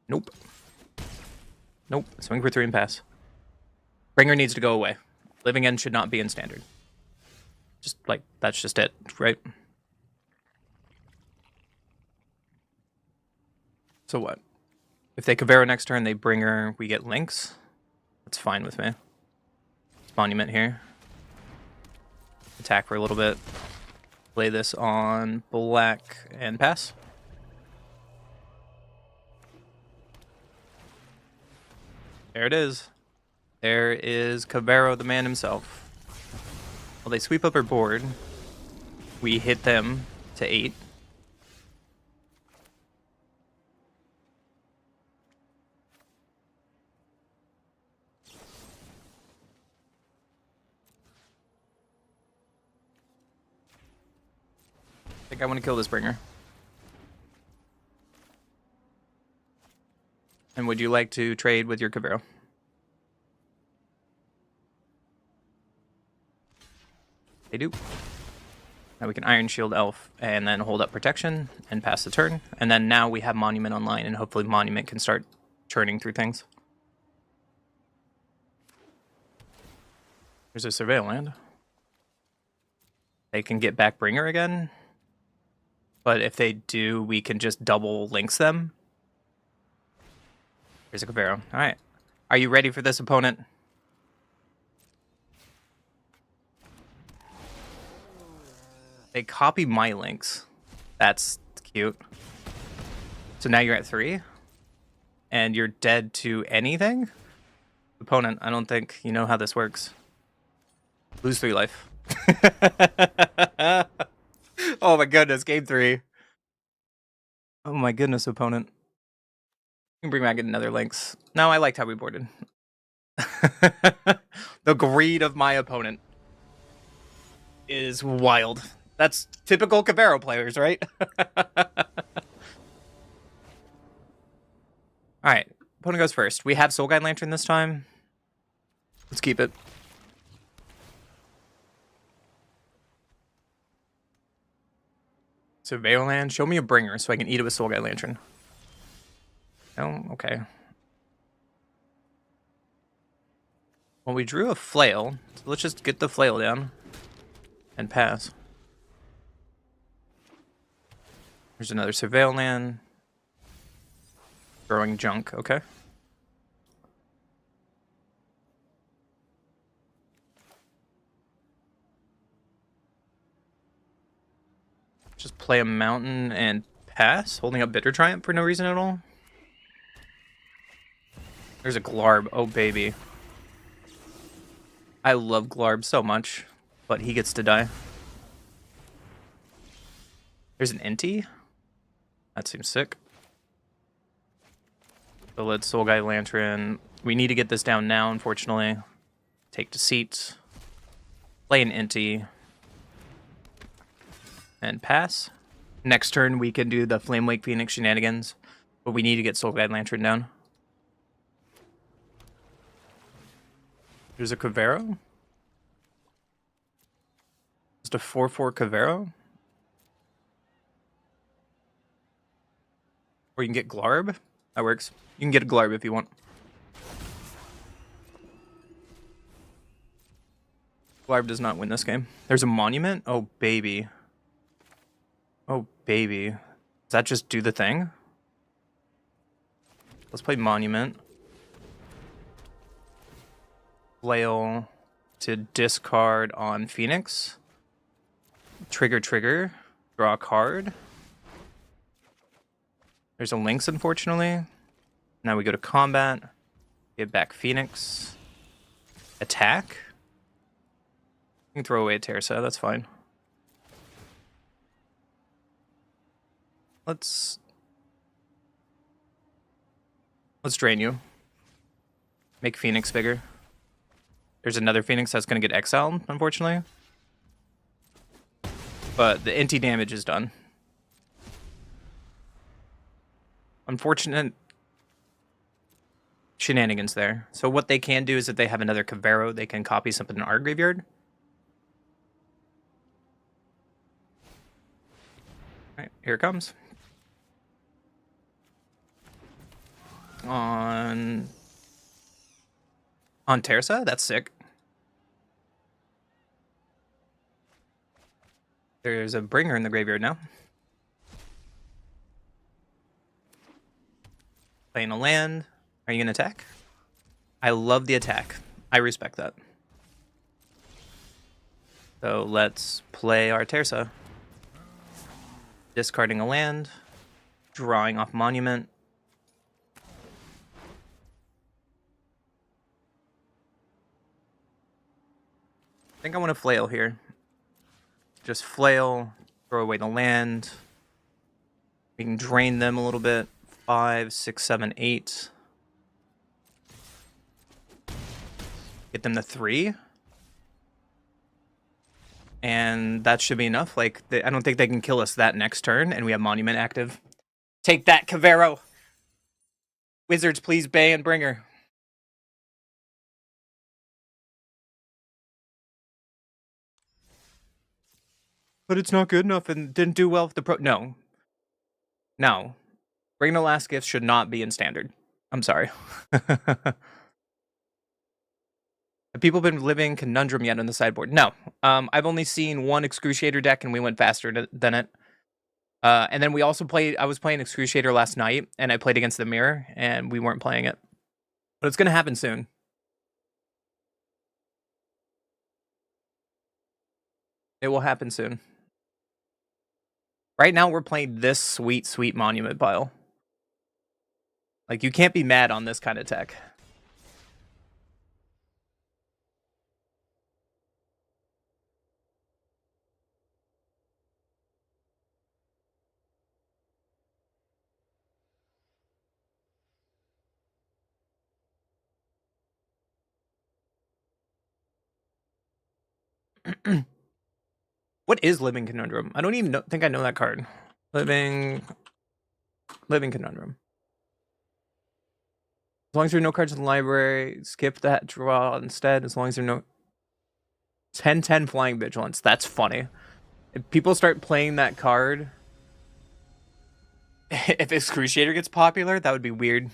Nope. Nope. Swing for 3 and pass. Bringer needs to go away. Living End should not be in standard. Just like, that's just it, right? So what? If they Cavero next turn, they Bringer, we get Lynx. That's fine with me. It's Monument here. Attack for a little bit. Play this on black and pass. There it is. There is Cabrero, the man himself. Well, they sweep up our board. We hit them to 8. I think I want to kill this bringer. And would you like to trade with your Cabrero? They do. Now we can Iron Shield Elf and then hold up protection and pass the turn. And then now we have Monument online, and hopefully Monument can start churning through things. There's a Surveil land. They can get back Bringer again. But if they do, we can just double links them. Here's a Cabrero. Alright. Are you ready for this, opponent? They copy my links. That's cute. So now you're at 3. And you're dead to anything? Opponent, I don't think you know how this works. Lose 3 life. Oh my goodness, game 3. Oh my goodness, opponent. You can bring back another links. No, I liked how we boarded. The greed of my opponent is wild. That's typical Cabrero players, right? Alright, opponent goes first. We have Soul Guide Lantern this time. Let's keep it. Surveil land. Show me a bringer so I can eat it with Soul Guide Lantern. Oh, okay. Well, we drew a flail, so let's just get the flail down and pass. There's another Surveil land. Throwing junk, okay. Just play a mountain and pass, holding up Bitter Triumph for no reason at all. There's a Glarb, oh baby. I love Glarb so much, but he gets to die. There's an Inti? That seems sick. So let's Soul Guide Lantern. We need to get this down now, unfortunately. Take Deceit. Play an Inti. And pass. Next turn, we can do the Flame Wake Phoenix shenanigans, but we need to get Soul Guide Lantern down. There's a Cabrero. Just a 4/4 Cabrero. Or you can get Glarb. That works. You can get a Glarb if you want. Glarb does not win this game. There's a Monument. Oh, baby. Oh, baby. Does that just do the thing? Let's play Monument. Flail to discard on Phoenix. Trigger. Draw a card. There's a Lynx, unfortunately. Now we go to combat. Get back Phoenix. Attack. You can throw away a Teresa, that's fine. Let's drain you. Make Phoenix bigger. There's another Phoenix that's going to get exiled, unfortunately. But the Inti damage is done. Unfortunate shenanigans there. So what they can do is if they have another Cabrero, they can copy something in our graveyard. Alright, here it comes. On Teresa? That's sick. There's a bringer in the graveyard now. Playing a land. Are you going to attack? I love the attack. I respect that. So let's play our Teresa. discarding a land, drawing off Monument. I think I want to flail here. Just flail, throw away the land. We can drain them a little bit. 5, 6, 7, 8. Get them to 3. And that should be enough. Like, I don't think they can kill us that next turn, and we have Monument active. Take that, Cavero! Wizards, please bay and Bringer. But it's not good enough and didn't do well with the pro. No. No. Bring the Last Gift should not be in Standard. I'm sorry. Have people been living Conundrum yet on the sideboard? No. I've only seen one Excruciator deck, and we went faster than it. And then we also played. I was playing Excruciator last night, and I played against the Mirror, and we weren't playing it. But it's going to happen soon. It will happen soon. Right now, we're playing this sweet, sweet Monument pile. Like, you can't be mad on this kind of tech. What is Living Conundrum? I don't even think I know that card. Living Conundrum. As long as there are no cards in the library, skip that draw instead. As long as there are no 10/10 Flying Vigilance. That's funny. If people start playing that card, if Excruciator gets popular, that would be weird.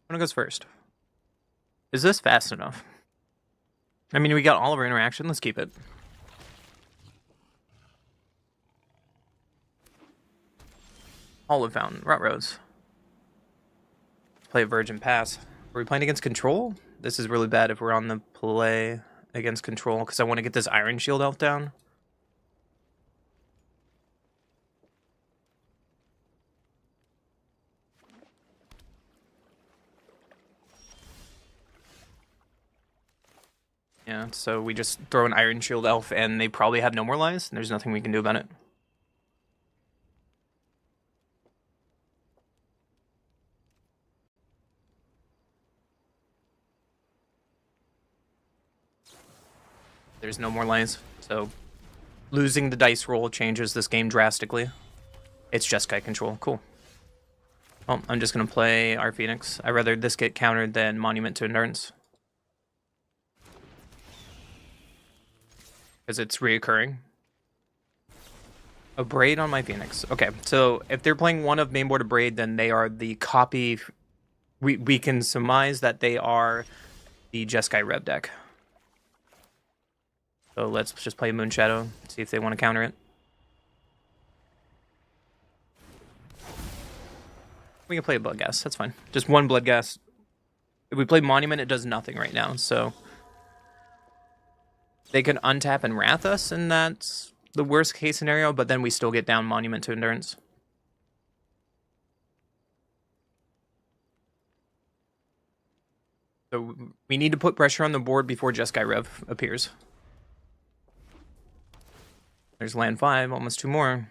One goes first. Is this fast enough? I mean, we got all of our interaction. Let's keep it. Olive Fountain, Rut Rose. Let's play a Virgin Pass. Are we playing against Control? This is really bad if we're on the play against Control, because I want to get this Iron Shield Elf down. Yeah, so we just throw an Iron Shield Elf, and they probably have no more lies, and there's nothing we can do about it. There's no more lies, so losing the dice roll changes this game drastically. It's Jeskai Control. Cool. Well, I'm just going to play our Phoenix. I'd rather this get countered than Monument to Endurance. Because it's reoccurring. A Braid on my Phoenix. Okay, so if they're playing one of mainboard of Braid, then they are the copy. We can surmise that they are the Jeskai Rev deck. So let's just play Moonshadow, see if they want to counter it. We can play a Bloodghast, that's fine. Just one Bloodghast. If we play Monument, it does nothing right now, so they can untap and Wrath us, and that's the worst case scenario, but then we still get down Monument to Endurance. So we need to put pressure on the board before Jeskai Rev appears. There's land 5, almost 2 more.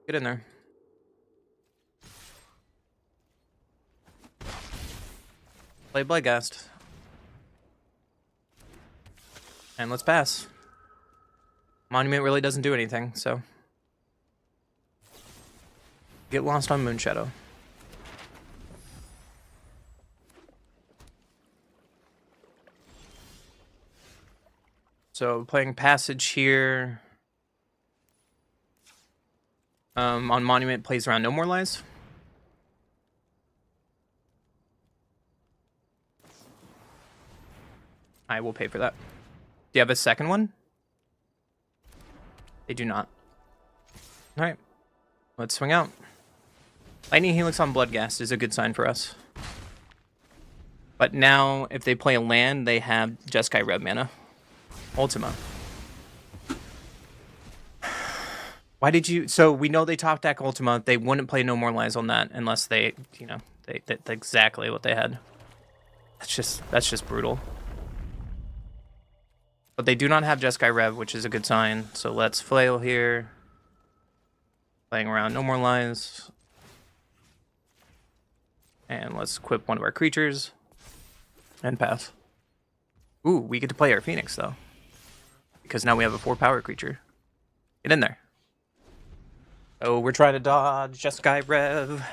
Get in there. Play Bloodghast. And let's pass. Monument really doesn't do anything, so get lost on Moonshadow. So playing Passage here. On Monument, plays around no more lies. I will pay for that. Do you have a second one? They do not. Alright. Let's swing out. Lightning Helix on Bloodghast is a good sign for us. But now, if they play a land, they have Jeskai Rev mana. Ultima. Why did you... So, we know they top deck Ultima. They wouldn't play No More Lies on that unless they, you know, that's exactly what they had. That's just brutal. But they do not have Jeskai Rev, which is a good sign. So, let's flail here. Playing around No More Lies. And let's equip one of our creatures. And pass. Ooh, we get to play our Phoenix, though. Because now we have a 4-power creature. Get in there. Oh, we're trying to dodge Jeskai Rev.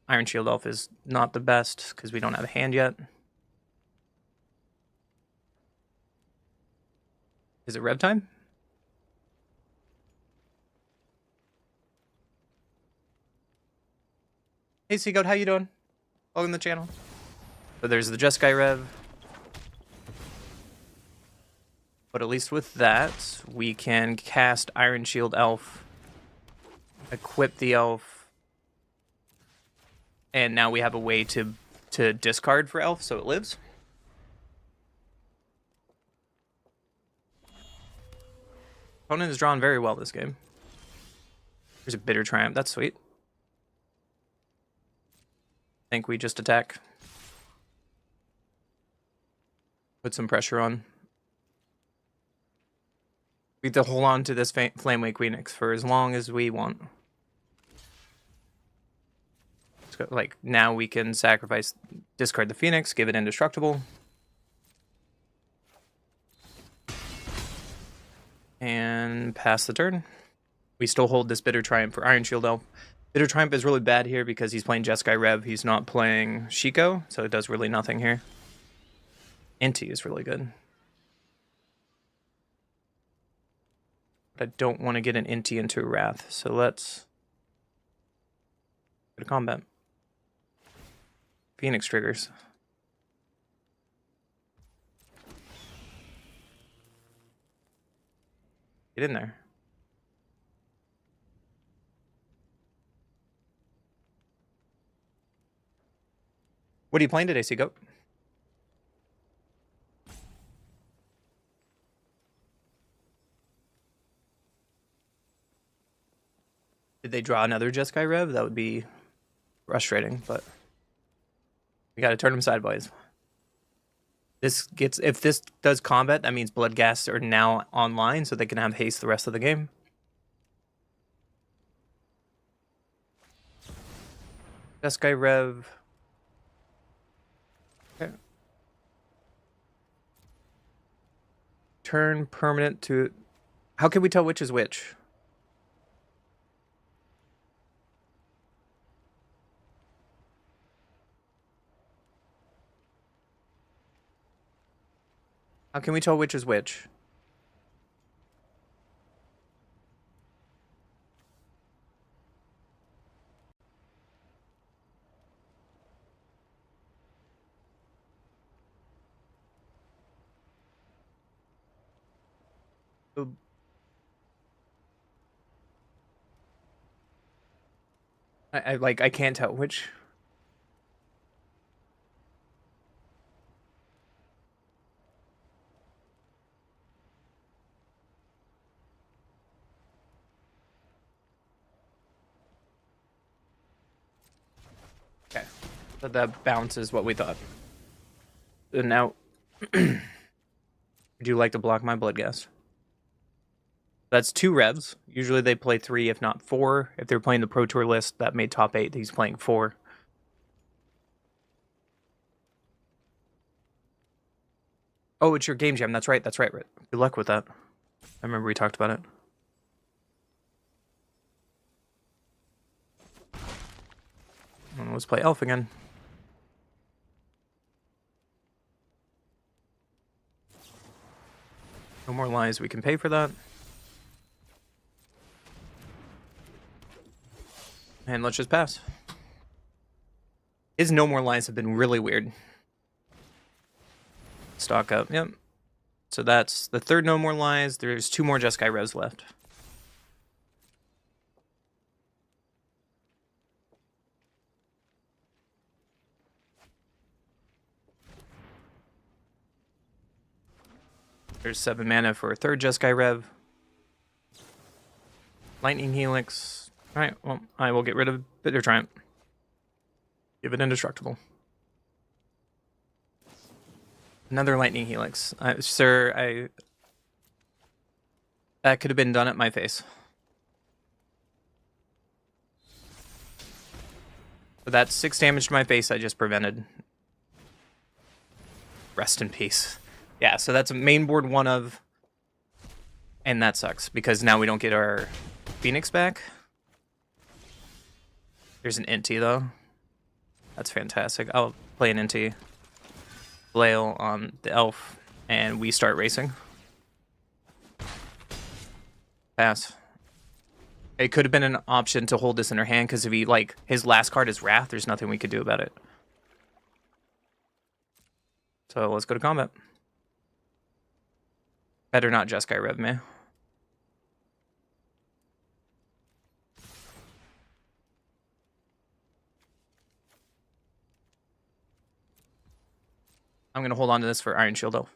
Iron Shield Elf is not the best, because we don't have a hand yet. Is it Rev time? Hey, Seagoat, how you doing? Welcome to the channel. So there's the Jeskai Rev. But at least with that, we can cast Iron Shield Elf, equip the elf, and now we have a way to discard for elf, so it lives. Opponent is drawn very well this game. There's a Bitter Triumph. That's sweet. I think we just attack. Put some pressure on. We have to hold on to this Flamewake Phoenix for as long as we want. So, like, now we can sacrifice, discard the Phoenix, give it indestructible. And pass the turn. We still hold this Bitter Triumph for Iron Shield Elf. Bitter Triumph is really bad here because he's playing Jeskai Rev. He's not playing Shiko, so it does really nothing here. Inti is really good. But I don't want to get an Inti into a Wrath, so let's go to combat. Phoenix triggers. Get in there. What are you playing today, Seagoat? Did they draw another Jeskai Rev? That would be frustrating, but we gotta turn them sideways. This gets, if this does combat, that means Bloodghasts are now online, so they can have haste the rest of the game. Jeskai Rev. Okay. Turn permanent to... How can we tell which is which? How can we tell which is which? I can't tell which. Okay, so that bounce is what we thought. And now, would you like to block my Bloodghast? That's 2 revs. Usually they play 3, if not 4. If they're playing the Pro Tour list that made top 8, he's playing 4. Oh, it's your game jam. That's right. That's right. Good luck with that. I remember we talked about it. And let's play Elf again. No More Lies. We can pay for that. And let's just pass. His No More Lies have been really weird. Stock up, yep. So that's the third No More Lies. There's 2 more Jeskai Revs left. There's 7 mana for a third Jeskai Rev. Lightning Helix. Alright, well, I will get rid of Bitter Triumph. Give it Indestructible. Another Lightning Helix. Sir, that could have been done at my face. But that's 6 damage to my face I just prevented. Rest in peace. Yeah, so that's a main board 1 of. And that sucks, because now we don't get our Phoenix back. There's an Inti, though. That's fantastic. I'll play an Inti. Flail on the Elf, and we start racing. Pass. It could have been an option to hold this in our hand, because if he, like, his last card is Wrath, there's nothing we could do about it. So let's go to combat. Better not Jeskai Rev me. I'm going to hold on to this for Iron Shield Elf.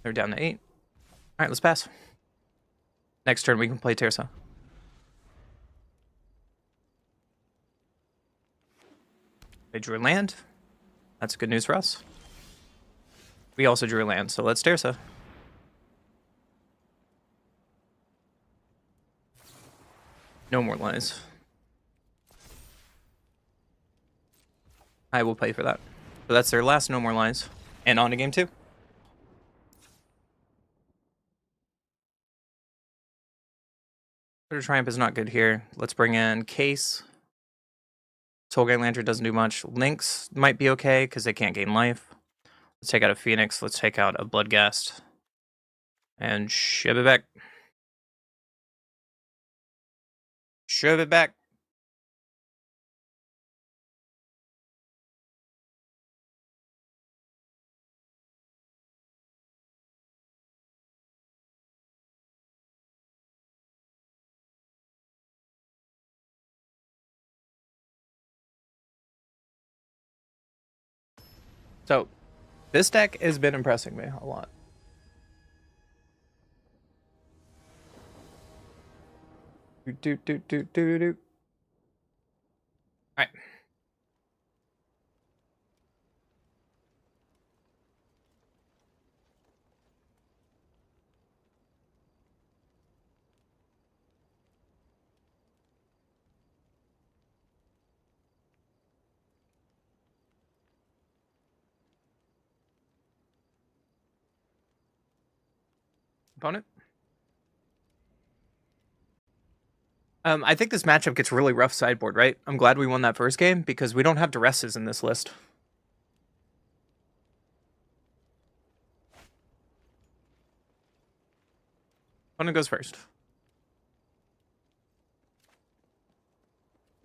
They're down to 8. Alright, let's pass. Next turn we can play Tearsa. They drew a land. That's good news for us. We also drew a land, so let's Tearsa. No more lies. I will pay for that. So that's their last No More Lies. And on to game 2. Bitter Triumph is not good here. Let's bring in Case. Soulgate Lantern doesn't do much. Lynx might be okay because they can't gain life. Let's take out a Phoenix. Let's take out a Bloodghast. And shove it back. Shove it back. So, this deck has been impressing me a lot. Alright. Opponent. I think this matchup gets really rough sideboard, right? I'm glad we won that first game because we don't have Duresses in this list. Opponent goes first.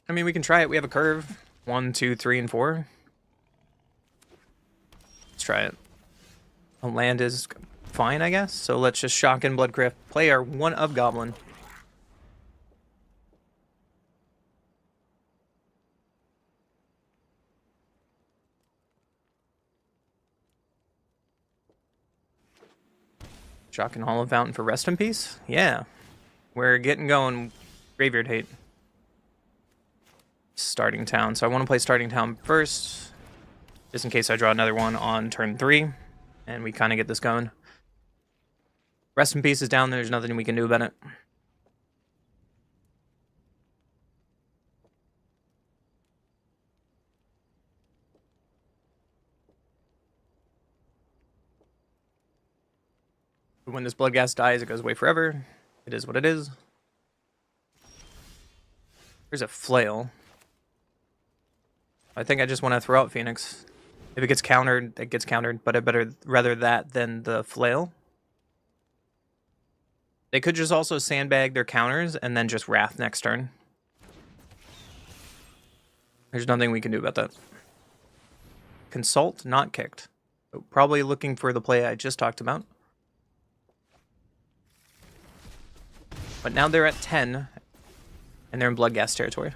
I mean, we can try it. We have a curve. 1, 2, 3, and 4. Let's try it. A land is fine, I guess. So let's just shock in Bloodcrypt. Play our 1 of Goblin. Shock and Hollow Fountain for Rest in Peace? Yeah. We're getting going. Graveyard Hate. Starting Town. So I want to play Starting Town first, just in case I draw another one on turn 3, and we kind of get this going. Rest in Peace is down there. There's nothing we can do about it. When this Bloodghast dies, it goes away forever. It is what it is. There's a Flail. I think I just want to throw out Phoenix. If it gets countered, it gets countered, but I better rather that than the Flail. They could just also sandbag their counters and then just Wrath next turn. There's nothing we can do about that. Consult, not kicked. So probably looking for the play I just talked about. But now they're at 10, and they're in Bloodghast territory.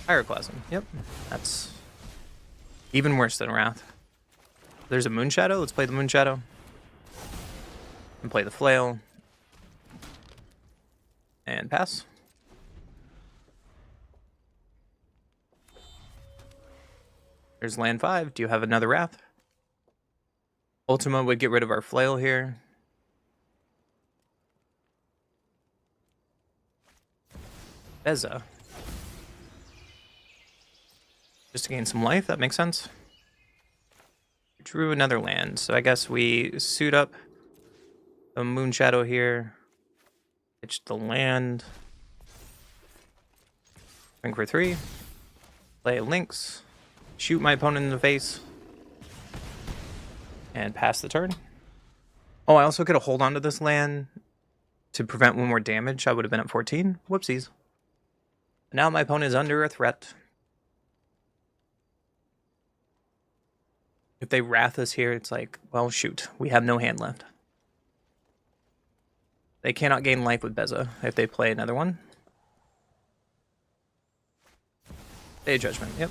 Pyroclasm, yep. That's even worse than Wrath. There's a Moonshadow, let's play the Moonshadow. And play the Flail. And pass. There's land 5. Do you have another Wrath? Ultima would get rid of our Flail here. Beza. Just to gain some life, that makes sense. Drew another land, so I guess we suit up the Moonshadow here. Pitch the land. Swing for 3. Play Lynx. Shoot my opponent in the face. And pass the turn. Oh, I also could have hold on to this land to prevent one more damage. I would have been at 14. Whoopsies. Now my opponent is under a threat. If they Wrath us here, it's like, well, shoot. We have no hand left. They cannot gain life with Beza if they play another one. Day Judgment, yep.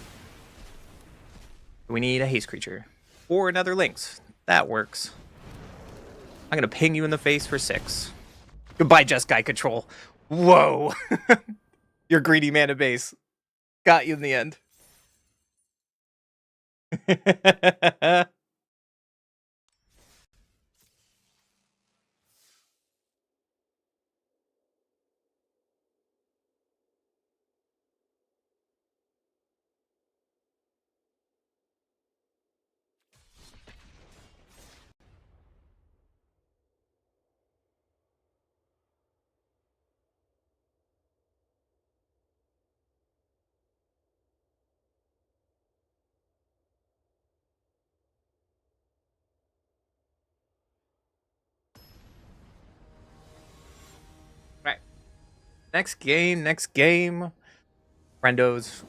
We need a haste creature. Or another Lynx. That works. I'm gonna ping you in the face for 6. Goodbye, Jeskai Control. Whoa! Your greedy mana base. Got you in the end. Right. Next game. Friendos.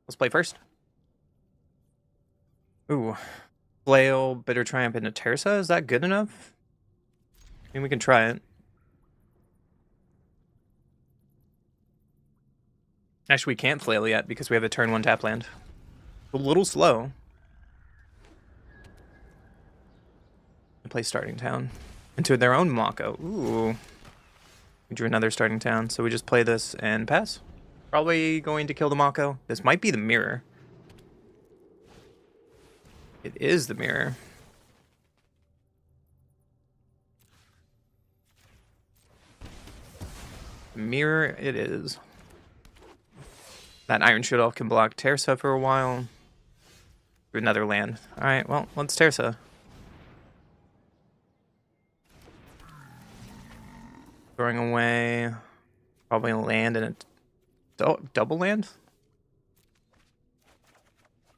Let's play first. Ooh. Flail, Bitter Triumph, into Terza. Is that good enough? I mean, we can try it. Actually, we can't Flail yet because we have a turn 1 tap land. A little slow. We play Starting Town into their own Mako. Ooh. We drew another Starting Town, so we just play this and pass. Probably going to kill the Mako. This might be the Mirror. It is the Mirror. Mirror it is. That Iron Shield Elf can block Terza for a while. Do another land. Alright, well, let's Terza. Throwing away probably a land and a double land.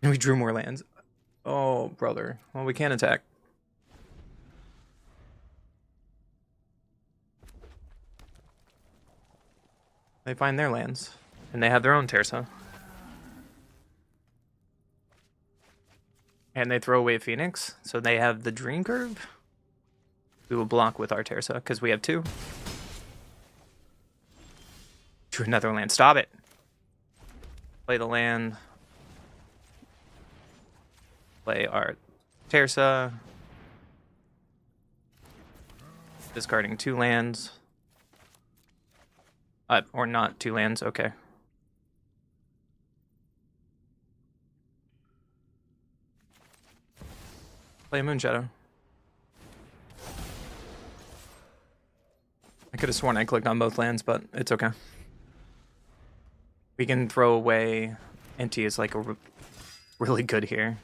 And we drew more lands. Oh, brother. Well, we can't attack. They find their lands. And they have their own Terza. And they throw away Phoenix. So they have the Dream Curve. We will block with our Terza because we have 2. To another land. Stop it. Play the land. Play our Terza. Discarding 2 lands. Or not 2 lands, okay. Play a Moonshadow. I could have sworn I clicked on both lands, but it's okay. We can throw away Inti is like a really good here.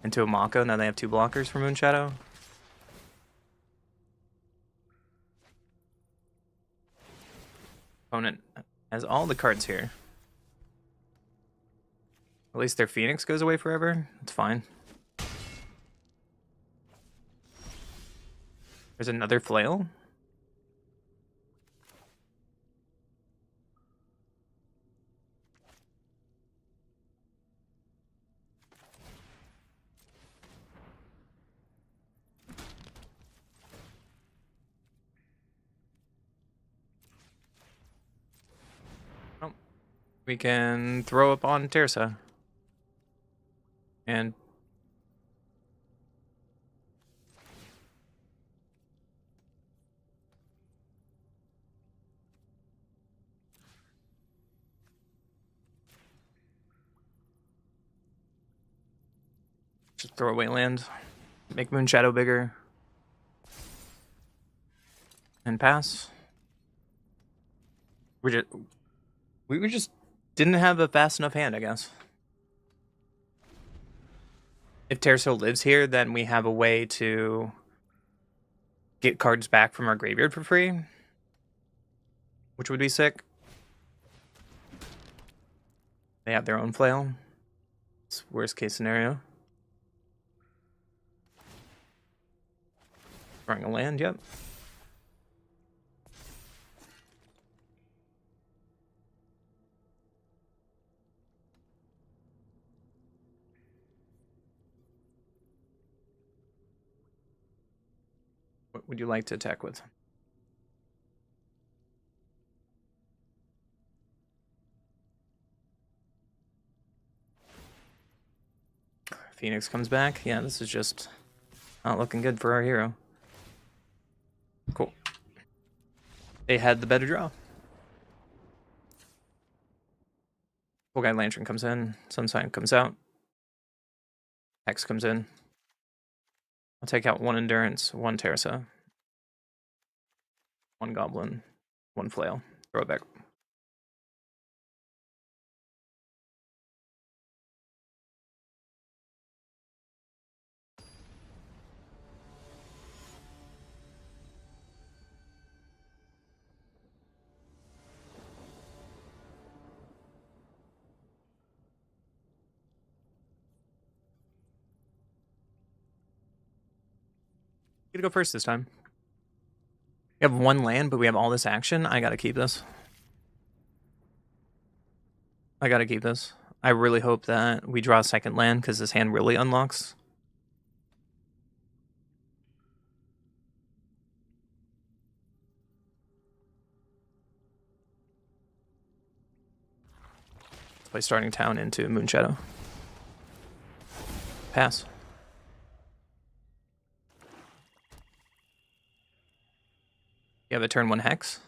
Into a Mako, now they have 2 blockers for Moonshadow. Opponent has all the cards here. At least their Phoenix goes away forever. It's fine. There's another flail. Oh, we can throw up on Tirsa. And just throw away land. Make Moonshadow bigger. And pass. We just didn't have a fast enough hand, I guess. If Terso lives here, then we have a way to get cards back from our graveyard for free, which would be sick. They have their own flail. It's worst case scenario. Drawing a land, yep. What would you like to attack with? Phoenix comes back. Yeah, this is just not looking good for our hero. Cool. They had the better draw. Full Guy Lantern comes in. Sunsign comes out. Hex comes in. I'll take out 1 Endurance, 1 Tersa, 1 Goblin, 1 Flail. Throw it back. Gonna go first this time. We have 1 land, but we have all this action. I gotta keep this. I gotta keep this. I really hope that we draw a second land, because this hand really unlocks. Let's play Starting Town into Moonshadow. Pass. You have a turn 1 Hex.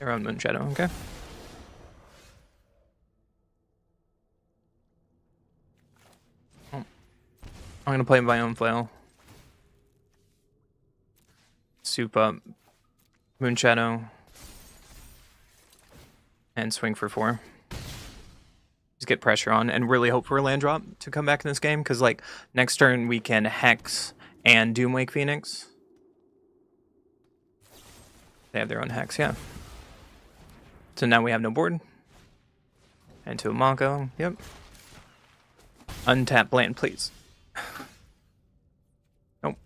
Around Moonshadow, okay. Oh. I'm gonna play my own flail. Soup up Moonshadow. And swing for 4. Just get pressure on and really hope for a land drop to come back in this game, because like next turn we can Hex and Doomwake Phoenix. They have their own Hex, yeah. So now we have no board. And to a Mako, yep. Untap land, please. Nope.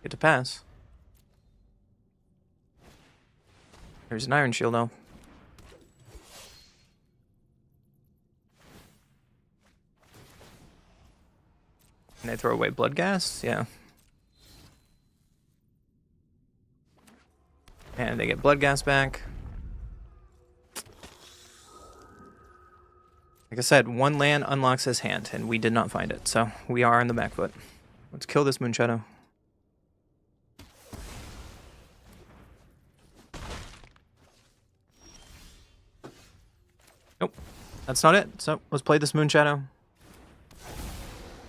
Get to pass. There's an Iron Shield though. Can they throw away Blood Gas? Yeah. And they get Blood Gas back. Like I said, 1 land unlocks his hand, and we did not find it, so we are on the back foot. Let's kill this Moonshadow. Nope, that's not it. So let's play this Moonshadow.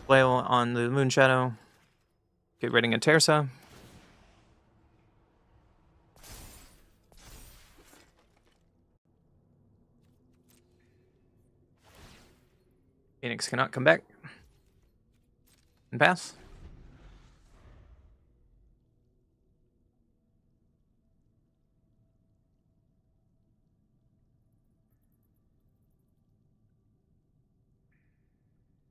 Flail on the Moonshadow. Get rid of Tersa. Phoenix cannot come back. And pass.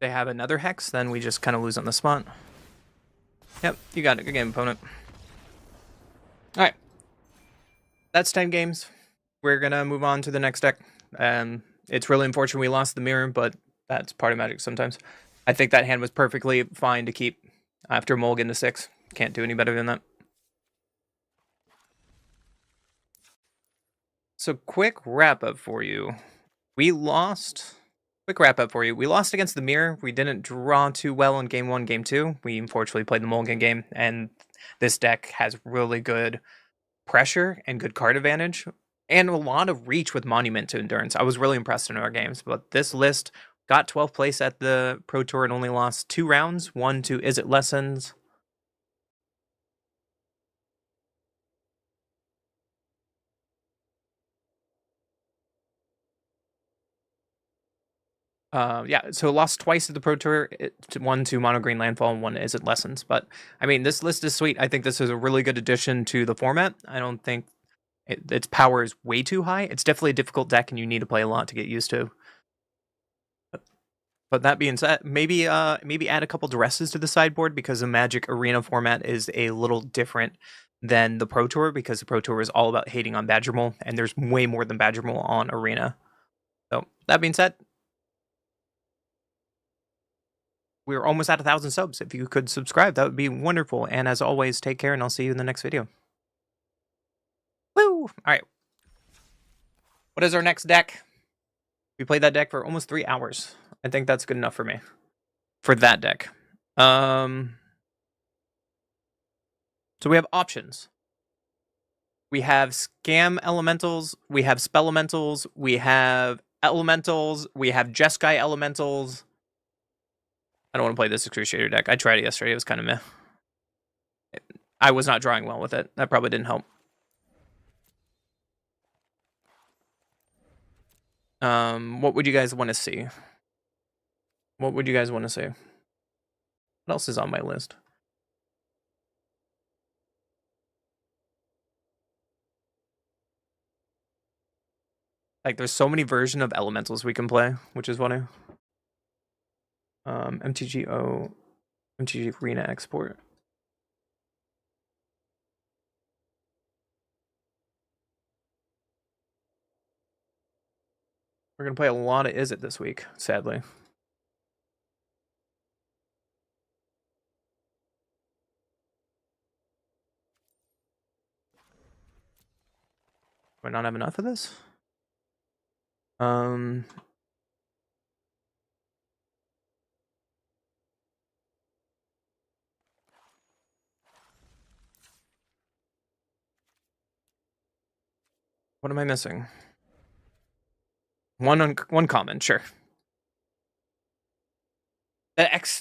They have another Hex, then we just kind of lose on the spot. Yep, you got it. Good game, opponent. Alright. That's 10 games. We're going to move on to the next deck. It's really unfortunate we lost the mirror, but that's part of Magic sometimes. I think that hand was perfectly fine to keep after mulligan to 6. Can't do any better than that. So quick wrap-up for you. We lost... Quick wrap-up for you. We lost against the mirror. We didn't draw too well in Game 1, Game 2. We unfortunately played the mulligan game, and this deck has really good pressure and good card advantage, and a lot of reach with Monument to Endurance. I was really impressed in our games, but this list got 12th place at the Pro Tour and only lost 2 rounds. One to Is It Lessons. Yeah, so lost twice at the Pro Tour. One to Mono Green Landfall, and one Is It Lessons. But, I mean, this list is sweet. I think this is a really good addition to the format. I don't think its power is way too high. It's definitely a difficult deck, and you need to play a lot to get used to. But that being said, maybe add a couple dresses to the sideboard, because the Magic Arena format is a little different than the Pro Tour, because the Pro Tour is all about hating on Badger Mole, and there's way more than Badger Mole on Arena. So that being said, we're almost at 1,000 subs. If you could subscribe, that would be wonderful. And as always, take care, and I'll see you in the next video. Woo! All right. What is our next deck? We played that deck for almost 3 hours. I think that's good enough for me. For that deck. So we have options. We have Scam Elementals, we have Spelementals, we have Elementals, we have Jeskai Elementals. I don't want to play this Excruciator deck. I tried it yesterday, it was kind of meh. I was not drawing well with it. That probably didn't help. What would you guys want to see? What would you guys want to see? What else is on my list? Like, there's so many versions of Elementals we can play, which is funny. MTG Arena export. We're gonna play a lot of Is It this week, sadly. Do I not have enough of this? What am I missing? One common, sure.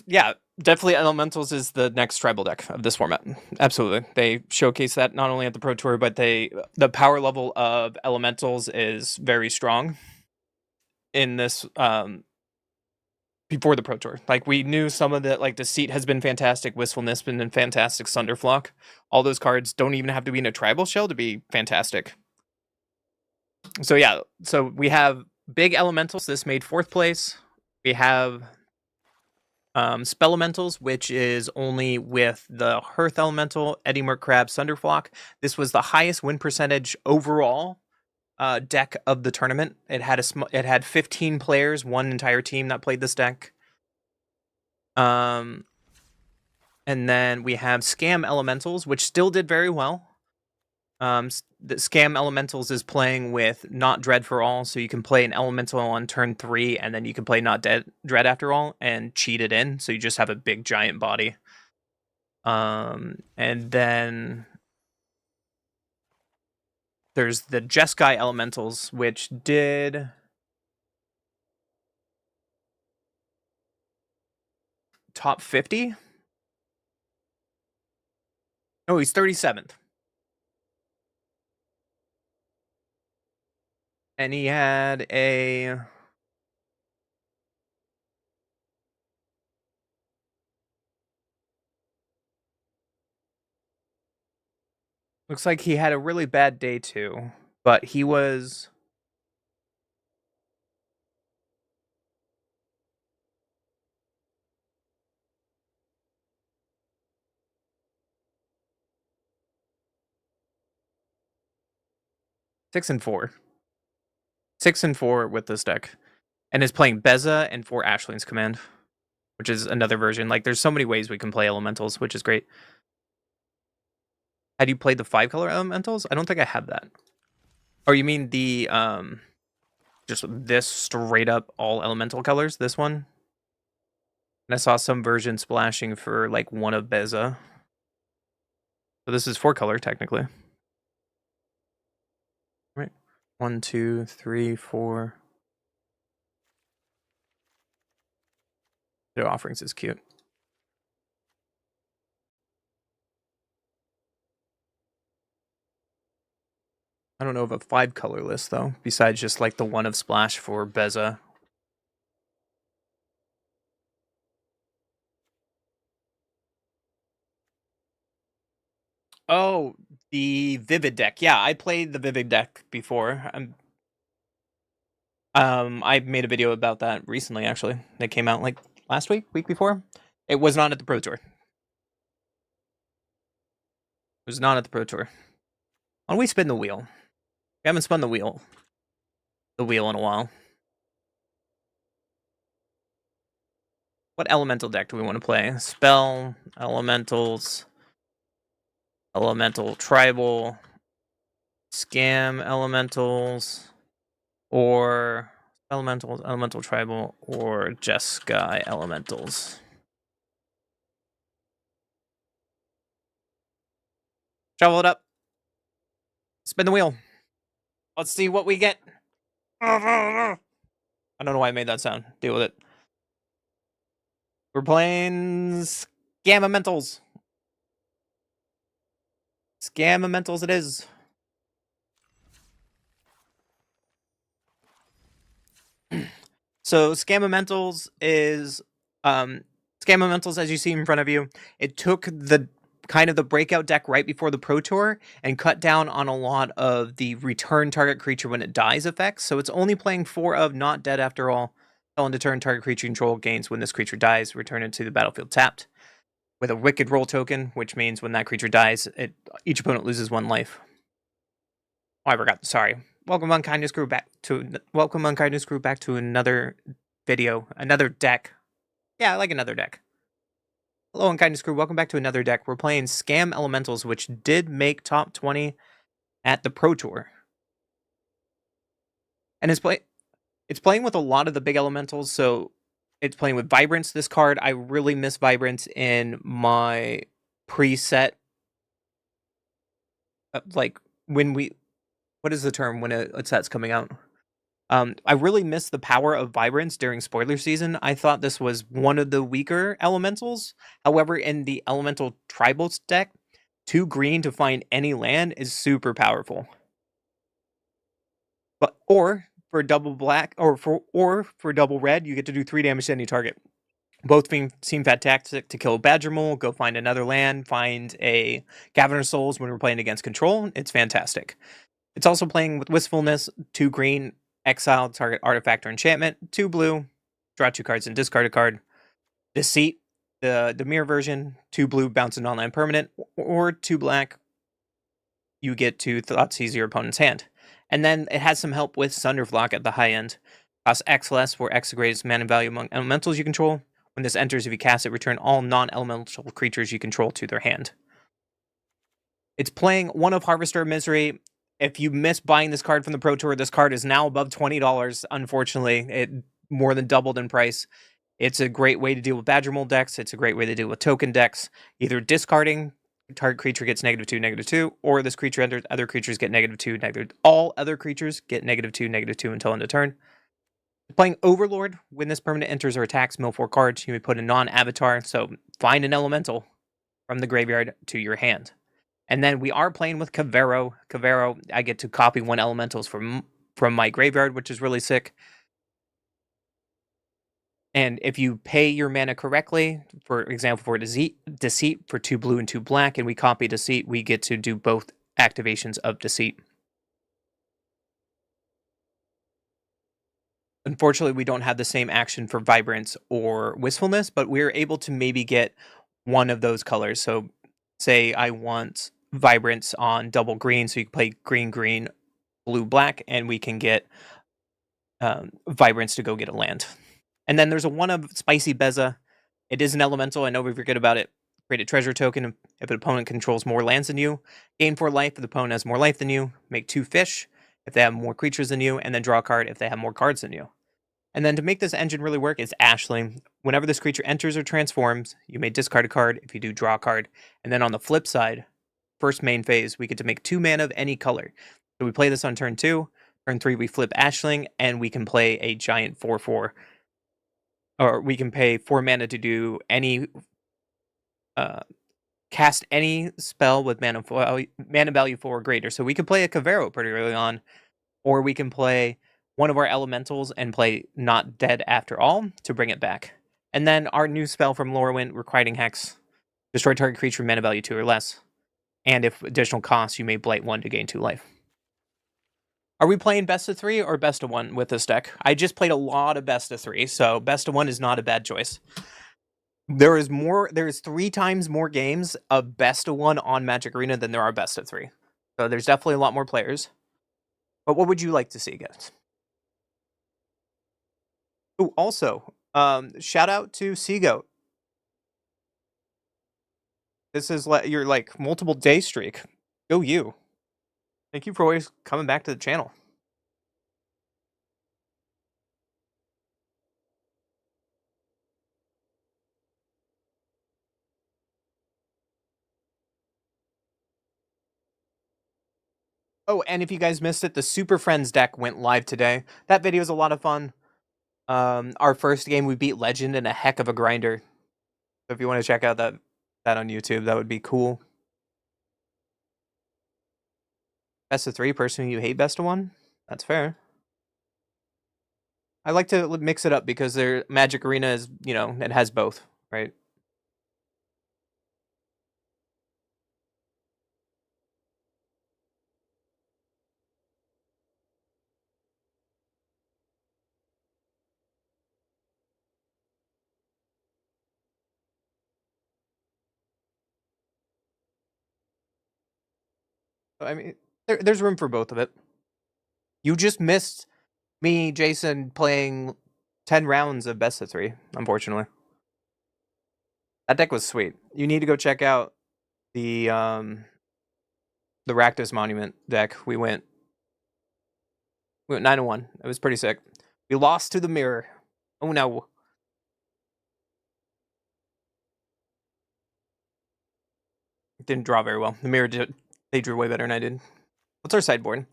Yeah, definitely Elementals is the next tribal deck of this format. Absolutely. They showcase that not only at the Pro Tour, but the power level of Elementals is very strong in this before the Pro Tour. Like, we knew some of the, like, Deceit has been fantastic, Wistfulness has been fantastic, Sunderflock. All those cards don't even have to be in a tribal shell to be fantastic. So yeah, so we have big Elementals. This made 4th place. We have Spelementals, which is only with the Hearth Elemental, Eddy Crab, Sunderflock. This was the highest win percentage overall deck of the tournament. It had 15 players, one entire team that played this deck. And then we have Scam Elementals, which still did very well. The Scam Elementals is playing with Not Dread for All, so you can play an Elemental on turn 3, and then you can play Not Dread after all, and cheat it in, so you just have a big giant body. And then there's the Jeskai Elementals, which did top 50? Oh, he's 37th. And he had a... Looks like he had a really bad day too, but he was... 6 and 4. 6 and 4 with this deck. And is playing Beza and 4 Ashling's Command, which is another version. Like, there's so many ways we can play elementals, which is great. Had you played the 5-color elementals? I don't think I had that. Oh, you mean the, just this straight up all elemental colors? This one? And I saw some version splashing for, like, one of Beza. So this is 4-color, technically. Right. 1, 2, 3, 4. Their offerings is cute. I don't know of a 5-color list, though, besides just, like, the one of Splash for Beza. Oh, the Vivid deck. Yeah, I played the Vivid deck before. I made a video about that recently, actually. It came out, like, last week before. It was not at the Pro Tour. It was not at the Pro Tour. Why don't we spin the wheel? We haven't spun the wheel in a while. What elemental deck do we want to play? Spell, elementals, elemental tribal, scam elementals, or elementals, elemental tribal, or just sky elementals. Shovel it up. Spin the wheel. Let's see what we get. I don't know why I made that sound. Deal with it. We're playing Scamamentals. Scamamentals it is. So Scamamentals is Scamamentals, as you see in front of you. It took the kind of the breakout deck right before the Pro Tour and cut down on a lot of the return target creature when it dies effects. So it's only playing 4 of Not Dead After All. Spell into turn, target creature control gains when this creature dies, return it to the battlefield tapped. With a Wicked Roll token, which means when that creature dies, each opponent loses 1 life. Oh, I forgot. Sorry. Welcome Unkindness Crew back to another video, another deck. Yeah, I like another deck. Hello, Unkindness Crew. Welcome back to another deck. We're playing Scam Elementals, which did make top 20 at the Pro Tour. And it's playing with a lot of the big elementals, so it's playing with Vibrance, this card. I really miss Vibrance in my preset. Like, what is the term when a set's coming out? I really miss the power of Vibrance during spoiler season. I thought this was one of the weaker elementals. However, in the elemental tribals deck, 2 green to find any land is super powerful. Or for double black, or for double red, you get to do 3 damage to any target. Both seem fantastic to kill Badger Mole, go find another land, find a Gaviner's Souls when we're playing against control. It's fantastic. It's also playing with Wistfulness, 2 green, exile target artifact or enchantment, 2 blue, draw 2 cards and discard a card. Deceit, the mirror version, 2 blue, bounce an online permanent, or 2 black, you get to Thoughtseize your opponent's hand. And then it has some help with Sunderflock at the high end. Costs X less, where X the greatest mana value among elementals you control. When this enters, if you cast it, return all non-elemental creatures you control to their hand. It's playing one of Harvester of Misery. If you miss buying this card from the Pro Tour, this card is now above $20, unfortunately. It more than doubled in price. It's a great way to deal with Badger Mole decks. It's a great way to deal with token decks. Either discarding, target creature gets -2/-2, or this creature enters, other creatures get -2/-. All other creatures get -2/-2 until end of turn. Playing Overlord, when this permanent enters or attacks, mill 4 cards. You may put a non-avatar, so find an elemental from the graveyard to your hand. And then we are playing with Kavero. Kavero, I get to copy 1 elementals from my graveyard, which is really sick. And if you pay your mana correctly, for example, for Deceit for 2 blue and 2 black, and we copy Deceit, we get to do both activations of Deceit. Unfortunately, we don't have the same action for Vibrance or Wistfulness, but we're able to maybe get one of those colors. So say I want Vibrance on double green, so you can play green, green, blue-black, and we can get Vibrance to go get a land. And then there's a 1 of Spicy Beza. It is an elemental. I know we forget about it. Create a treasure token if an opponent controls more lands than you. Gain 4 life if the opponent has more life than you. Make 2 fish if they have more creatures than you. And then draw a card if they have more cards than you. And then to make this engine really work is Ashling. Whenever this creature enters or transforms, you may discard a card. If you do, draw a card. And then on the flip side, first main phase, we get to make 2 mana of any color. So we play this on turn 2. Turn 3, we flip Ashling, and we can play a giant 4/4. Or we can pay 4 mana to do any... cast any spell with mana value 4 or greater. So we can play a Kavero pretty early on. Or we can play one of our elementals and play Not Dead After All to bring it back. And then our new spell from Lorwyn, Requiting Hex. Destroy target creature mana value 2 or less. And if additional costs, you may Blight 1 to gain 2 life. Are we playing best of 3 or best of 1 with this deck? I just played a lot of best of 3, so best of 1 is not a bad choice. There is 3 times more games of best of 1 on Magic Arena than there are best of 3. So there's definitely a lot more players. But what would you like to see, guys? Oh, also, shout out to Seagoat. This is your multiple day streak. Go you. Thank you for always coming back to the channel. Oh, and if you guys missed it, the Super Friends deck went live today. That video is a lot of fun. Our first game, we beat Legend in a heck of a grinder. So if you want to check out that on YouTube, that would be cool. Best of 3, person you hate best of 1? That's fair. I like to mix it up because their Magic Arena is, it has both, right? I mean, there's room for both of it. You just missed me, Jason, playing 10 rounds of best of 3, unfortunately. That deck was sweet. You need to go check out the Rakdos Monument deck. We went 9-1. It was pretty sick. We lost to the Mirror. Oh no. Didn't draw very well. The Mirror they drew way better than I did. What's our sideboard?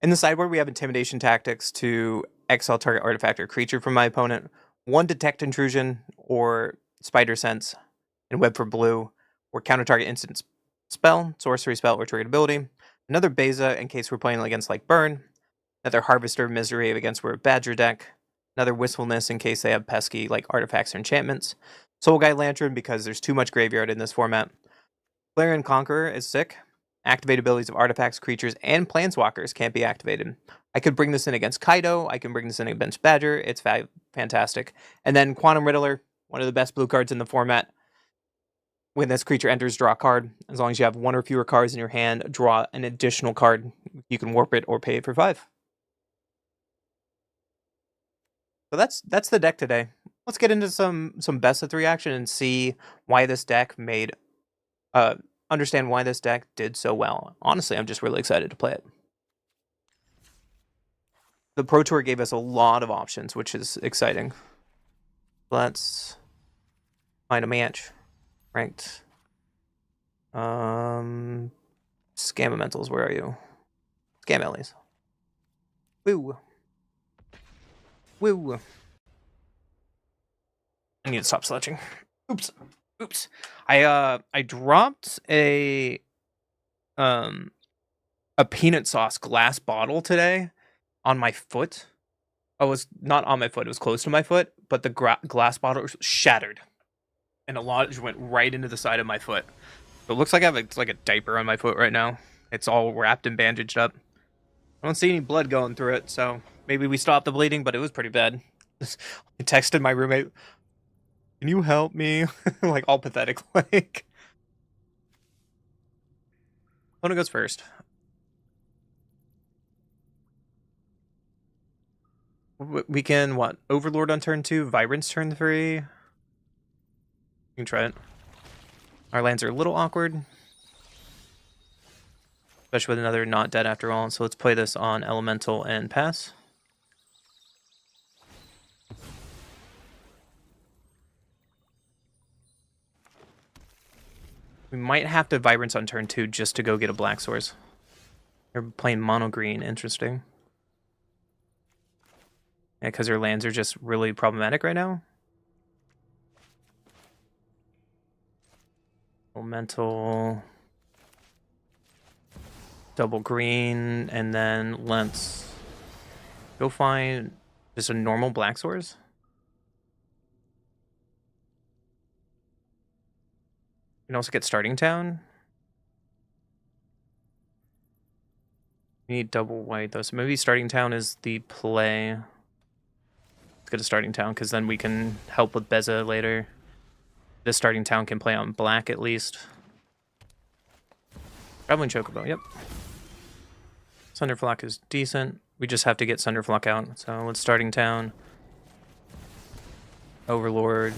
In the sideboard, we have Intimidation Tactics to exile target artifact or creature from my opponent, 1 Detect Intrusion or Spider Sense, and Web for blue, or counter target instant spell, sorcery spell, or triggered ability. Another Beza in case we're playing against Burn. Another Harvester of Misery against we're a Badger deck. Another Wistfulness in case they have pesky artifacts or enchantments. Soul Guide Lantern because there's too much graveyard in this format. Clarion Conqueror is sick. Activate abilities of artifacts, creatures, and planeswalkers can't be activated. I could bring this in against Kaido. I can bring this in against Badger. It's fantastic. And then Quantum Riddler, one of the best blue cards in the format. When this creature enters, draw a card. As long as you have 1 or fewer cards in your hand, draw an additional card. You can warp it or pay it for 5. So that's the deck today. Let's get into some best of 3 action and see why this deck made... understand why this deck did so well. Honestly, I'm just really excited to play it. The Pro Tour gave us a lot of options, which is exciting. Let's find a match. Ranked. Scam Elementals, where are you? Scam Ellies. Woo. Woo. I need to stop slouching. Oops. I dropped a peanut sauce glass bottle today on my foot. Oh, it was not on my foot. It was close to my foot, but the glass bottle was shattered. And a lot just went right into the side of my foot. So it looks like I have a diaper on my foot right now. It's all wrapped and bandaged up. I don't see any blood going through it, so maybe we stopped the bleeding, but it was pretty bad. I texted my roommate, "Can you help me?" All pathetic, Opponent goes first. We can, what? Overlord on turn 2, Vibrance turn 3. You can try it. Our lands are a little awkward. Especially with another not dead after all. So let's play this on Elemental and pass. We might have to Vibrance on turn 2 just to go get a black source. They're playing mono green. Interesting. Yeah, because their lands are just really problematic right now. Elemental. Double green, and then let's go find just a normal black source. You can also get starting town. We need double white though, so maybe starting town is the play. Let's get a starting town because then we can help with Beza later. This starting town can play on black at least. Traveling Chocobo, yep. Sunderflock is decent. We just have to get Sunderflock out. So let's starting town. Overlord.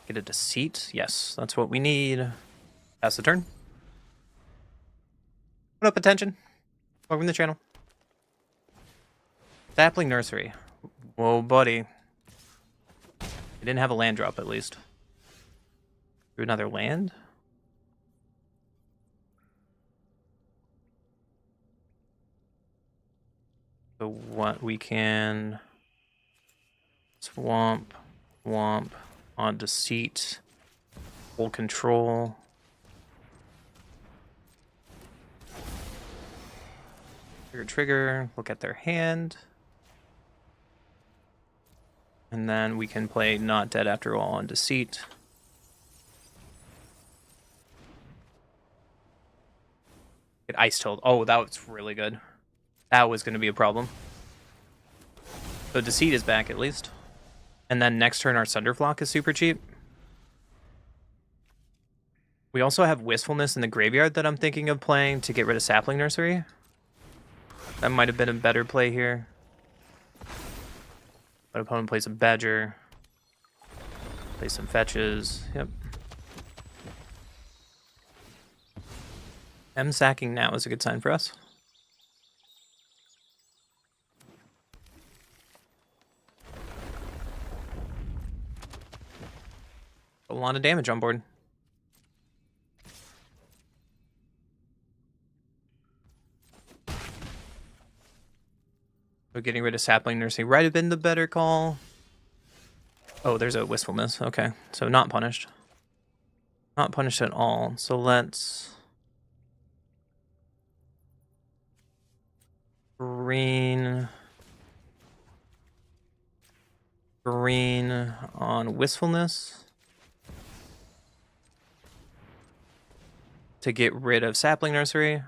Get a Deceit. Yes, that's what we need. Pass the turn. What up, attention? Welcome to the channel. Sapling Nursery. Whoa, buddy. We didn't have a land drop, at least. Drew another land? So what we can... Swamp. On Deceit. Full control. Trigger. Look at their hand. And then we can play Not Dead After All on Deceit. Get Ice Told. Oh, that was really good. That was going to be a problem. So Deceit is back at least. And then next turn our Sunderflock is super cheap. We also have Wistfulness in the graveyard that I'm thinking of playing to get rid of Sapling Nursery. That might have been a better play here. But opponent plays a Badger. Plays some fetches. Yep. Sacking now is a good sign for us. A lot of damage on board. So getting rid of Sapling Nursing might have been the better call. Oh, there's a Wistfulness. Okay, so not punished. Not punished at all. So let's... Green on Wistfulness. To get rid of Sapling Nursery.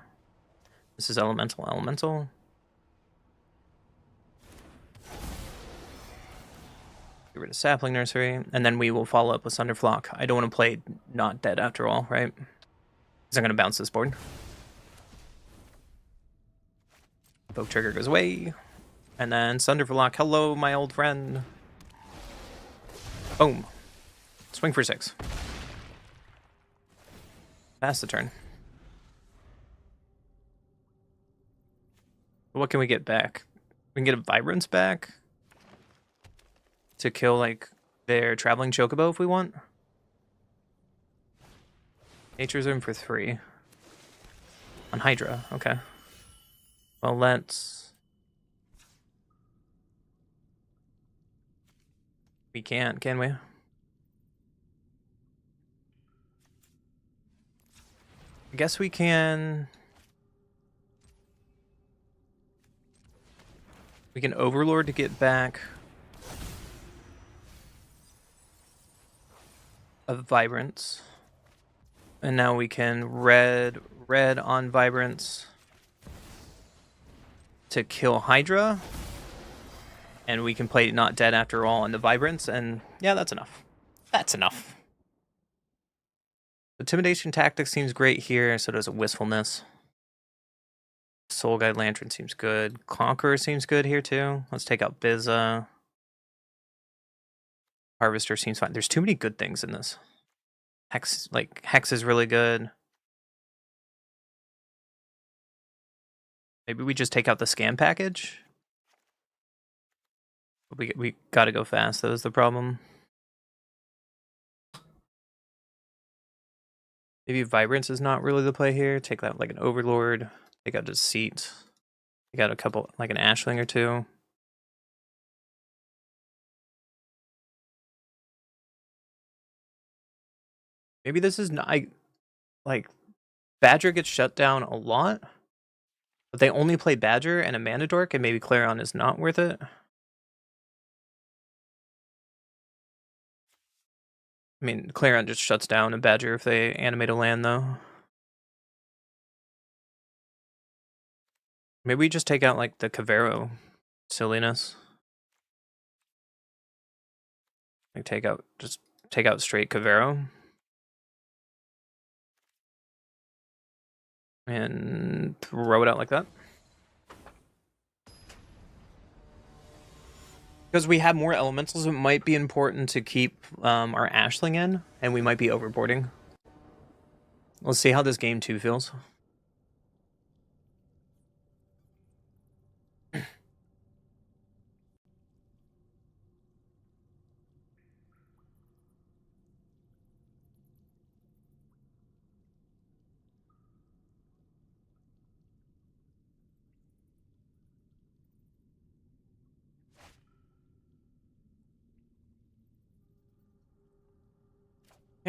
This is Elemental. Get rid of Sapling Nursery. And then we will follow up with Sunderflock. I don't want to play Not Dead After All, right? Because I'm going to bounce this board. Poke Trigger goes away. And then Sunderflock. Hello, my old friend. Boom. Swing for 6. Pass the turn. What can we get back? We can get a Vibrance back to kill like their Traveling Chocobo if we want. Nature's Room for 3. On Hydra, okay. Well, let's... We can't, can we? I guess we can... We can Overlord to get back a Vibrance. And now we can red on Vibrance to kill Hydra. And we can play Not Dead After All on the Vibrance, and yeah, that's enough. That's enough. Intimidation Tactics seems great here, so does a Wistfulness. Soul Guide Lantern seems good. Conqueror seems good here too. Let's take out Bizza. Harvester seems fine. There's too many good things in this. Hex is really good. Maybe we just take out the scam package. We gotta go fast, though, is the problem. Maybe Vibrance is not really the play here. Take that like an Overlord. Take out Deceit. Take out a couple, like an Ashling or two. Maybe this is not... like, Badger gets shut down a lot. But they only play Badger and a Mana Dork, and maybe Clarion is not worth it. I mean, Clarion just shuts down a Badger if they animate a land, though. Maybe we just take out, like, the Cavero silliness. Like, just take out straight Cavero. And throw it out like that. Because we have more elementals, it might be important to keep our Ashling in, and we might be overboarding. Let's see how this game 2 feels.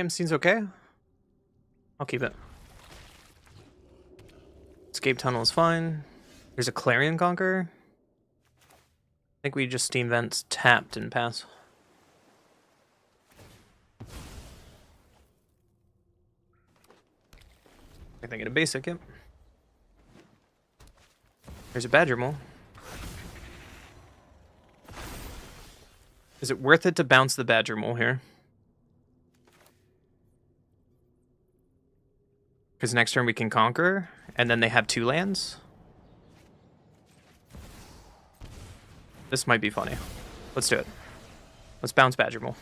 Seems okay. I'll keep it. Escape Tunnel is fine. There's a Clarion Conqueror. I think we just Steam Vents tapped and pass. I think in a basic, yep. There's a Badger Mole. Is it worth it to bounce the Badger Mole here? Because next turn we can conquer, and then they have 2 lands. This might be funny. Let's do it. Let's bounce Badger Mole.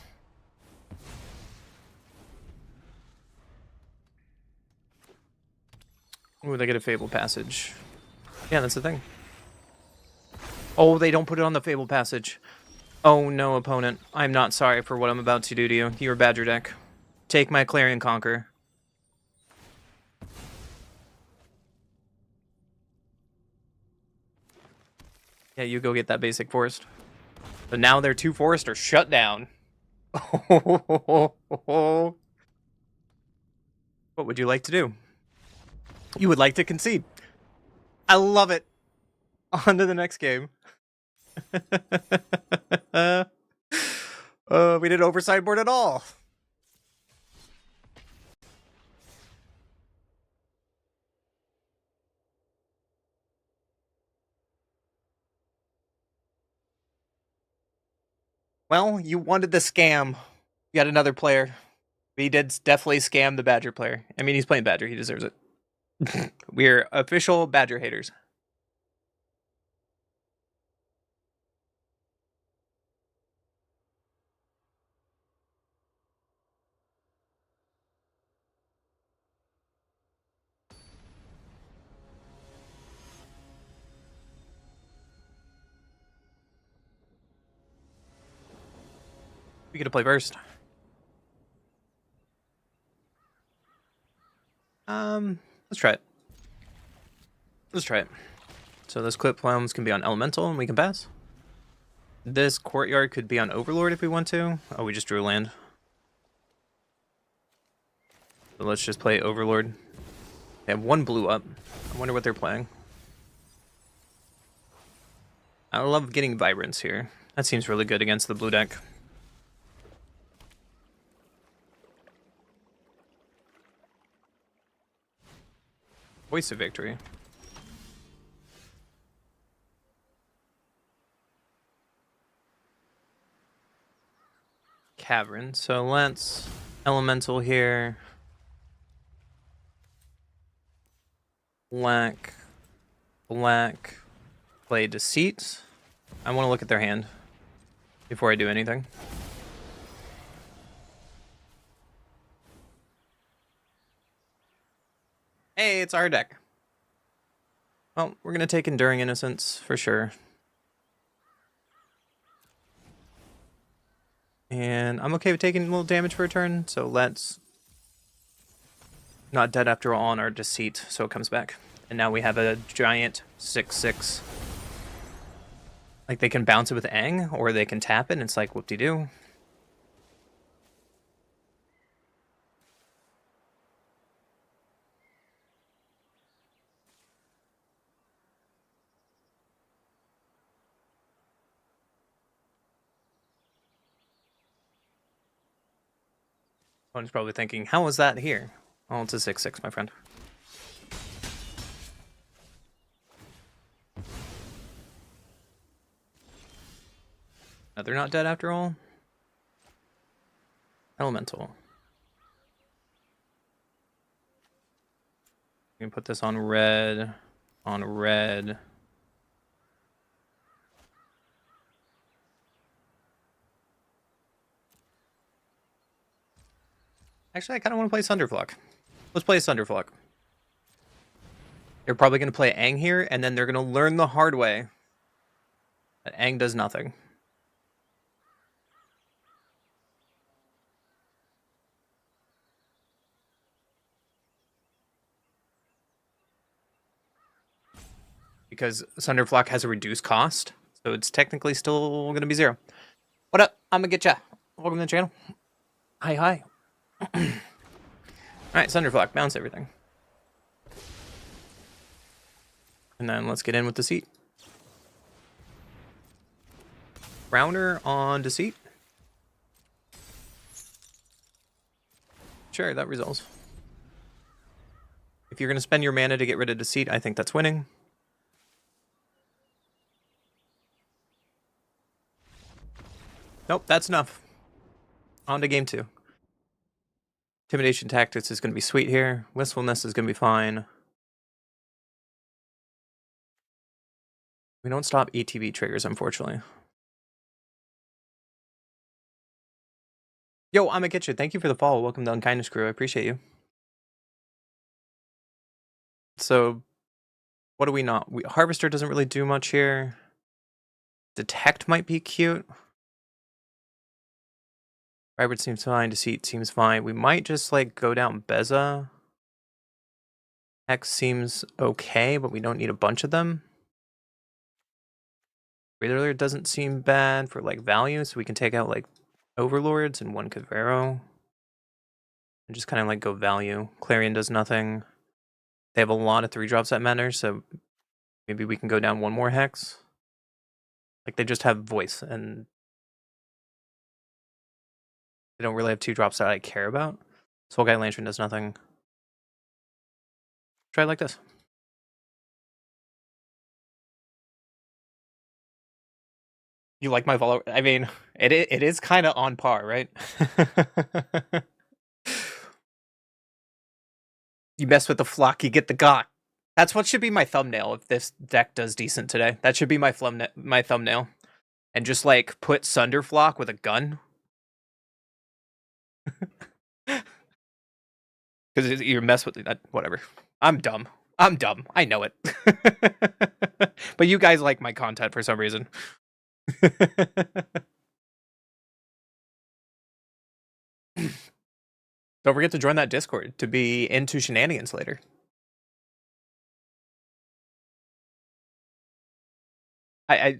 Ooh, they get a Fable Passage. Yeah, that's the thing. Oh, they don't put it on the Fable Passage. Oh no, opponent. I'm not sorry for what I'm about to do to you. You're Badger deck. Take my Clarion Conqueror. Yeah, you go get that basic forest. But now their 2 forests are shut down. What would you like to do? You would like to concede. I love it. On to the next game. We didn't oversideboard at all. Well, you wanted the scam. You got another player. He did definitely scam the Badger player. I mean, he's playing Badger. He deserves it. We're official Badger haters. We get to play first. Let's try it. Let's try it. So those clip plums can be on Elemental and we can pass. This Courtyard could be on Overlord if we want to. Oh, we just drew a land. So let's just play Overlord. They have 1 blue up. I wonder what they're playing. I love getting Vibrance here. That seems really good against the blue deck. Voice of Victory. Cavern. So let's Elemental here. Black. black, play Deceit. I want to look at their hand before I do anything. Hey, it's our deck. Well, we're going to take Enduring Innocence for sure. And I'm okay with taking a little damage for a turn, so let's... Not dead after all on our Deceit, so it comes back. And now we have a giant 6/6. Like, they can bounce it with Aang, or they can tap it, and it's like, whoop-de-doo. Someone's probably thinking, how was that here? Oh, it's a 6/6, my friend. No, they're not dead after all. Elemental. We can put this on red. On red. Actually, I kind of want to play Sunderflock. Let's play Sunderflock. They're probably going to play Aang here, and then they're going to learn the hard way that Aang does nothing. Because Sunderflock has a reduced cost, so it's technically still going to be 0. What up? I'm going to get ya. Welcome to the channel. Hi, hi. Alright, Sunderflock, bounce everything. And then let's get in with Deceit. Browner on Deceit. Sure, that resolves. If you're going to spend your mana to get rid of Deceit, I think that's winning. Nope, that's enough. On to game 2. Intimidation Tactics is going to be sweet here. Wistfulness is going to be fine. We don't stop ETB triggers, unfortunately. Yo, I'm a Kitchen. Thank you for the follow. Welcome to Unkindness Crew. I appreciate you. So, what do we not? Harvester doesn't really do much here. Detect might be cute. Vibrant seems fine. Deceit seems fine. We might just, like, go down Beza. Hex seems okay, but we don't need a bunch of them. Breather doesn't seem bad for, like, value, so we can take out, like, Overlords and 1 Kavero. And just kind of, like, go value. Clarion does nothing. They have a lot of 3-drops that matter, so maybe we can go down 1 more Hex. Like, they just have Voice, and they don't really have 2-drops that I care about. Soul Guide Lantern does nothing. Try it like this. You like my follow? I mean, it is kind of on par, right? You mess with the flock, you get the got. That's what should be my thumbnail if this deck does decent today. That should be my thumbnail. And just, like, put Sunderflock with a gun. Because you mess with that, whatever. I'm dumb. I'm dumb. I know it. But you guys like my content for some reason. Don't forget to join that Discord to be into shenanigans later. I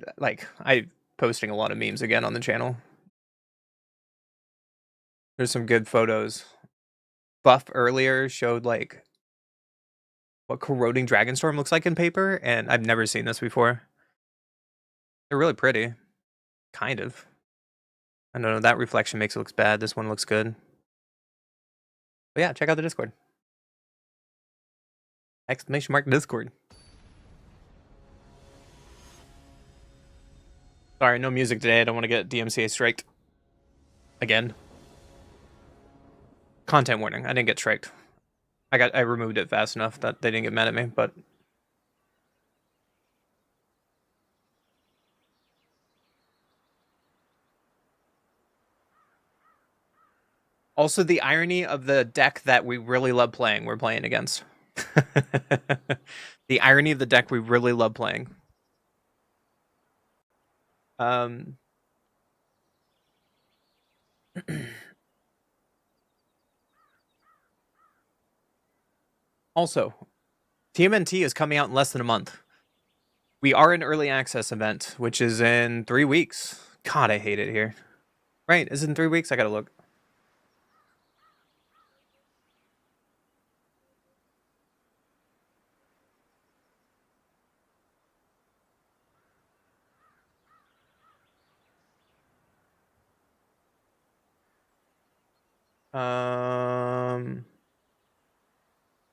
posting a lot of memes again on the channel. There's some good photos. Buff earlier showed, like, what corroding Dragonstorm looks like in paper, and I've never seen this before. They're really pretty. Kind of. I don't know, that reflection makes it look bad. This one looks good. But yeah, check out the Discord. Exclamation mark Discord. Sorry, no music today. I don't want to get DMCA striked. Again. Content warning. I didn't get striked. I removed it fast enough that they didn't get mad at me, but Also, the irony of the deck that we really love playing, we're playing against. The irony of the deck we really love playing. Also, TMNT is coming out in less than a month. We are an early access event, which is in 3 weeks. God, I hate it here. Right, is it in 3 weeks? I gotta look.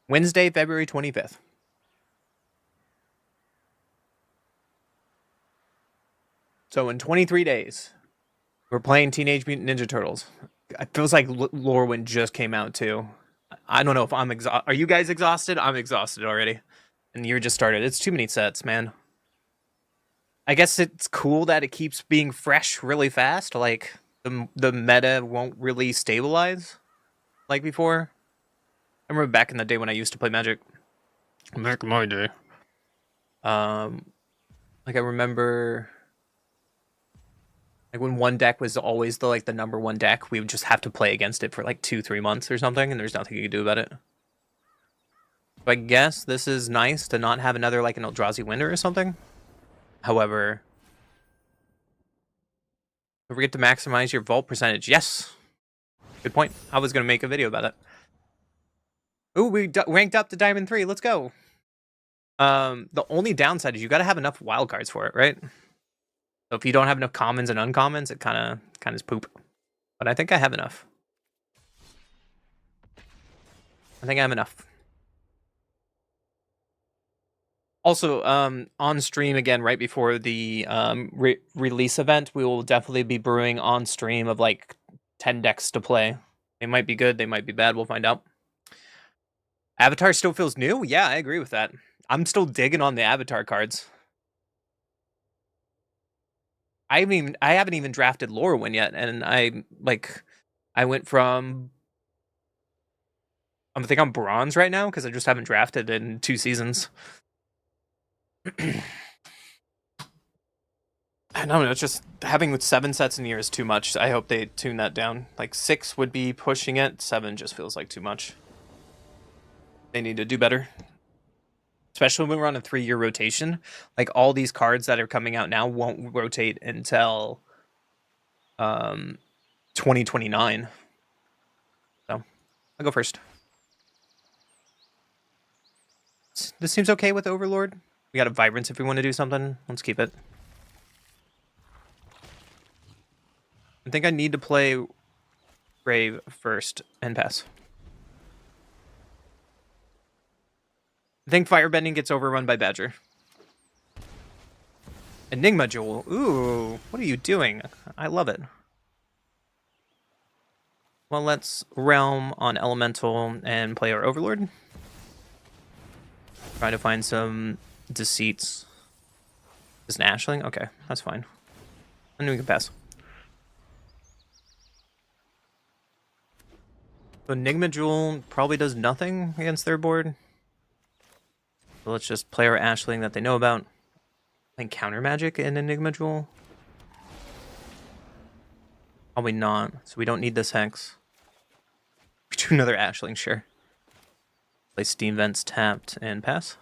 Wednesday, February 25th. So in 23 days, we're playing Teenage Mutant Ninja Turtles. It feels like Lorwyn just came out too. I don't know if I'm exhausted. Are you guys exhausted? I'm exhausted already. And the year just started. It's too many sets, man. I guess it's cool that it keeps being fresh really fast. Like the meta won't really stabilize like before. I remember back in the day when I used to play Magic. Back in my day. Like I remember, like when one deck was always the number one deck, we would just have to play against it for like 2-3 months or something, and there's nothing you could do about it. So I guess this is nice to not have another like an Eldrazi winter or something. However, don't forget to maximize your vault percentage. Yes, good point. I was gonna make a video about it. Ooh, we ranked up to Diamond 3. Let's go. The only downside is you got to have enough wildcards for it, right? So if you don't have enough commons and uncommons, it kind of is poop. But I think I have enough. I think I have enough. Also, on stream again, right before the release event, we will definitely be brewing on stream of like 10 decks to play. They might be good, they might be bad, we'll find out. Avatar still feels new? Yeah, I agree with that. I'm still digging on the Avatar cards. I haven't even drafted Lorwyn yet, and I went from I think I'm bronze right now because I just haven't drafted in 2 seasons. I don't know, it's just having 7 sets in a year is too much. I hope they tune that down. Like 6 would be pushing it. 7 just feels like too much. They need to do better. Especially when we're on a 3-year rotation. Like all these cards that are coming out now won't rotate until 2029. So I'll go first. This seems okay with Overlord. We got a Vibrance if we want to do something. Let's keep it. I think I need to play Grave first and pass. I think Firebending gets overrun by Badger. Enigma Jewel. Ooh, what are you doing? I love it. Well, let's Realm on Elemental and play our Overlord. Try to find some Deceits. Is an Ashling? Okay, that's fine. And we can pass. So Enigma Jewel probably does nothing against their board. So let's just play our Ashling that they know about. I think Counter Magic in Enigma Jewel. Probably not. So we don't need this Hex. We do another Ashling, sure. Play Steam Vents tapped and pass.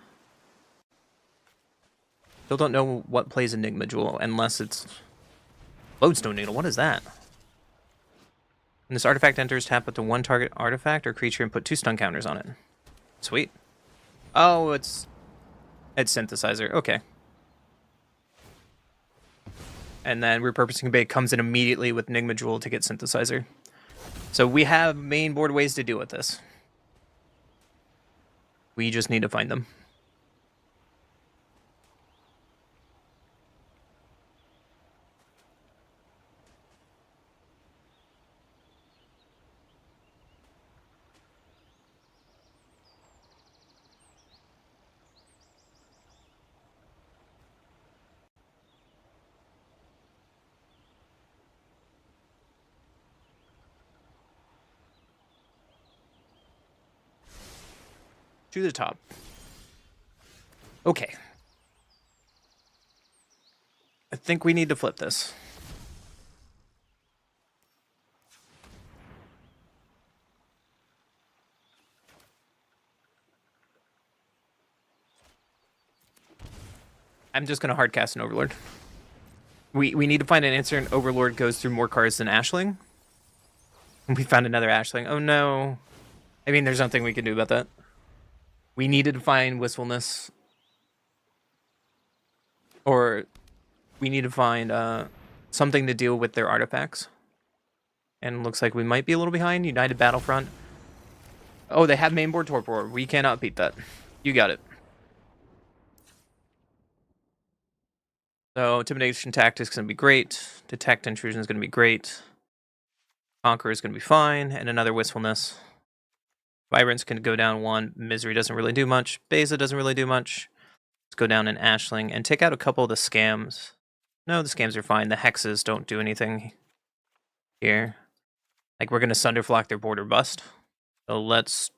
Still don't know what plays Enigma Jewel unless it's Lodestone Needle. What is that? When this artifact enters, tap up to 1 target artifact or creature and put 2 stun counters on it. Sweet. Oh, it's Synthesizer. Okay. And then Repurposing Bay comes in immediately with Enigma Jewel to get Synthesizer. So we have main board ways to deal with this. We just need to find them. To the top. Okay. I think we need to flip this. I'm just going to hardcast an Overlord. We need to find an answer, and Overlord goes through more cards than Ashling. We found another Ashling. Oh no. I mean, there's nothing we can do about that. We needed to find Wistfulness. Or we need to find something to deal with their artifacts. And looks like we might be a little behind. United Battlefront. Oh, they have mainboard Torpor. We cannot beat that. You got it. So, Intimidation Tactics is going to be great. Detect Intrusion is going to be great. Conqueror is going to be fine. And another Wistfulness. Vibrance can go down 1. Misery doesn't really do much. Beza doesn't really do much. Let's go down an Ashling and take out a couple of the scams. No, the scams are fine. The hexes don't do anything here. Like, we're going to Sunderflock their border bust. So let's...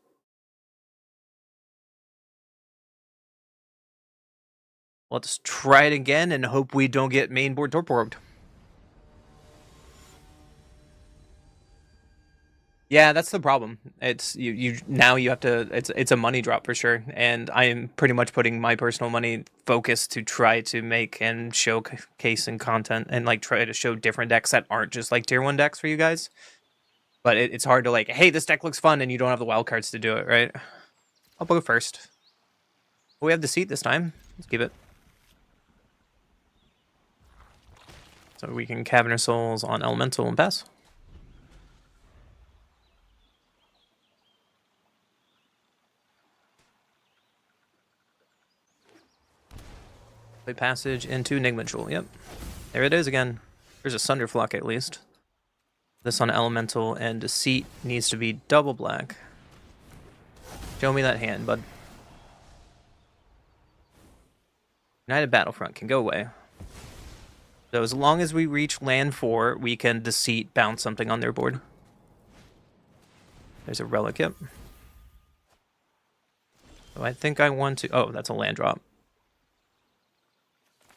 Let's try it again and hope we don't get mainboard torporbed. Yeah, that's the problem. It's now you have to it's a money drop for sure, and I am pretty much putting my personal money focus to try to make and showcase and content and like try to show different decks that aren't just like tier 1 decks for you guys. But it's hard to like, hey, this deck looks fun and you don't have the wild cards to do it, right? I'll go first. Oh, we have the seat this time. Let's keep it. So we can Cavern of Souls on Elemental and pass. Play Passage into Enigma Jewel. Yep. There it is again. There's a Sunderflock at least. This on Elemental, and Deceit needs to be double black. Show me that hand, bud. United Battlefront can go away. So as long as we reach land 4, we can Deceit bounce something on their board. There's a Relic, yep. So I think I want to... Oh, that's a land drop.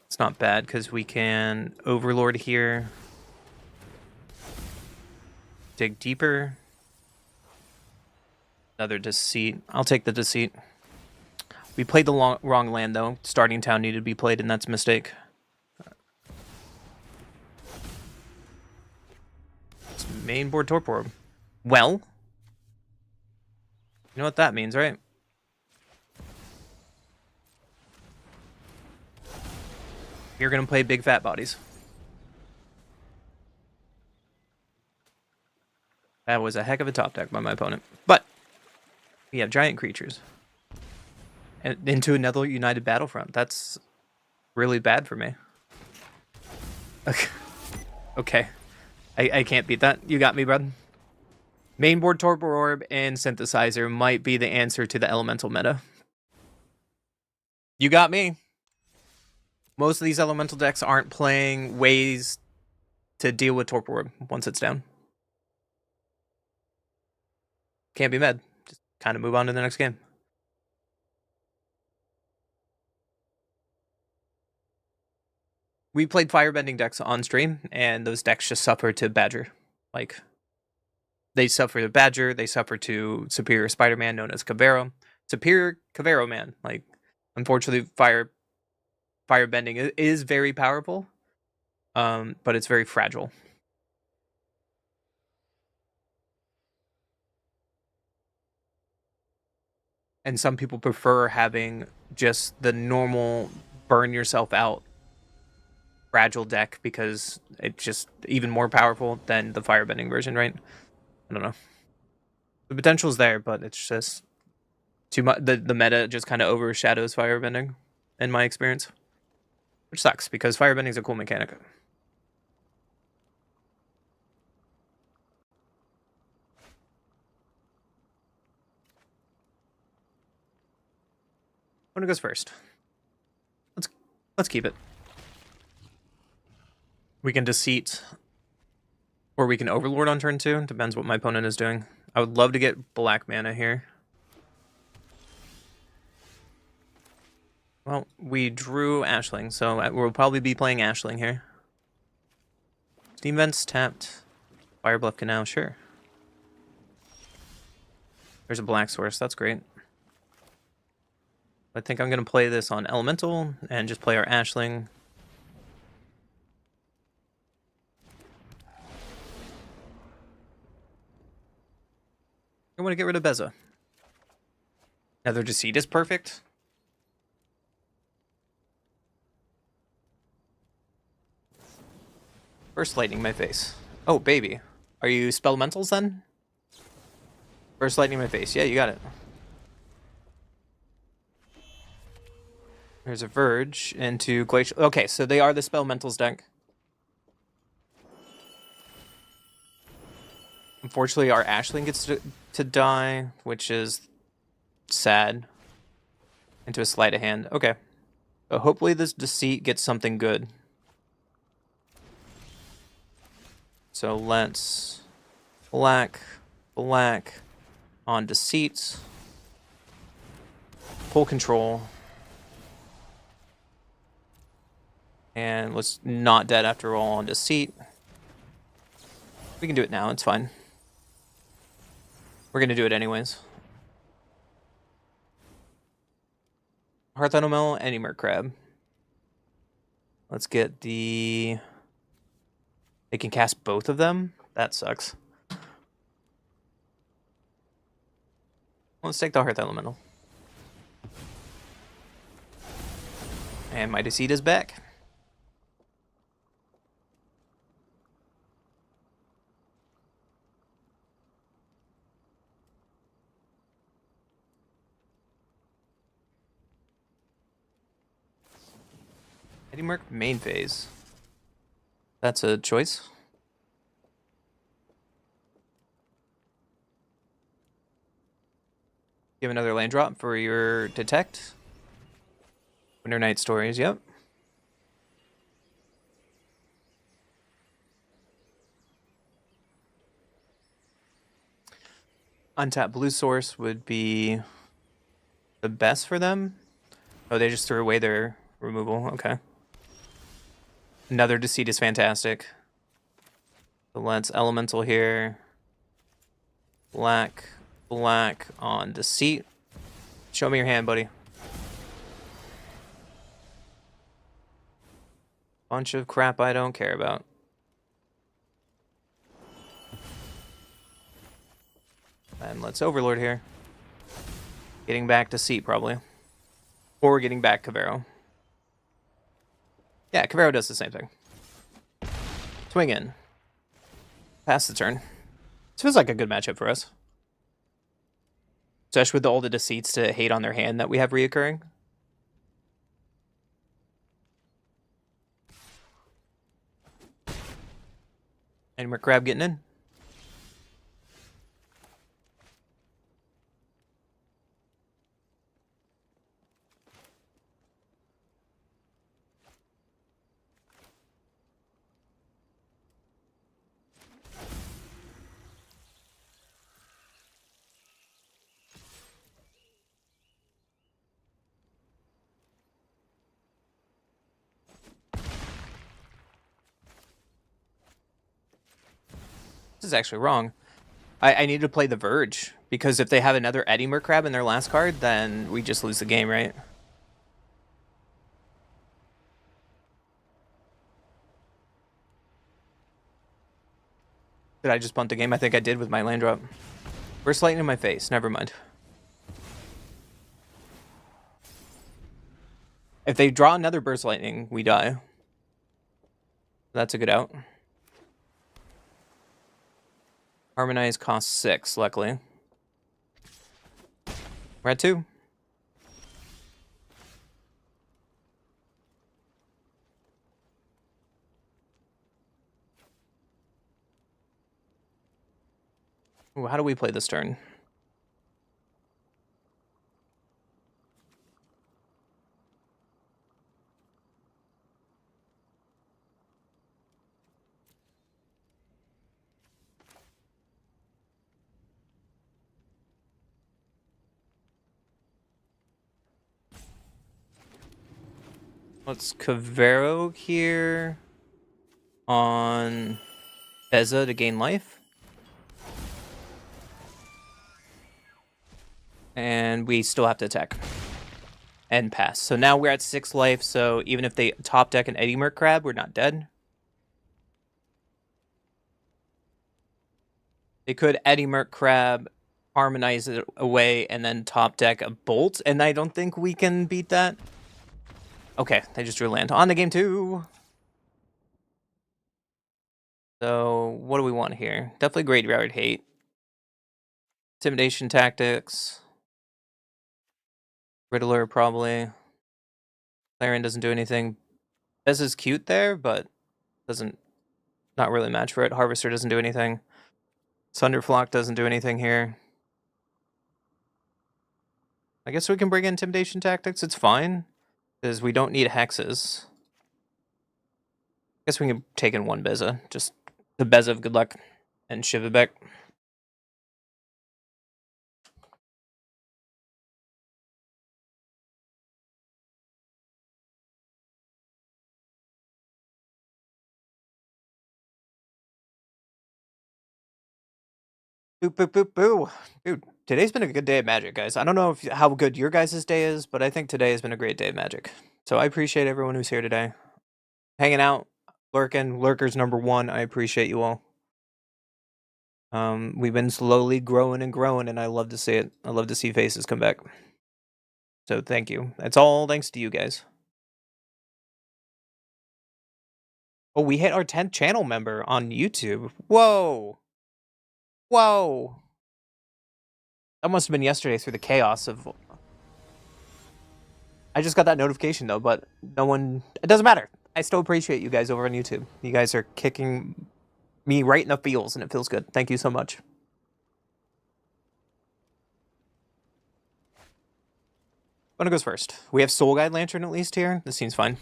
It's not bad, because we can Overlord here. Dig deeper. Another Deceit. I'll take the Deceit. We played the wrong land, though. Starting Town needed to be played, and that's a mistake. It's mainboard Torpor. Well, you know what that means, right? You're going to play big fat bodies. That was a heck of a top deck by my opponent. But we have giant creatures. And into another United Battlefront. That's really bad for me. Okay. Okay. I can't beat that. You got me, bud. Mainboard Torpor Orb and Synthesizer might be the answer to the Elemental meta. You got me. Most of these Elemental decks aren't playing ways to deal with Torpor Orb once it's down. Can't be mad. Just kind of move on to the next game. We played firebending decks on stream, and those decks just suffer to Badger. Like, they suffer to Badger, they suffer to Superior Spider-Man, known as Cavero. Superior Cavero Man. Like, unfortunately, firebending is very powerful, but it's very fragile. And some people prefer having just the normal burn yourself out fragile deck because it's just even more powerful than the firebending version, right? I don't know. The potential's there, but it's just too much. The meta just kind of overshadows firebending, in my experience, which sucks because firebending is a cool mechanic. One goes first. Let's keep it. We can Deceit, or we can Overlord on turn 2. Depends what my opponent is doing. I would love to get black mana here. Well, we drew Ashling, so we'll probably be playing Ashling here. Steam Vents tapped. Fire Bluff Canal, sure. There's a black source, that's great. I think I'm going to play this on Elemental and just play our Ashling. I want to get rid of Beza. Nether Deceit is perfect. First Lightning my face. Oh, baby. Are you Spellmentals then? First Lightning my face. Yeah, you got it. There's a Verge into Glacial. Okay, so they are the Spellmentals deck. Unfortunately, our Ashling gets to die, which is sad. Into a sleight of hand. Okay. So hopefully this Deceit gets something good. So let's black on Deceit. Pull control. And let's not dead after all on Deceit. We can do it now, it's fine. We're gonna do it anyways. Hearth Animal, any Merc Crab. Let's get the... They can cast both of them? That sucks. Let's take the Hearth Elemental. And my Deceit is back. Eddie Merc main phase. That's a choice. Give another land drop for your Detect. Winter Night Stories, yep. Untapped blue source would be the best for them. Oh, they just threw away their removal. Okay. Another Deceit is fantastic. So let's Elemental here. Black on Deceit. Show me your hand, buddy. Bunch of crap I don't care about. And let's Overlord here. Getting back Deceit, probably. Or we're getting back Cavero. Yeah, Cavero does the same thing. Swing in. Pass the turn. This feels like a good matchup for us. Especially with all the Deceits to hate on their hand that we have reoccurring. And we're Crab getting in. This is actually wrong. I need to play the Verge, because if they have another Eddie Mercrab in their last card, then we just lose the game, right? Did I just bunt the game? I think I did with my land drop. Burst Lightning in my face. Never mind. If they draw another Burst Lightning, we die. That's a good out. Harmonize costs 6, luckily. We're at 2. Ooh, how do we play this turn? Let's Cavero here on Beza to gain life. And we still have to attack. And pass. So now we're at 6 life, so even if they top deck an Eddie Merc Crab, we're not dead. They could Eddie Merc Crab, harmonize it away, and then top deck a Bolt, and I don't think we can beat that. Okay, they just drew land. On to game 2. So, what do we want here? Definitely Graveyard Hate. Intimidation Tactics. Riddler, probably. Clarion doesn't do anything. This is cute there, but doesn't... not really match for it. Harvester doesn't do anything. Thunderflock doesn't do anything here. I guess we can bring in Intimidation Tactics. It's fine, because we don't need hexes. I guess we can take in 1 Beza. Just the Beza of good luck and Shivabek. Boo, boo, boo, boo. Dude, today's been a good day of Magic, guys. I don't know how good your guys' day is, but I think today has been a great day of Magic. So I appreciate everyone who's here today. Hanging out, lurking, lurkers number 1. I appreciate you all. We've been slowly growing and growing, and I love to see it. I love to see faces come back. So thank you. It's all thanks to you guys. Oh, we hit our 10th channel member on YouTube. Whoa. Whoa. That must have been yesterday through the chaos of... I just got that notification, though, but no one... It doesn't matter. I still appreciate you guys over on YouTube. You guys are kicking me right in the feels, and it feels good. Thank you so much. One goes first. We have Soul Guide Lantern at least here. This seems fine.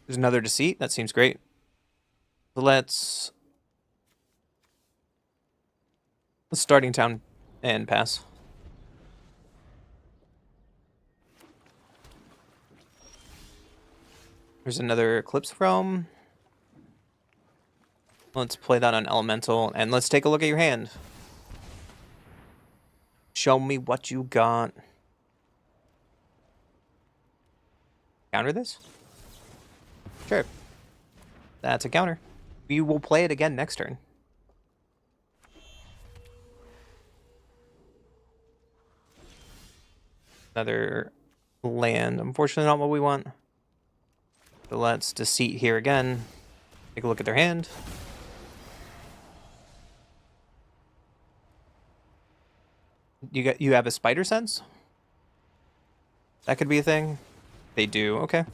There's another Deceit. That seems great. Let's Starting Town and pass. There's another Eclipse Realm. Let's play that on Elemental, and let's take a look at your hand. Show me what you got. Counter this? Sure. That's a counter. We will play it again next turn. Another land. Unfortunately, not what we want. So let's Deceit here again. Take a look at their hand. You have a Spider Sense? That could be a thing. They do. Okay.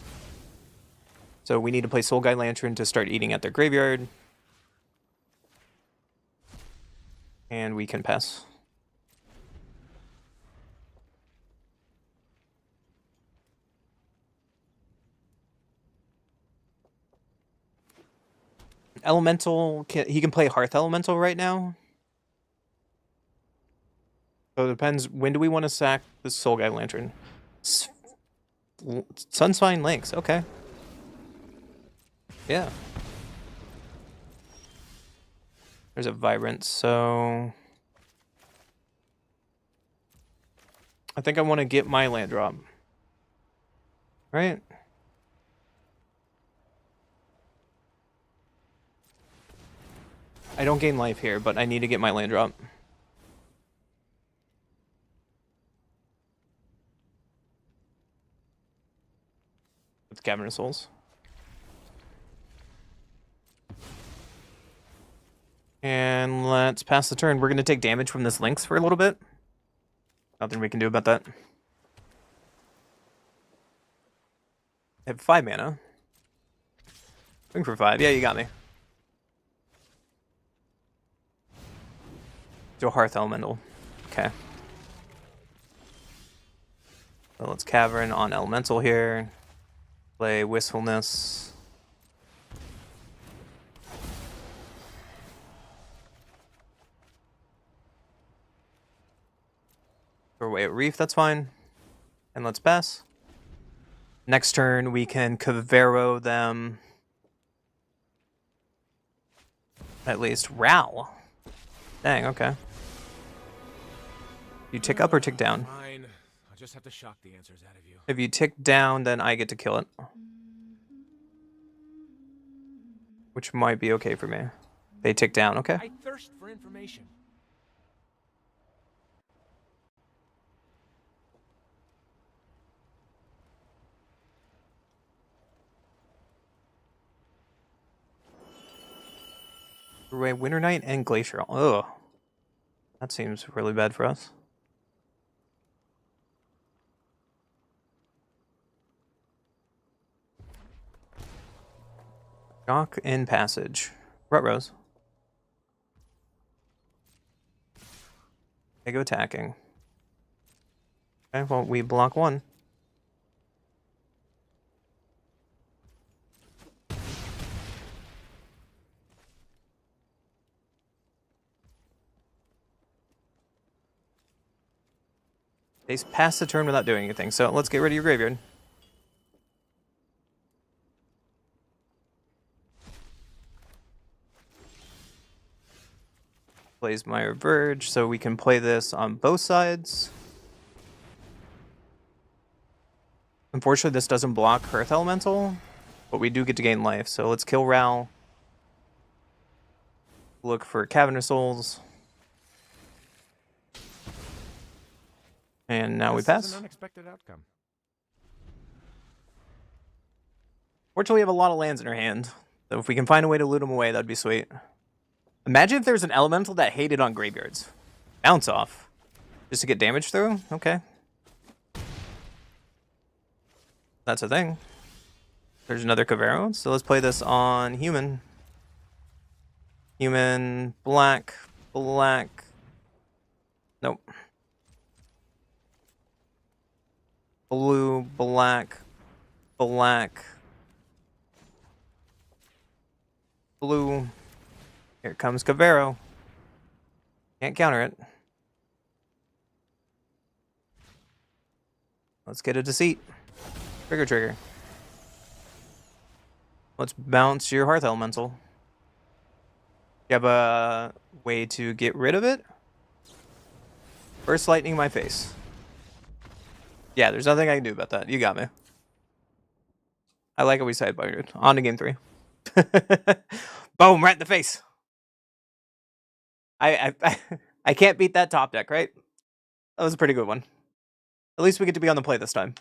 So we need to play Soul Guide Lantern to start eating at their graveyard. And we can pass. Elemental, he can play Hearth Elemental right now. So it depends, when do we want to sack the Soul Guide Lantern? Sunspine Links, okay. Yeah. There's a Vibrant, so... I think I want to get my land drop. Right? I don't gain life here, but I need to get my land drop. With Cavern of Souls. And let's pass the turn. We're going to take damage from this Lynx for a little bit. Nothing we can do about that. I have 5 mana. Swing for 5. Yeah, you got me. Do a Hearth Elemental. Okay. So let's Cavern on Elemental here. Play Wistfulness. Throw away a Reef, that's fine. And let's pass. Next turn, we can Cavero them. At least Ral. Dang, okay. You tick up or tick down? Fine. I'll just have to shock the answers out of you. If you tick down, then I get to kill it. Which might be okay for me. They tick down, okay. I thirst for information. Winter Knight and Glacier. Ugh. That seems really bad for us. Shock in Passage. Rutrose. They go attacking. Okay, well, we block one. They pass the turn without doing anything, so let's get rid of your graveyard. Plays Mire Verge, so we can play this on both sides. Unfortunately, this doesn't block Earth Elemental, but we do get to gain life, so let's kill Ral. Look for Cavernous Souls. And now we pass. This is an unexpected outcome. Fortunately, we have a lot of lands in our hand, so if we can find a way to loot them away, that'd be sweet. Imagine if there's an elemental that hated on graveyards. Bounce off. Just to get damage through? Okay. That's a thing. There's another Cavero, so let's play this on human. Human, black, black. Nope. Blue, black, black. Blue. Here comes Cavero. Can't counter it. Let's get a Deceit. Trigger. Let's bounce your Hearth Elemental. You have a way to get rid of it? First Lightning my face. Yeah, there's nothing I can do about that. You got me. I like how we sideboarded. On to game 3. Boom, right in the face. I can't beat that top deck, right? That was a pretty good one. At least we get to be on the play this time.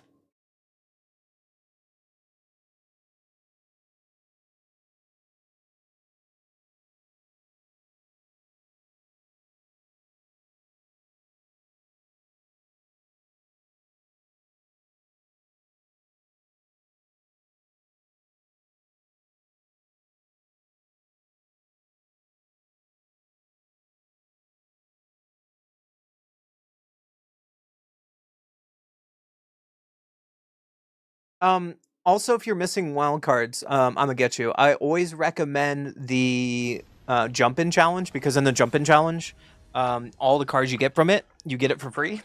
Also, if you're missing wild cards, I'm gonna get you. I always recommend the jump-in challenge, because in the jump-in challenge, all the cards you get from it, you get it for free.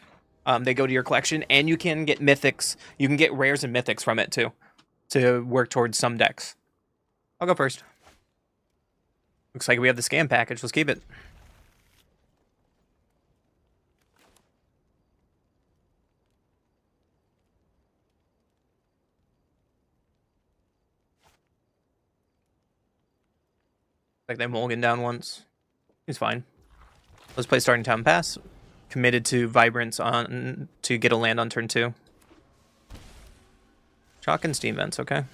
They go to your collection, and you can get mythics. You can get rares and mythics from it too, to work towards some decks. I'll go first. Looks like we have the scam package. Let's keep it. Like they mulligan down once. He's fine. Let's play Starting Town Pass. Committed to Vibrance on to get a land on turn 2. Chalk and Steam Vents, okay.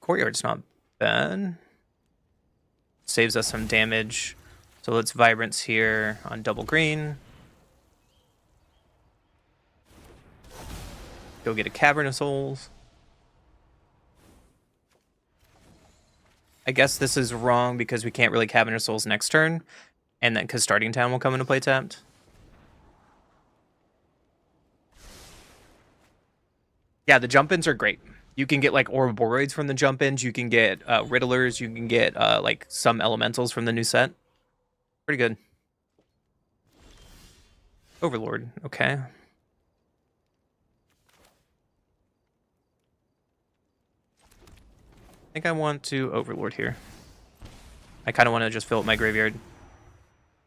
Courtyard's not bad. Saves us some damage. So let's Vibrance here on double green. Go get a Cavern of Souls. I guess this is wrong because we can't really Cavern of Souls next turn. And then because Starting Town will come into play tapped. Yeah, the jump-ins are great. You can get like Ouroboros from the jump-ins. You can get Riddlers. You can get like some elementals from the new set. Pretty good. Overlord, okay. think I want to Overlord here. I kind of want to just fill up my graveyard,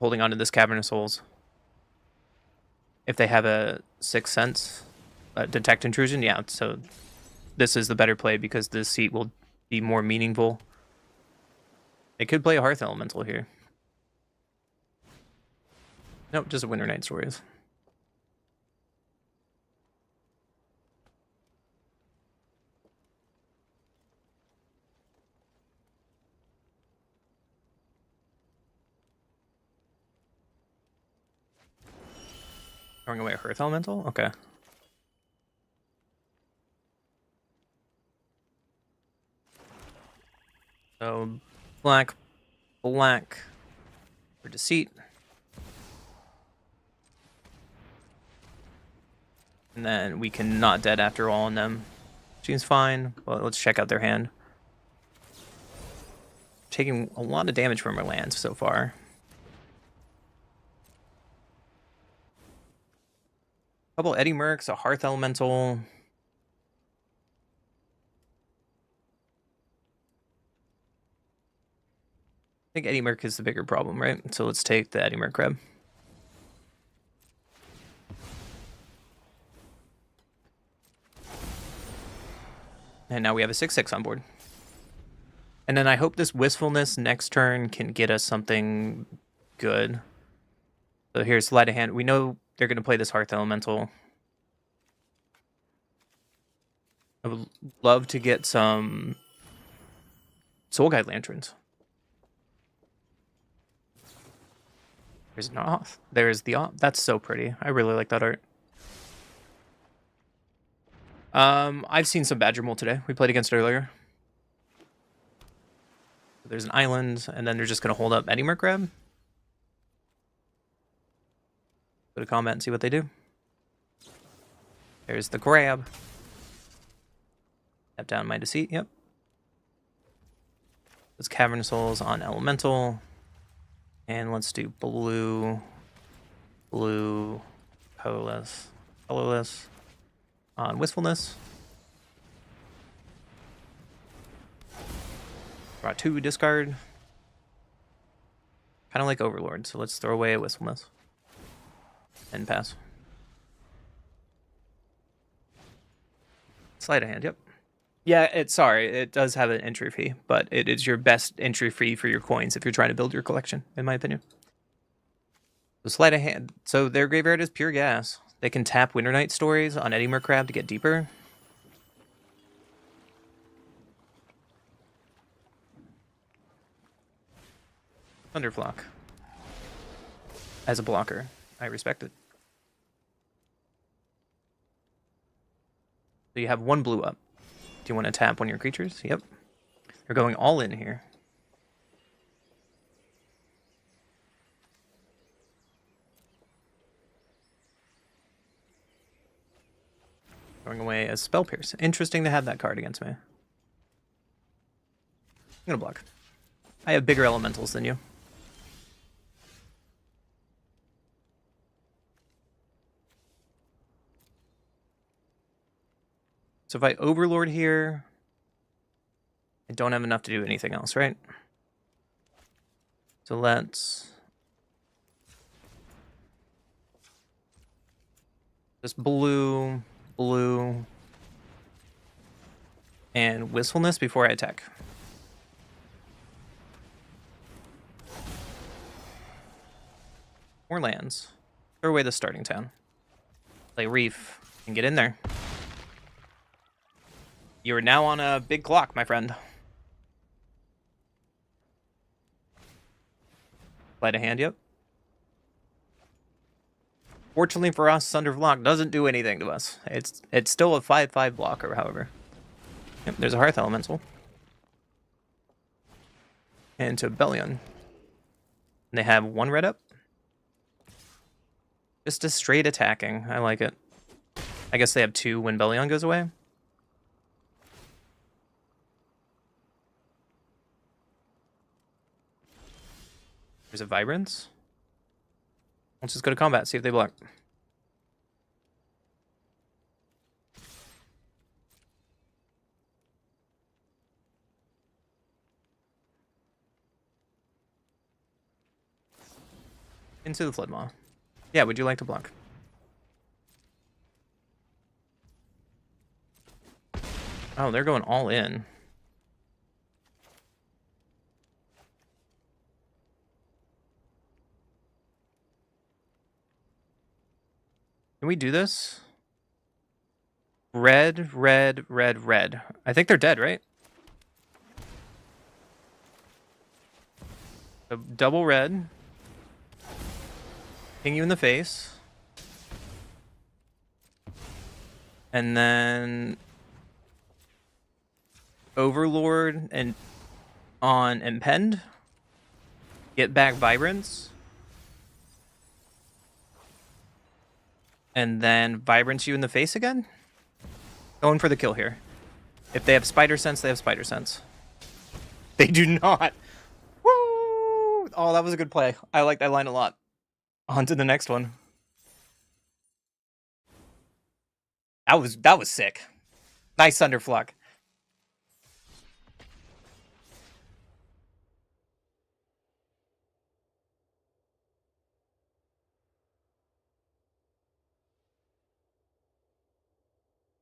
holding on to this Cavern of Souls. If they have a Sixth Sense, Detect Intrusion, yeah, so this is the better play because the seat will be more meaningful. They could play a Hearth Elemental here. Nope, just a Winter Night Stories. Throwing away a Hearth Elemental? Okay. So, black for Deceit. And then we can not dead after all on them. Seems fine. Well, let's check out their hand. Taking a lot of damage from our lands so far. Couple Eddy Mercs, a Hearth Elemental. I think Eddy Merc is the bigger problem, right? So let's take the Eddy Merc grab. And now we have a 6/6 on board. And then I hope this Wistfulness next turn can get us something good. So here's Sleight of Hand. We know they're going to play this Hearth Elemental. I would love to get some Soul Guide Lanterns. There's an off. There's the off. That's so pretty. I really like that art. I've seen some Badger Mole today. We played against it earlier. There's an island, and then they're just going to hold up Eddy Merc grab. Go to combat and see what they do. There's the grab. Tap down my Deceit, yep. Let's Cavern of Souls on Elemental. And let's do blue, colorless on Wistfulness. Draw 2, discard. Kind of like Overlord, so let's throw away a Wistfulness. And pass. Sleight of Hand, yep. Yeah, it does have an entry fee, but it is your best entry fee for your coins if you're trying to build your collection, in my opinion. So Sleight of Hand. So their graveyard is pure gas. They can tap Winter Night Stories on Eddy Merc Crab to get deeper. Thunderflock. As a blocker. I respect it. So you have 1 blue up. Do you want to tap one of your creatures? Yep. They're going all in here. Throwing away a Spell Pierce. Interesting to have that card against me. I'm gonna block. I have bigger elementals than you. So if I Overlord here, I don't have enough to do anything else, right? So let's just blue, and Wistfulness before I attack. More lands. Throw away the starting town. Play Reef and get in there. You are now on a big clock, my friend. Sleight of Hand, yep. Fortunately for us, Thunderflock doesn't do anything to us. It's still a 5/5 blocker, however. Yep, there's a Hearth Elemental. And to Bellion. They have 1 red up. Just a straight attacking. I like it. I guess they have 2 when Bellion goes away. There's a Vibrance. Let's just go to combat, see if they block. Into the Flood Maw. Yeah, would you like to block? Oh, they're going all in. Can we do this? Red, red, red, red. I think they're dead, right? So double red. Ping you in the face. And then Overlord and on Impend. Get back Vibrance. And then Vibrance you in the face again? Going for the kill here. If they have Spider Sense, they have Spider Sense. They do not. Woo! Oh, that was a good play. I like that line a lot. On to the next one. That was sick. Nice Thunderflock.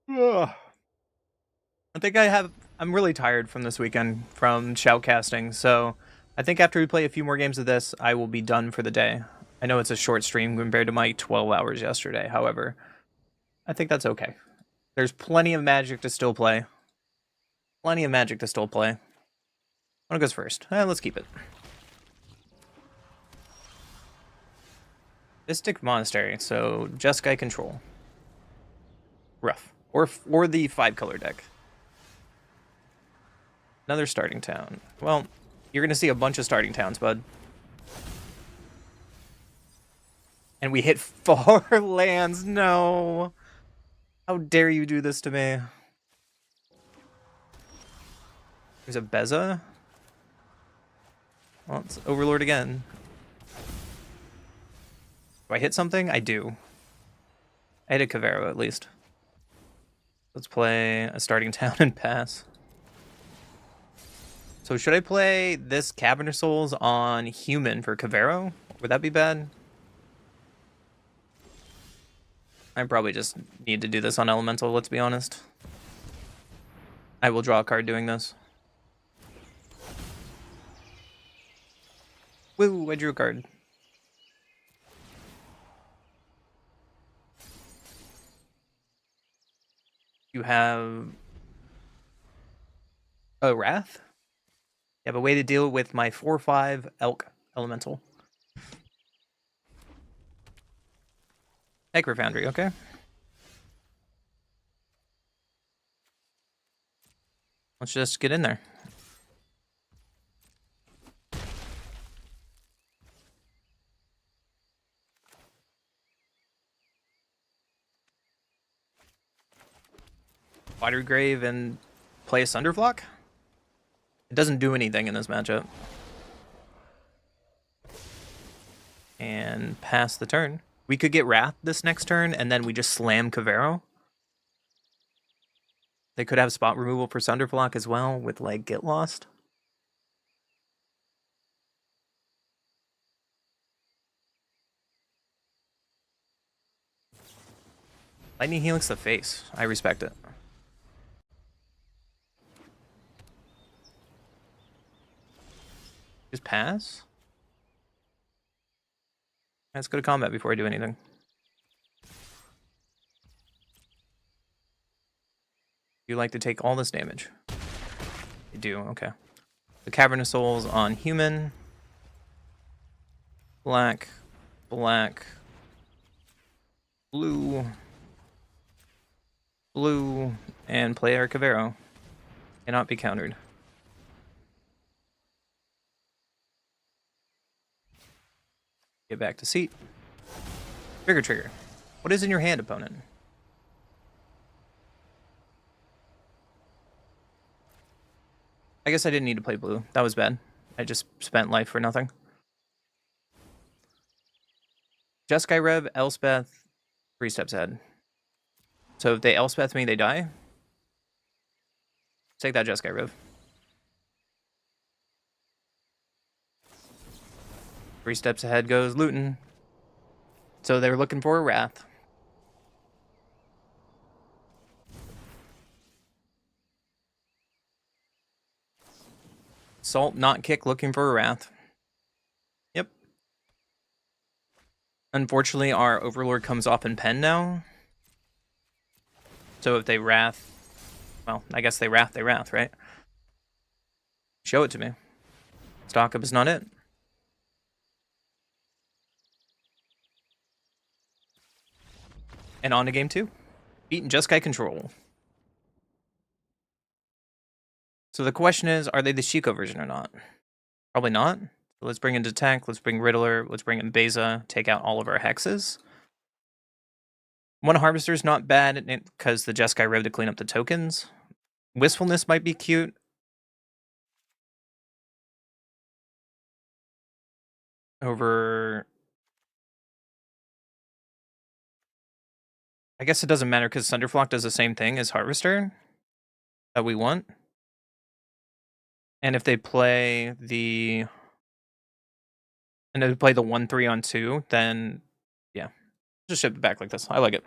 Ugh. I think I'm really tired from this weekend from shoutcasting, so I think after we play a few more games of this, I will be done for the day. I know it's a short stream compared to my 12 hours yesterday, however, I think that's okay. There's plenty of Magic to still play. Plenty of Magic to still play. What goes first? Let's keep it. Mystic Monastery, so Jeskai control. Rough. Or the 5-color deck. Another starting town. Well, you're going to see a bunch of starting towns, bud. And we hit 4 lands. No. How dare you do this to me? There's a Beza. Well, it's Overlord again. Do I hit something? I do. I hit a Cavero at least. Let's play a starting town and pass. So should I play this Cavern of Souls on human for Cavero? Would that be bad? I probably just need to do this on Elemental, let's be honest. I will draw a card doing this. Woo, I drew a card. You have a Wrath? You have a way to deal with my 4/5 Elk Elemental. Necrofoundry, okay. Let's just get in there. Water Grave and play a Sunderflock? It doesn't do anything in this matchup. And pass the turn. We could get Wrath this next turn, and then we just slam Cavero. They could have spot removal for Sunderflock as well, with, like, Get Lost. Lightning Helix the face. I respect it. Just pass? Let's go to combat before I do anything. You like to take all this damage? You do, okay. The Cavern of Souls on human. Black, black, blue, blue, and play our Cavero. Cannot be countered. Get back to seat. Trigger. What is in your hand, opponent? I guess I didn't need to play blue. That was bad. I just spent life for nothing. Jeskai Rev, Elspeth, 3 steps ahead. So if they Elspeth me, they die. Take that Jeskai Rev. 3 steps ahead goes Luton. So they're looking for a Wrath. Salt, not kick, looking for a Wrath. Yep. Unfortunately, our Overlord comes off in pen now. So if they Wrath, well, I guess they Wrath, right? Show it to me. Stock up is not it. And on to game 2. Beaten Jeskai control. So the question is, are they the Shiko version or not? Probably not. So let's bring in Detect, let's bring Riddler, let's bring in Beza, take out all of our hexes. One Harvester is not bad because the Jeskai Rev to clean up the tokens. Wistfulness might be cute. Over... I guess it doesn't matter because Thunderflock does the same thing as Harvester that we want. And if they play the... And if they play the 1-3 on 2, then yeah. Just ship it back like this. I like it.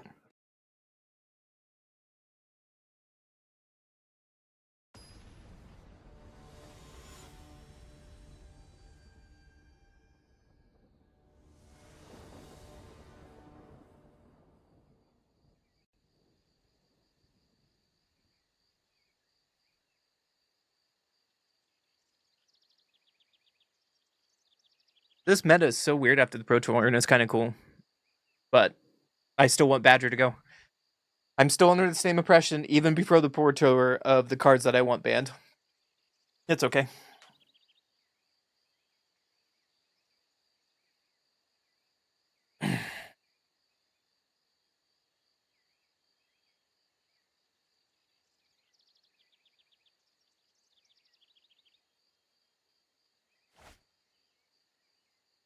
This meta is so weird after the Pro Tour, and it's kind of cool. But I still want Badger to go. I'm still under the same impression, even before the Pro Tour, of the cards that I want banned. It's okay.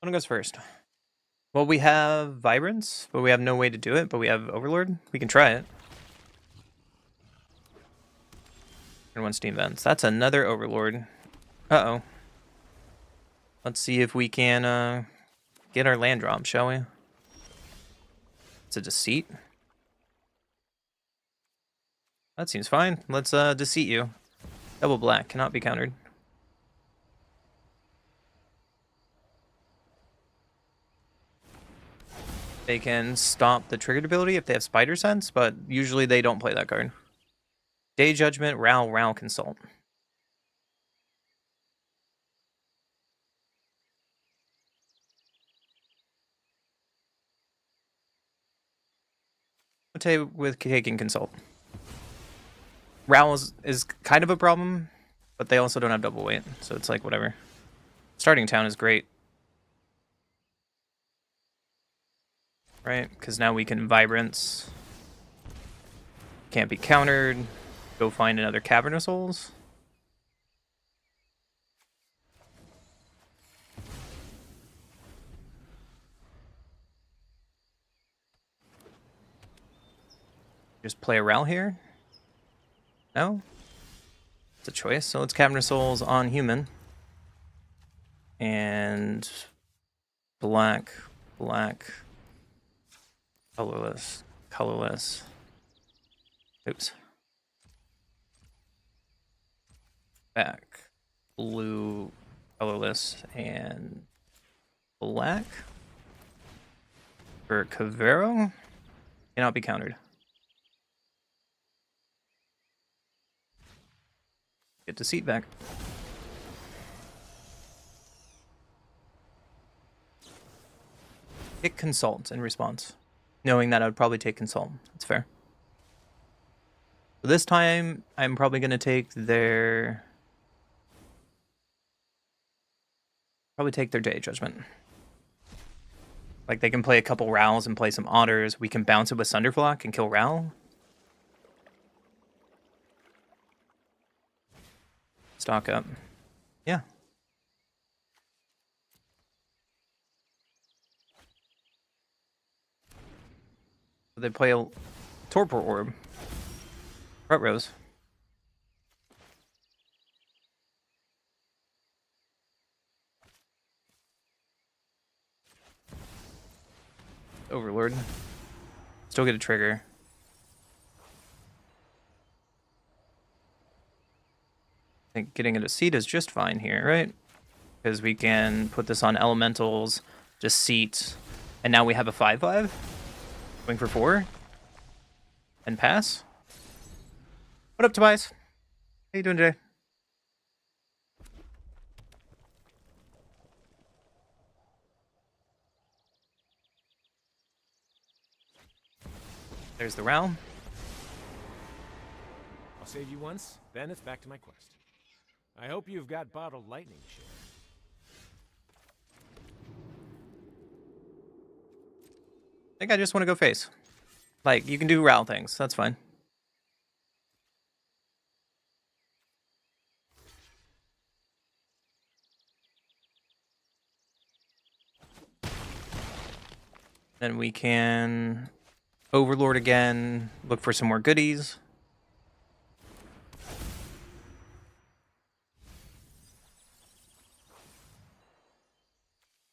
One goes first. Well, we have Vibrance, but we have no way to do it, but we have Overlord. We can try it. And 1 Steam Vents. That's another Overlord. Uh-oh. Let's see if we can get our land drop, shall we? It's a Deceit. That seems fine. Let's Deceit you. Double black, cannot be countered. They can stop the triggered ability if they have Spider Sense, but usually they don't play that card. Day Judgment, Ral, Consult. Okay with taking Consult. Ral is kind of a problem, but they also don't have double weight, so it's like whatever. Starting town is great. Right, because now we can Vibrance. Can't be countered. Go find another Cavern of Souls. Just play a Ral here? No? It's a choice. So let's Cavern of Souls on human. And black, colorless. Oops. Back, blue, colorless, and black. For Cavero, cannot be countered. Get Deceit back. Pick Consult in response. Knowing that I would probably take Consult. That's fair. So this time, I'm probably going to take their... Probably take their Day Judgment. Like, they can play a couple Rals and play some Otters. We can bounce it with Thunderflock and kill Ral. Stock up. Yeah. They play a Torpor Orb. Front rows. Overlord. Still get a trigger. I think getting it a seat is just fine here, right? Because we can put this on elementals, just seat, and now we have a 5/5. Going for 4. And pass. What up, Tobias? How you doing today? There's the realm. I'll save you once, then it's back to my quest. I hope you've got bottled lightning to share. I think I just want to go face. Like, you can do Ral things. That's fine. Then we can Overlord again, look for some more goodies.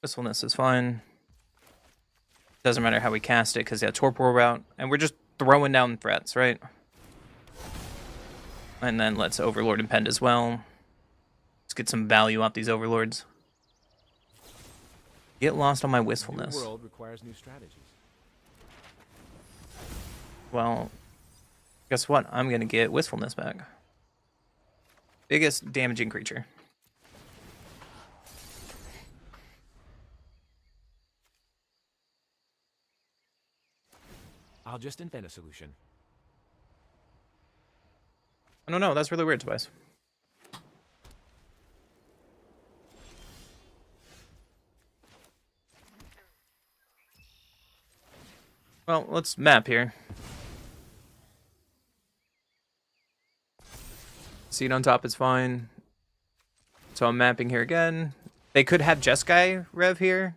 Wistfulness is fine. Doesn't matter how we cast it because yeah, Torpor route, and we're just throwing down threats, right? And then let's Overlord and Pend as well. Let's get some value off these Overlords. Get lost on my Wistfulness. New world requires new strategies. Well, guess what? I'm gonna get Wistfulness back. Biggest damaging creature. I'll just invent a solution. I don't know. That's really weird, Tobias. Well, let's map here. Seat on top is fine. So I'm mapping here again. They could have Jeskai Rev here.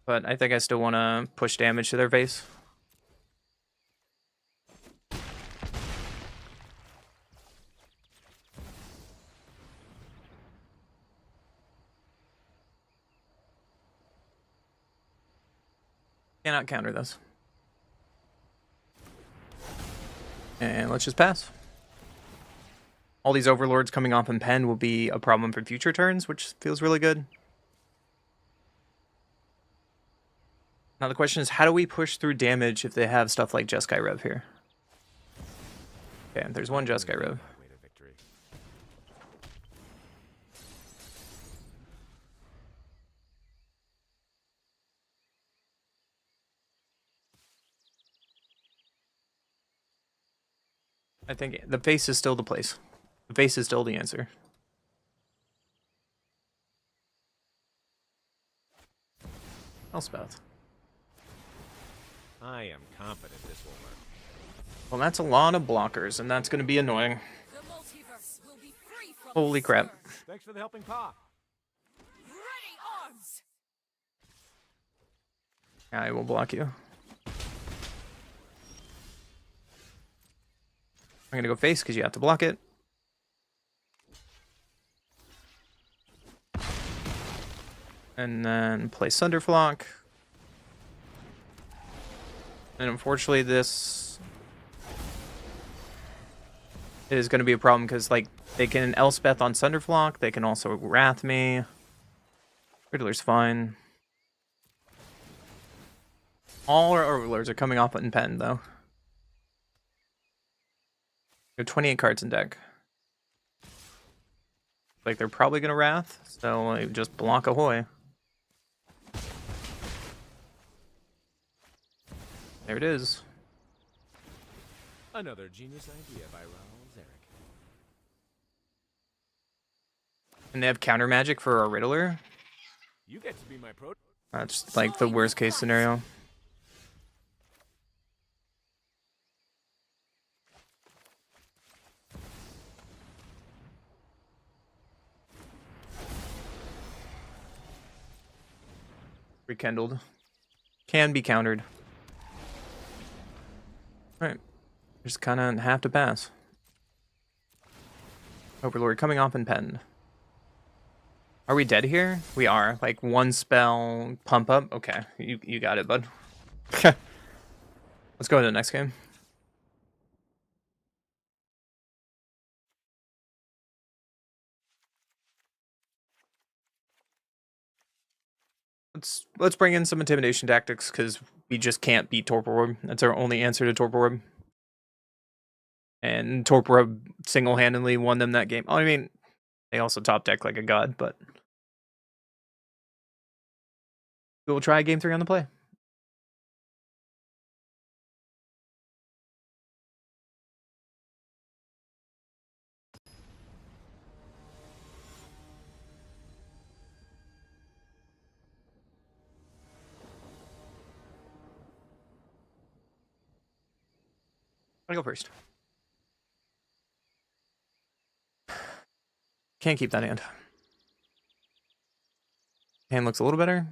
But I think I still want to push damage to their face. Cannot counter this. And let's just pass. All these Overlords coming off in Pen will be a problem for future turns, which feels really good. Now the question is, how do we push through damage if they have stuff like Jeskai Rev here? Okay, there's one Jeskai Rev. I think the face is still the place. The face is still the answer. Elspeth. I am confident this will work. Well, that's a lot of blockers, and that's going to be annoying. The multiverse will be free from Holy crap. Thanks for the helping paw. ready arms. I will block you. I'm going to go face because you have to block it. And then play Sunderflock. And unfortunately this is going to be a problem because like they can Elspeth on Sunderflock. They can also Wrath me. Riddler's fine. All our Overlords are coming off in Pen though. We have 28 cards in deck. Like they're probably going to Wrath. So like, just block ahoy. There it is. Another genius idea by Raoul Zarek. And they have counter magic for our Riddler. You get to be my pro. That's like the worst case scenario. Rekindled. Can be countered. Alright. Just kind of have to pass. Overlord coming off in Pen. Are we dead here? We are. Like one spell, pump up. Okay, you got it, bud. Let's go to the next game. Let's bring in some intimidation tactics because we just can't beat Torpor Orb. That's our only answer to Torpor Orb. And Torpor Orb single-handedly won them that game. Oh, I mean, they also top deck like a god, but we'll try game 3 on the play. I'll go first. Can't keep that hand. Hand looks a little better.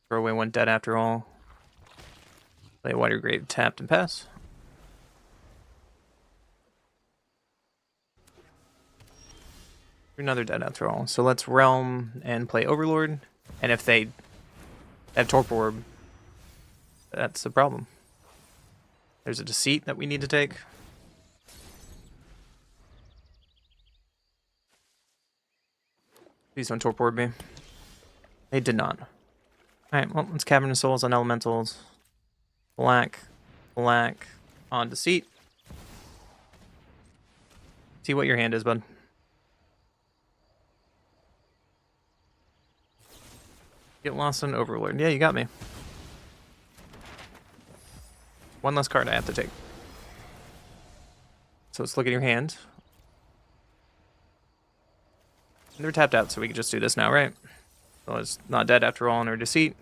Throw away one dead after all. Play Wider Grave, tapped and pass. Another dead after all. So let's Realm and play Overlord. And if they have Torpor Orb, that's the problem. There's a Deceit that we need to take. Please don't Torpor Orb me. They did not. Alright, well, let's Cavernous Souls on Elementals. Black on Deceit. See what your hand is, bud. Get lost on Overlord. Yeah, you got me. One less card I have to take. So let's look at your hand. And they're tapped out, so we can just do this now, right? So it's not dead after all in our Deceit.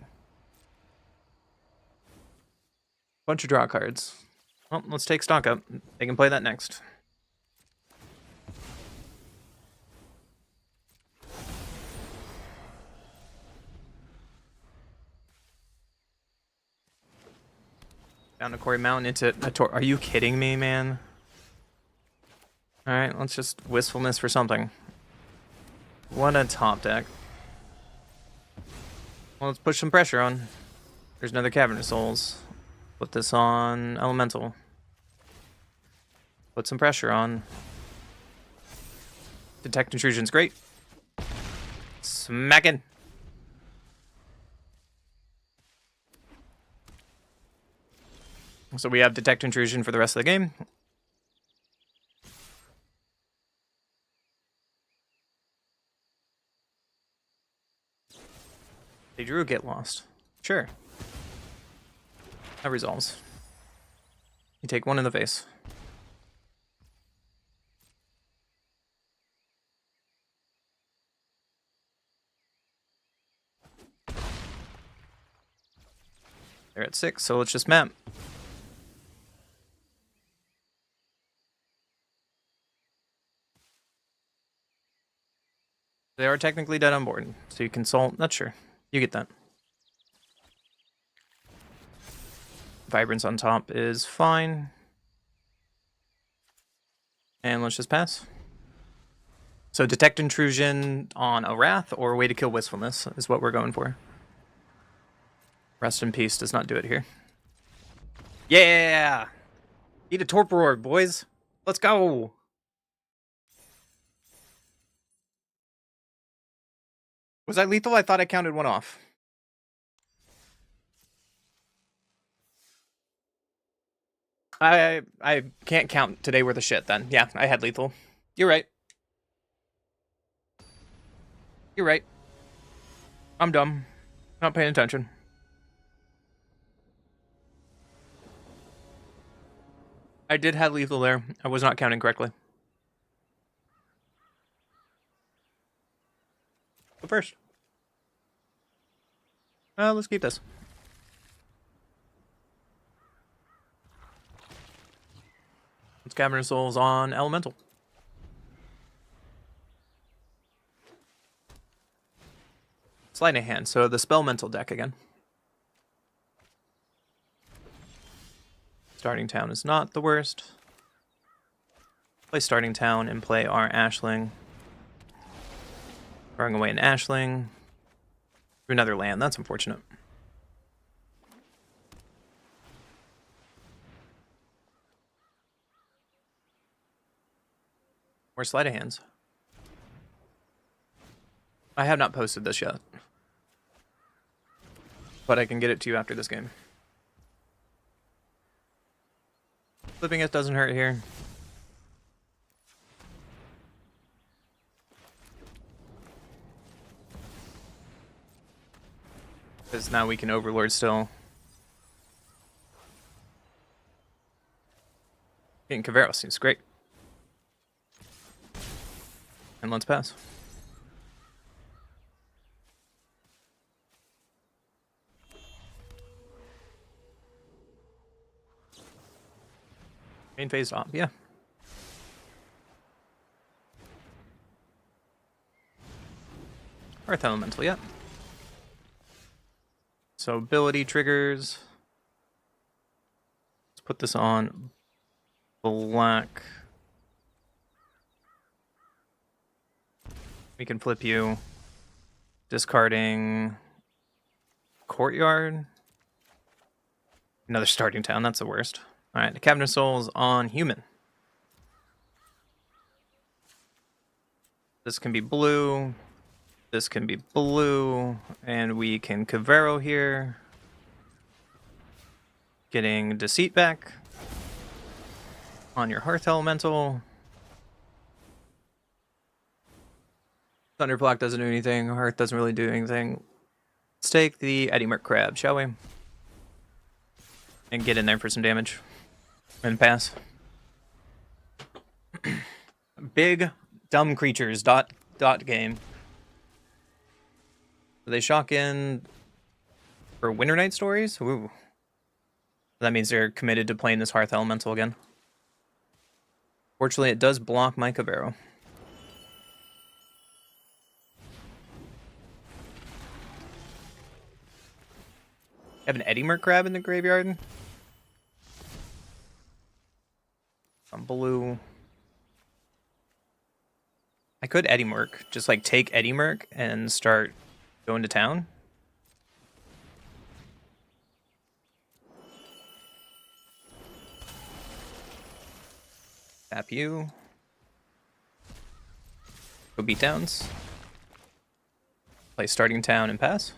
Bunch of draw cards. Well, let's take stock up. They can play that next. Down to Quarry Mountain into a Are you kidding me, man? Alright, let's just Wistfulness for something. What a top deck. Well, let's push some pressure on. There's another Cavernous Souls. Put this on Elemental. Put some pressure on. Detect Intrusion's great. Smacking. So we have Detect Intrusion for the rest of the game. They drew a Get Lost. Sure. That resolves. You take one in the face. They're at 6, so let's just map. They are technically dead on board, so you consult. Not sure. You get that. Vibrance on top is fine. And let's just pass. So Detect Intrusion on a Wrath or a way to kill Wistfulness is what we're going for. Rest in Peace does not do it here. Yeah! Eat a Torpor Orb, boys. Let's go! Was that lethal? I thought I counted one off. I can't count today worth of shit then. Yeah, I had lethal. You're right. You're right. I'm dumb. Not paying attention. I did have lethal there. I was not counting correctly. Go first. Let's keep this. Let's Cavernous Souls on Elemental. Sleight of Hand, so the Spell Mental deck again. Starting Town is not the worst. Play Starting Town and play our Ashling. Throwing away an Ashling. Another land, that's unfortunate. More sleight of hands. I have not posted this yet, but I can get it to you after this game. Flipping it doesn't hurt here. Because now we can Overlord still. Getting Cavero seems great. And let's pass. Main phase off, yeah. Earth Elemental, yeah. So ability triggers. Let's put this on black. We can flip you. Discarding Courtyard. Another starting town, that's the worst. Alright, the Cabinet of Souls on human. This can be blue. This can be blue. And we can Cavero here. Getting Deceit back. On your Hearth Elemental. Thunderblock doesn't do anything. Hearth doesn't really do anything. Let's take the Eddie Merc Crab, shall we? And get in there for some damage. And pass. Big dumb creatures dot game. Do they shock in for Winter Night Stories? Ooh. That means they're committed to playing this Hearth Elemental again. Fortunately, it does block my Cavero. Have an Eddie Merc Crab in the graveyard. I'm blue. I could Eddie Merc. Just like take Eddie Merc and start going to town. Tap you. Go beat downs. Play starting town and pass.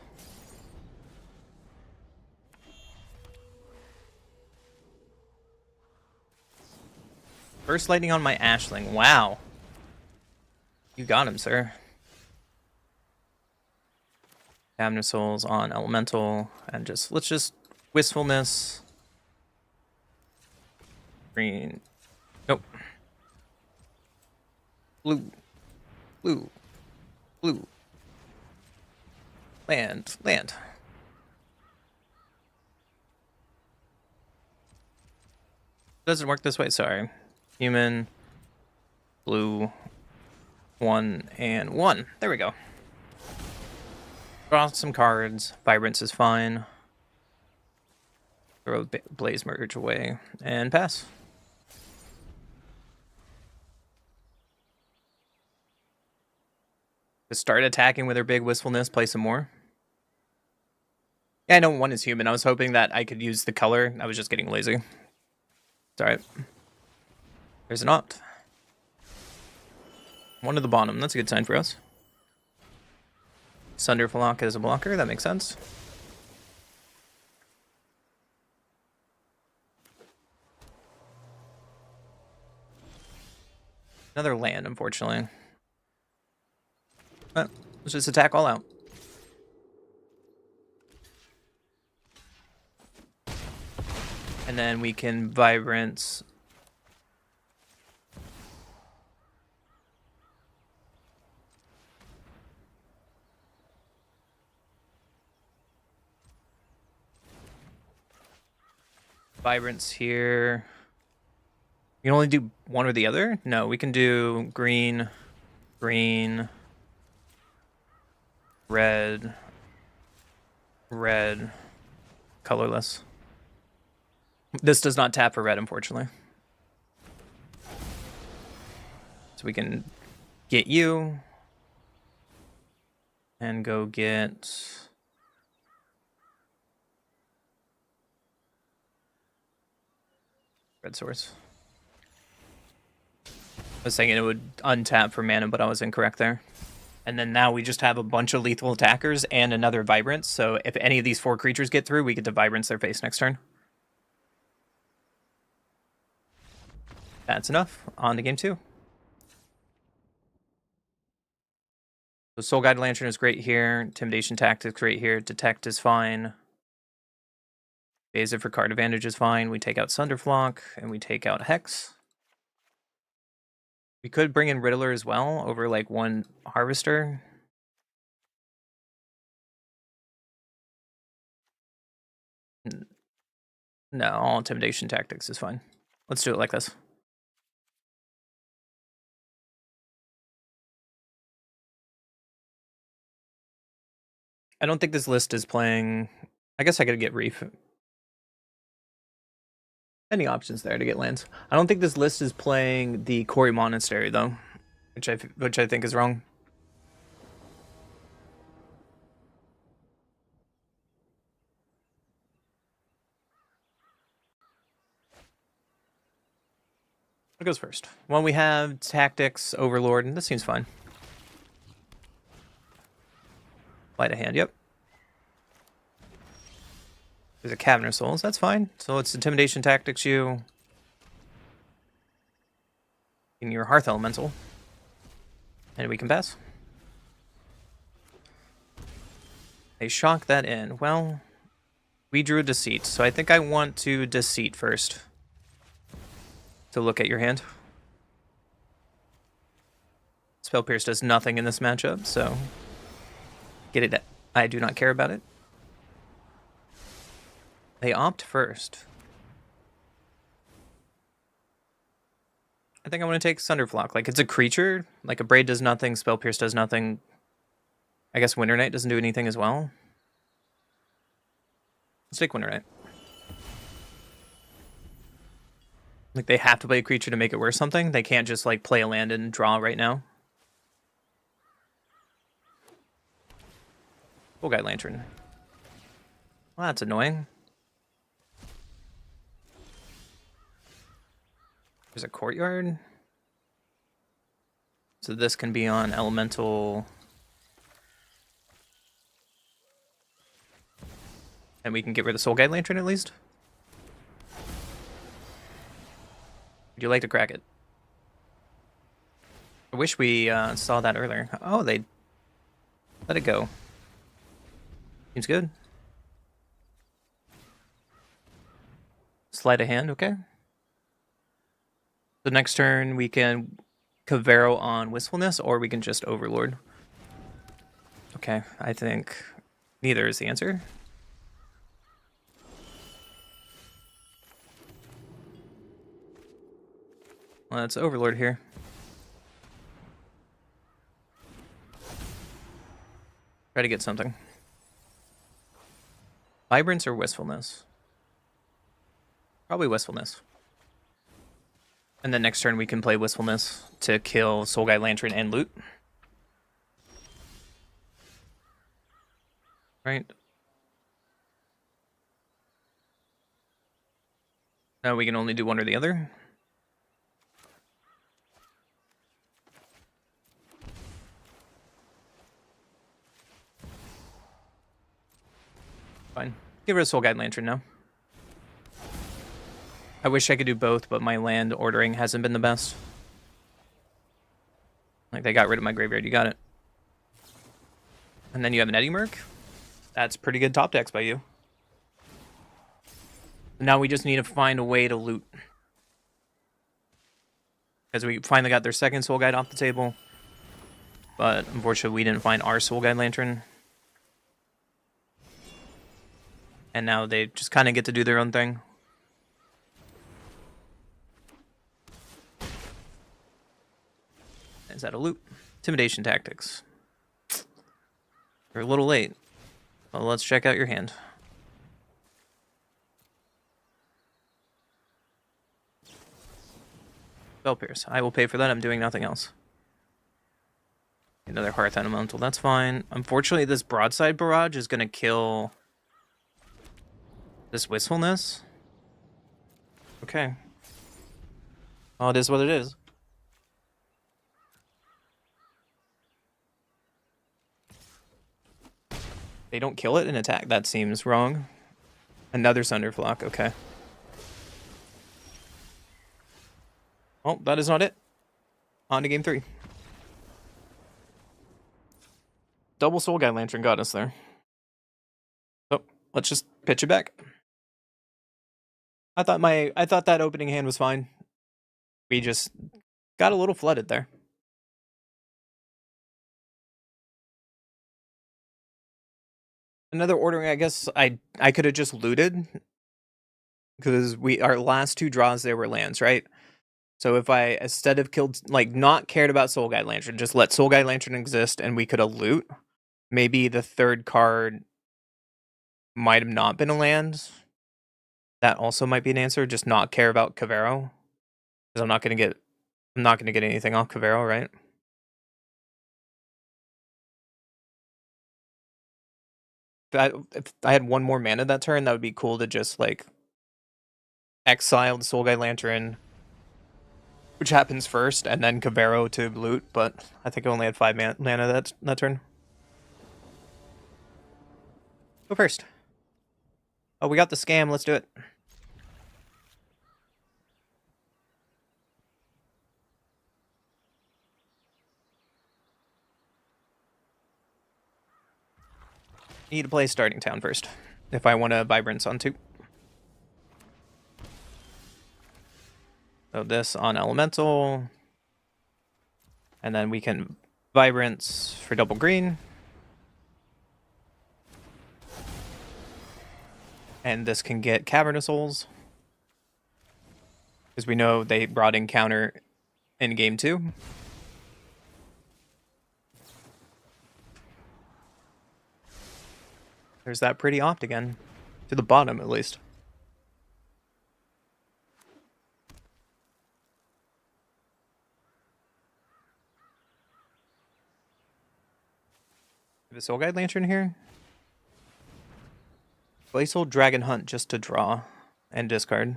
First lightning on my Ashling. Wow. You got him, sir. Cabinet of Souls on Elemental. And let's just Wistfulness. Green. Nope. Blue. Blue. Blue. Land. Land. Doesn't work this way, sorry. Human, blue, 1 and 1. There we go. Draw some cards. Vibrance is fine. Throw Blaze Merge away and pass. Just start attacking with her big Wistfulness. Play some more. Yeah, I know 1 is human. I was hoping that I could use the color. I was just getting lazy. It's alright. There's an opt. 1 to the bottom. That's a good sign for us. Sunderflock as a blocker. That makes sense. Another land, unfortunately. But let's just attack all out. And then we can Vibrance. Vibrance here. You can only do one or the other? No, we can do green, green, red, red, colorless. This does not tap for red, unfortunately. So we can get you. And go get... red source. I was thinking it would untap for mana, but I was incorrect there. And then now we just have a bunch of lethal attackers and another Vibrance, so if any of these 4 creatures get through, we get to Vibrance their face next turn. That's enough. On to game 2. So Soul Guide Lantern is great here. Intimidation Tactics great here. Detect is fine. Phase it for card advantage is fine. We take out Sunderflock, and we take out Hex. We could bring in Riddler as well over like 1 Harvester. No, all Intimidation Tactics is fine. Let's do it like this. I don't think this list is playing... I guess I could get Reef. Any options there to get lands. I don't think this list is playing the Quarry Monastery, though, which I think is wrong. What goes first? Well, we have Tactics, Overlord, and this seems fine. Light of hand, yep. There's a Cavern of Souls, that's fine. So it's Intimidation Tactics you. In your Hearth Elemental. And we can pass. They shock that in. Well, we drew a Deceit, so I think I want to Deceit first. To look at your hand. Spell Pierce does nothing in this matchup, so get it. I do not care about it. They opt first. I think I want to take Sunderflock. Like, it's a creature. Like, a Braid does nothing, Spell Pierce does nothing. I guess Winter Knight doesn't do anything as well. Let's take Winter Knight. Like, they have to play a creature to make it worth something. They can't just, like, play a land and draw right now. Soul Guide Lantern. Well, that's annoying. There's a Courtyard. So this can be on Elemental. And we can get rid of Soul Guide Lantern at least. Would you like to crack it? I wish we saw that earlier. Oh, they let it go. Seems good. Sleight of hand, okay. The next turn we can Cavero on Wistfulness, or we can just Overlord. Okay, I think neither is the answer. Let's Overlord here. Try to get something. Vibrance or Wistfulness? Probably Wistfulness. And then next turn we can play Wistfulness to kill Soul Guide Lantern and loot. Right. Now we can only do one or the other. Fine. Get rid of Soul Guide Lantern now. I wish I could do both, but my land ordering hasn't been the best. Like, they got rid of my graveyard, you got it. And then you have an Eddy Merc. That's pretty good top decks by you. Now we just need to find a way to loot. Because we finally got their second Soul Guide off the table. But unfortunately we didn't find our Soul Guide Lantern. And now they just kind of get to do their own thing. Is that a loot? Intimidation Tactics. You're a little late. Well, let's check out your hand. Spell Pierce. I will pay for that. I'm doing nothing else. Another Hearth Elemental, that's fine. Unfortunately, this Broadside Barrage is going to kill this Wistfulness. Okay. Well, it is what it is. They don't kill it in attack. That seems wrong. Another Sunderflock, okay. Oh, that is not it. On to game 3. Double Soul Guide Lantern got us there. So let's just pitch it back. I thought that opening hand was fine. We just got a little flooded there. Another ordering, I guess I could have just looted. Because our last 2 draws there were lands, right? So if I, instead of killed, like, not cared about Soul Guide Lantern, just let Soul Guide Lantern exist and we could have loot, maybe the 3rd card might have not been a land. That also might be an answer, just not care about Cavero. Because I'm not gonna get anything off Cavero, right? If I had 1 more mana that turn, that would be cool to just, like, exile the Soul Guide Lantern, which happens first, and then Cavero to loot, but I think I only had 5 mana that turn. Go first. Oh, we got the scam, let's do it. Need to play Starting Town first, if I want to Vibrance on 2. So this on Elemental. And then we can Vibrance for double green. And this can get Cavernous Souls. Because we know they brought in counter in game 2. There's that pretty opt again. To the bottom, at least. Have a Soul Guide Lantern here. Glacial Dragon Hunt just to draw and discard.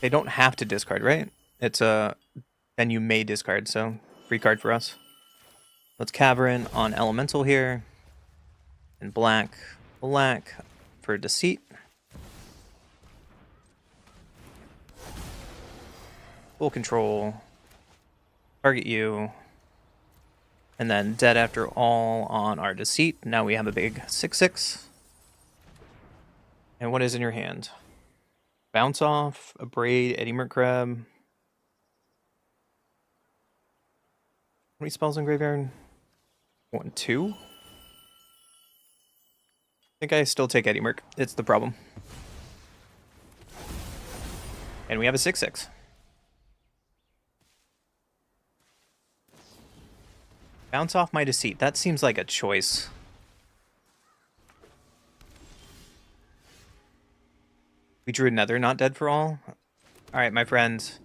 They don't have to discard, right? It's a... then you may discard, so free card for us. Let's Cavern on Elemental here. And black for Deceit. Full control. Target you. And then Dead After All on our Deceit. Now we have a big 6/6. And what is in your hand? Bounce Off, a Braid, Eddie Mercrab. How many spells in graveyard? 1, 2? I think I still take Eddie Merc. It's the problem. And we have a 6/6. Bounce off my Deceit. That seems like a choice. We drew another Not Dead for All. Alright, my friends.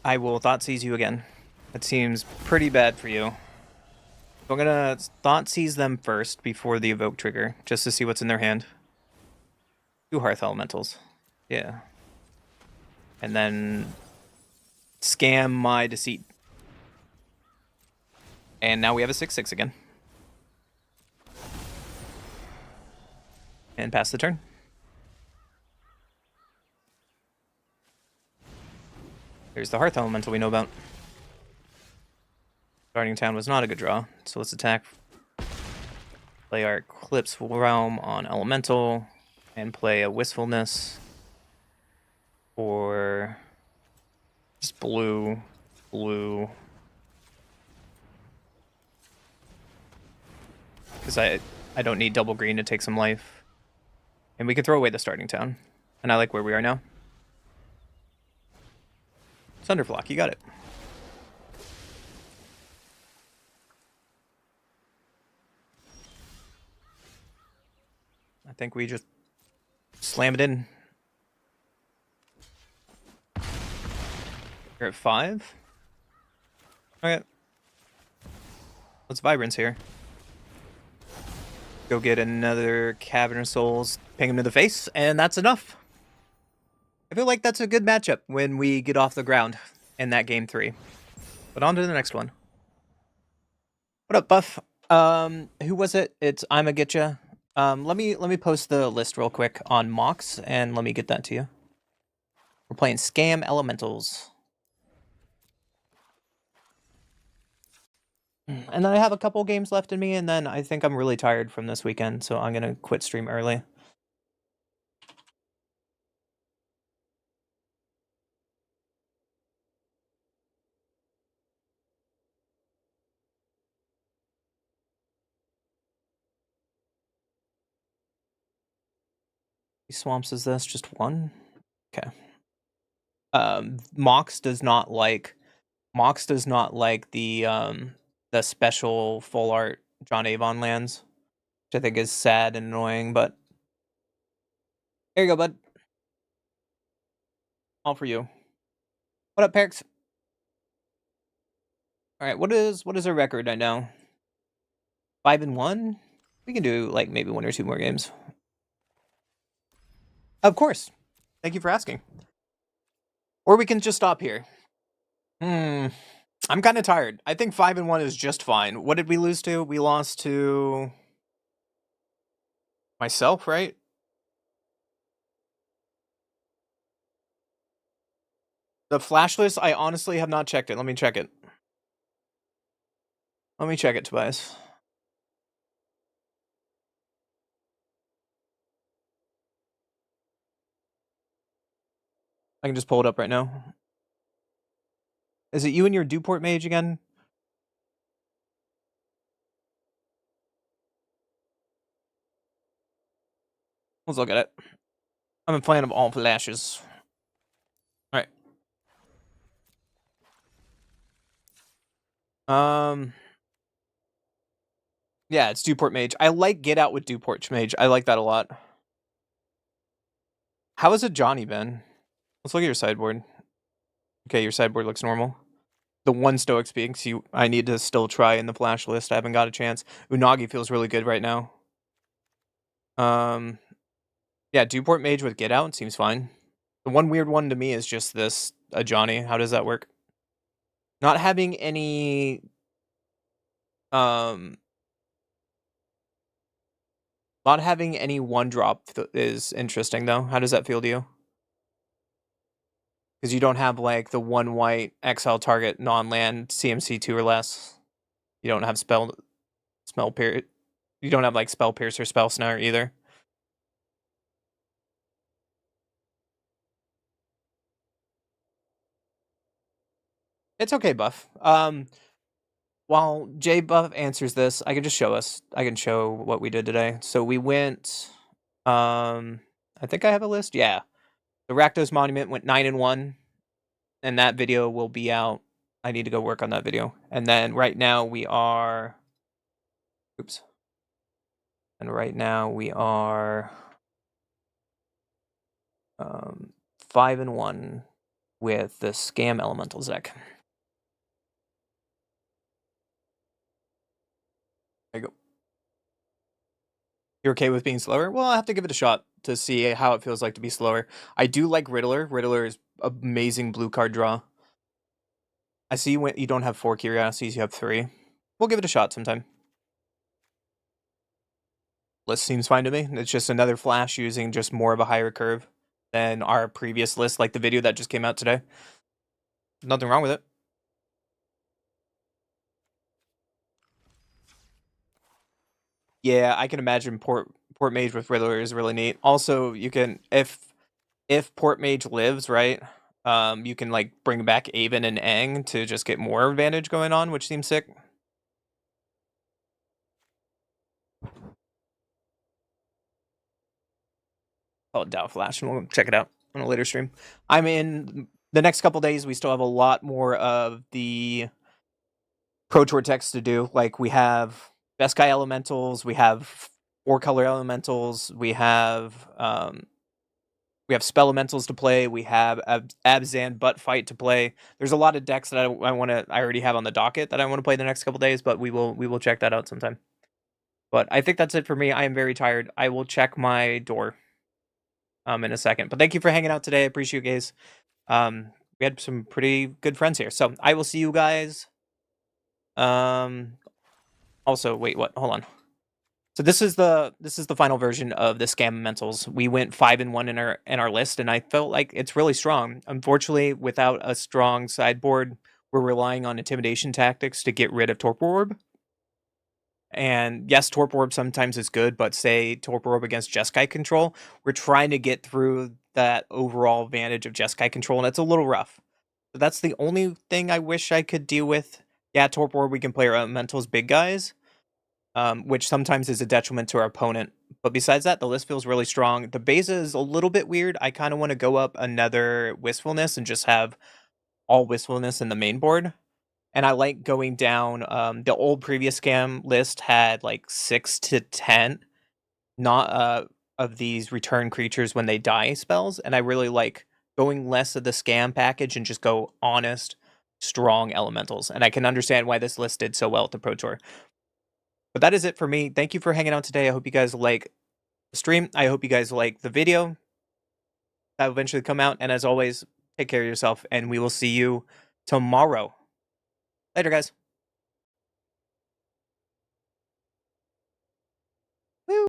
I will Thoughtseize you again. That seems pretty bad for you. So I'm gonna Thoughtseize them first before the Evoke trigger, just to see what's in their hand. 2 Hearth Elementals. Yeah. And then scam my Deceit. And now we have a 6/6 again. And pass the turn. There's the Hearth Elemental we know about. Starting Town was not a good draw, so let's attack. Play our Eclipse Realm on Elemental, and play a Wistfulness for just blue. Because I don't need double green to take some life. And we can throw away the Starting Town. And I like where we are now. Thunderflock, you got it. I think we just slam it in. You're at 5? Alright. Let's Vibrance here. Go get another Cavern of Souls, ping him to the face, and that's enough. I feel like that's a good matchup when we get off the ground in that game 3. But on to the next one. What up, Buff? Who was it? It's I'ma Getcha. Let me post the list real quick on Mox, and let me get that to you. We're playing Scam Elementals. And then I have a couple games left in me, and then I think I'm really tired from this weekend, so I'm gonna quit stream early. Swamps is this? Just one? Okay. Mox does not like the special full art John Avon lands, which I think is sad and annoying, but there you go, bud. All for you. What up, Perks? Alright, what is our record right now? 5-1? We can do like maybe 1 or 2 more games. Of course. Thank you for asking. Or we can just stop here. I'm kind of tired. I think 5-1 is just fine. What did we lose to? We lost to myself, right? The flash list, I honestly have not checked it. Let me check it. Let me check it, Tobias. I can just pull it up right now. Is it you and your Dewport mage again? Let's look at it. I'm a fan of all flashes. Alright. Yeah, it's Dewport mage. I like Get Out with Dewport mage. I like that a lot. How has it Johnny been? Let's look at your sideboard. Okay, your sideboard looks normal. The one Stoic Speaks I need to still try in the flash list. I haven't got a chance. Unagi feels really good right now. Yeah, Dewport mage with Get Out seems fine. The one weird one to me is just this Johnny. How does that work? Not having any not having any 1-drop is interesting though. How does that feel to you? Because you don't have like the 1 white exile target non-land CMC 2 or less. You don't have spell pierce. You don't have like spell pierce or spell snare either. It's okay, Buff. While J Buff answers this, I can just show us. I can show what we did today. So we went. I think I have a list. Yeah, the Rakdos Monument went 9-1, and that video will be out. I need to go work on that video. And then right now we are. Oops. And right now we are 5-1 with the Scam Elementals deck. There you go. You're okay with being slower? Well, I'll have to give it a shot to see how it feels like to be slower. I do like Riddler. Riddler is amazing blue card draw. I see when you don't have 4 curiosities, you have 3. We'll give it a shot sometime. List seems fine to me. It's just another flash using just more of a higher curve than our previous list, like the video that just came out today. Nothing wrong with it. Yeah, I can imagine Port Mage with Riddler is really neat. Also, you can if Port Mage lives, right? You can like bring back Avon and Aang to just get more advantage going on, which seems sick. Oh, Dow Flash, and we'll check it out on a later stream. I'm in the next couple days. We still have a lot more of the Pro Tour text to do. Like we have Best Guy Elementals, we have 4-color Elementals, we have We have Spell Elementals to play. We have Abzan Butt Fight to play. There's a lot of decks that I already have on the docket that I want to play the next couple days, but we will check that out sometime. But I think that's it for me. I am very tired. I will check my door in a second. But thank you for hanging out today. I appreciate you guys. We had some pretty good friends here. So I will see you guys. Also, wait, what? Hold on. So this is the final version of the Scam Mentals. We went 5-1 in our list, and I felt like it's really strong. Unfortunately, without a strong sideboard, we're relying on intimidation tactics to get rid of Torpor Orb. And yes, Torpor Orb sometimes is good, but say Torpor Orb against Jeskai control, we're trying to get through that overall advantage of Jeskai control, and it's a little rough. So that's the only thing I wish I could deal with. Yeah, Torpor Orb, we can play our Elementals big guys, which sometimes is a detriment to our opponent. But besides that, the list feels really strong. The beza is a little bit weird. I kind of want to go up another Wistfulness and just have all Wistfulness in the main board. And I like going down, the old previous Scam list had like 6 to 10 not of these return creatures when they die spells. And I really like going less of the Scam package and just go honest, strong Elementals. And I can understand why this list did so well at the Pro Tour. But that is it for me. Thank you for hanging out today. I hope you guys like the stream. I hope you guys like the video that will eventually come out. And as always, take care of yourself, and we will see you tomorrow. Later, guys.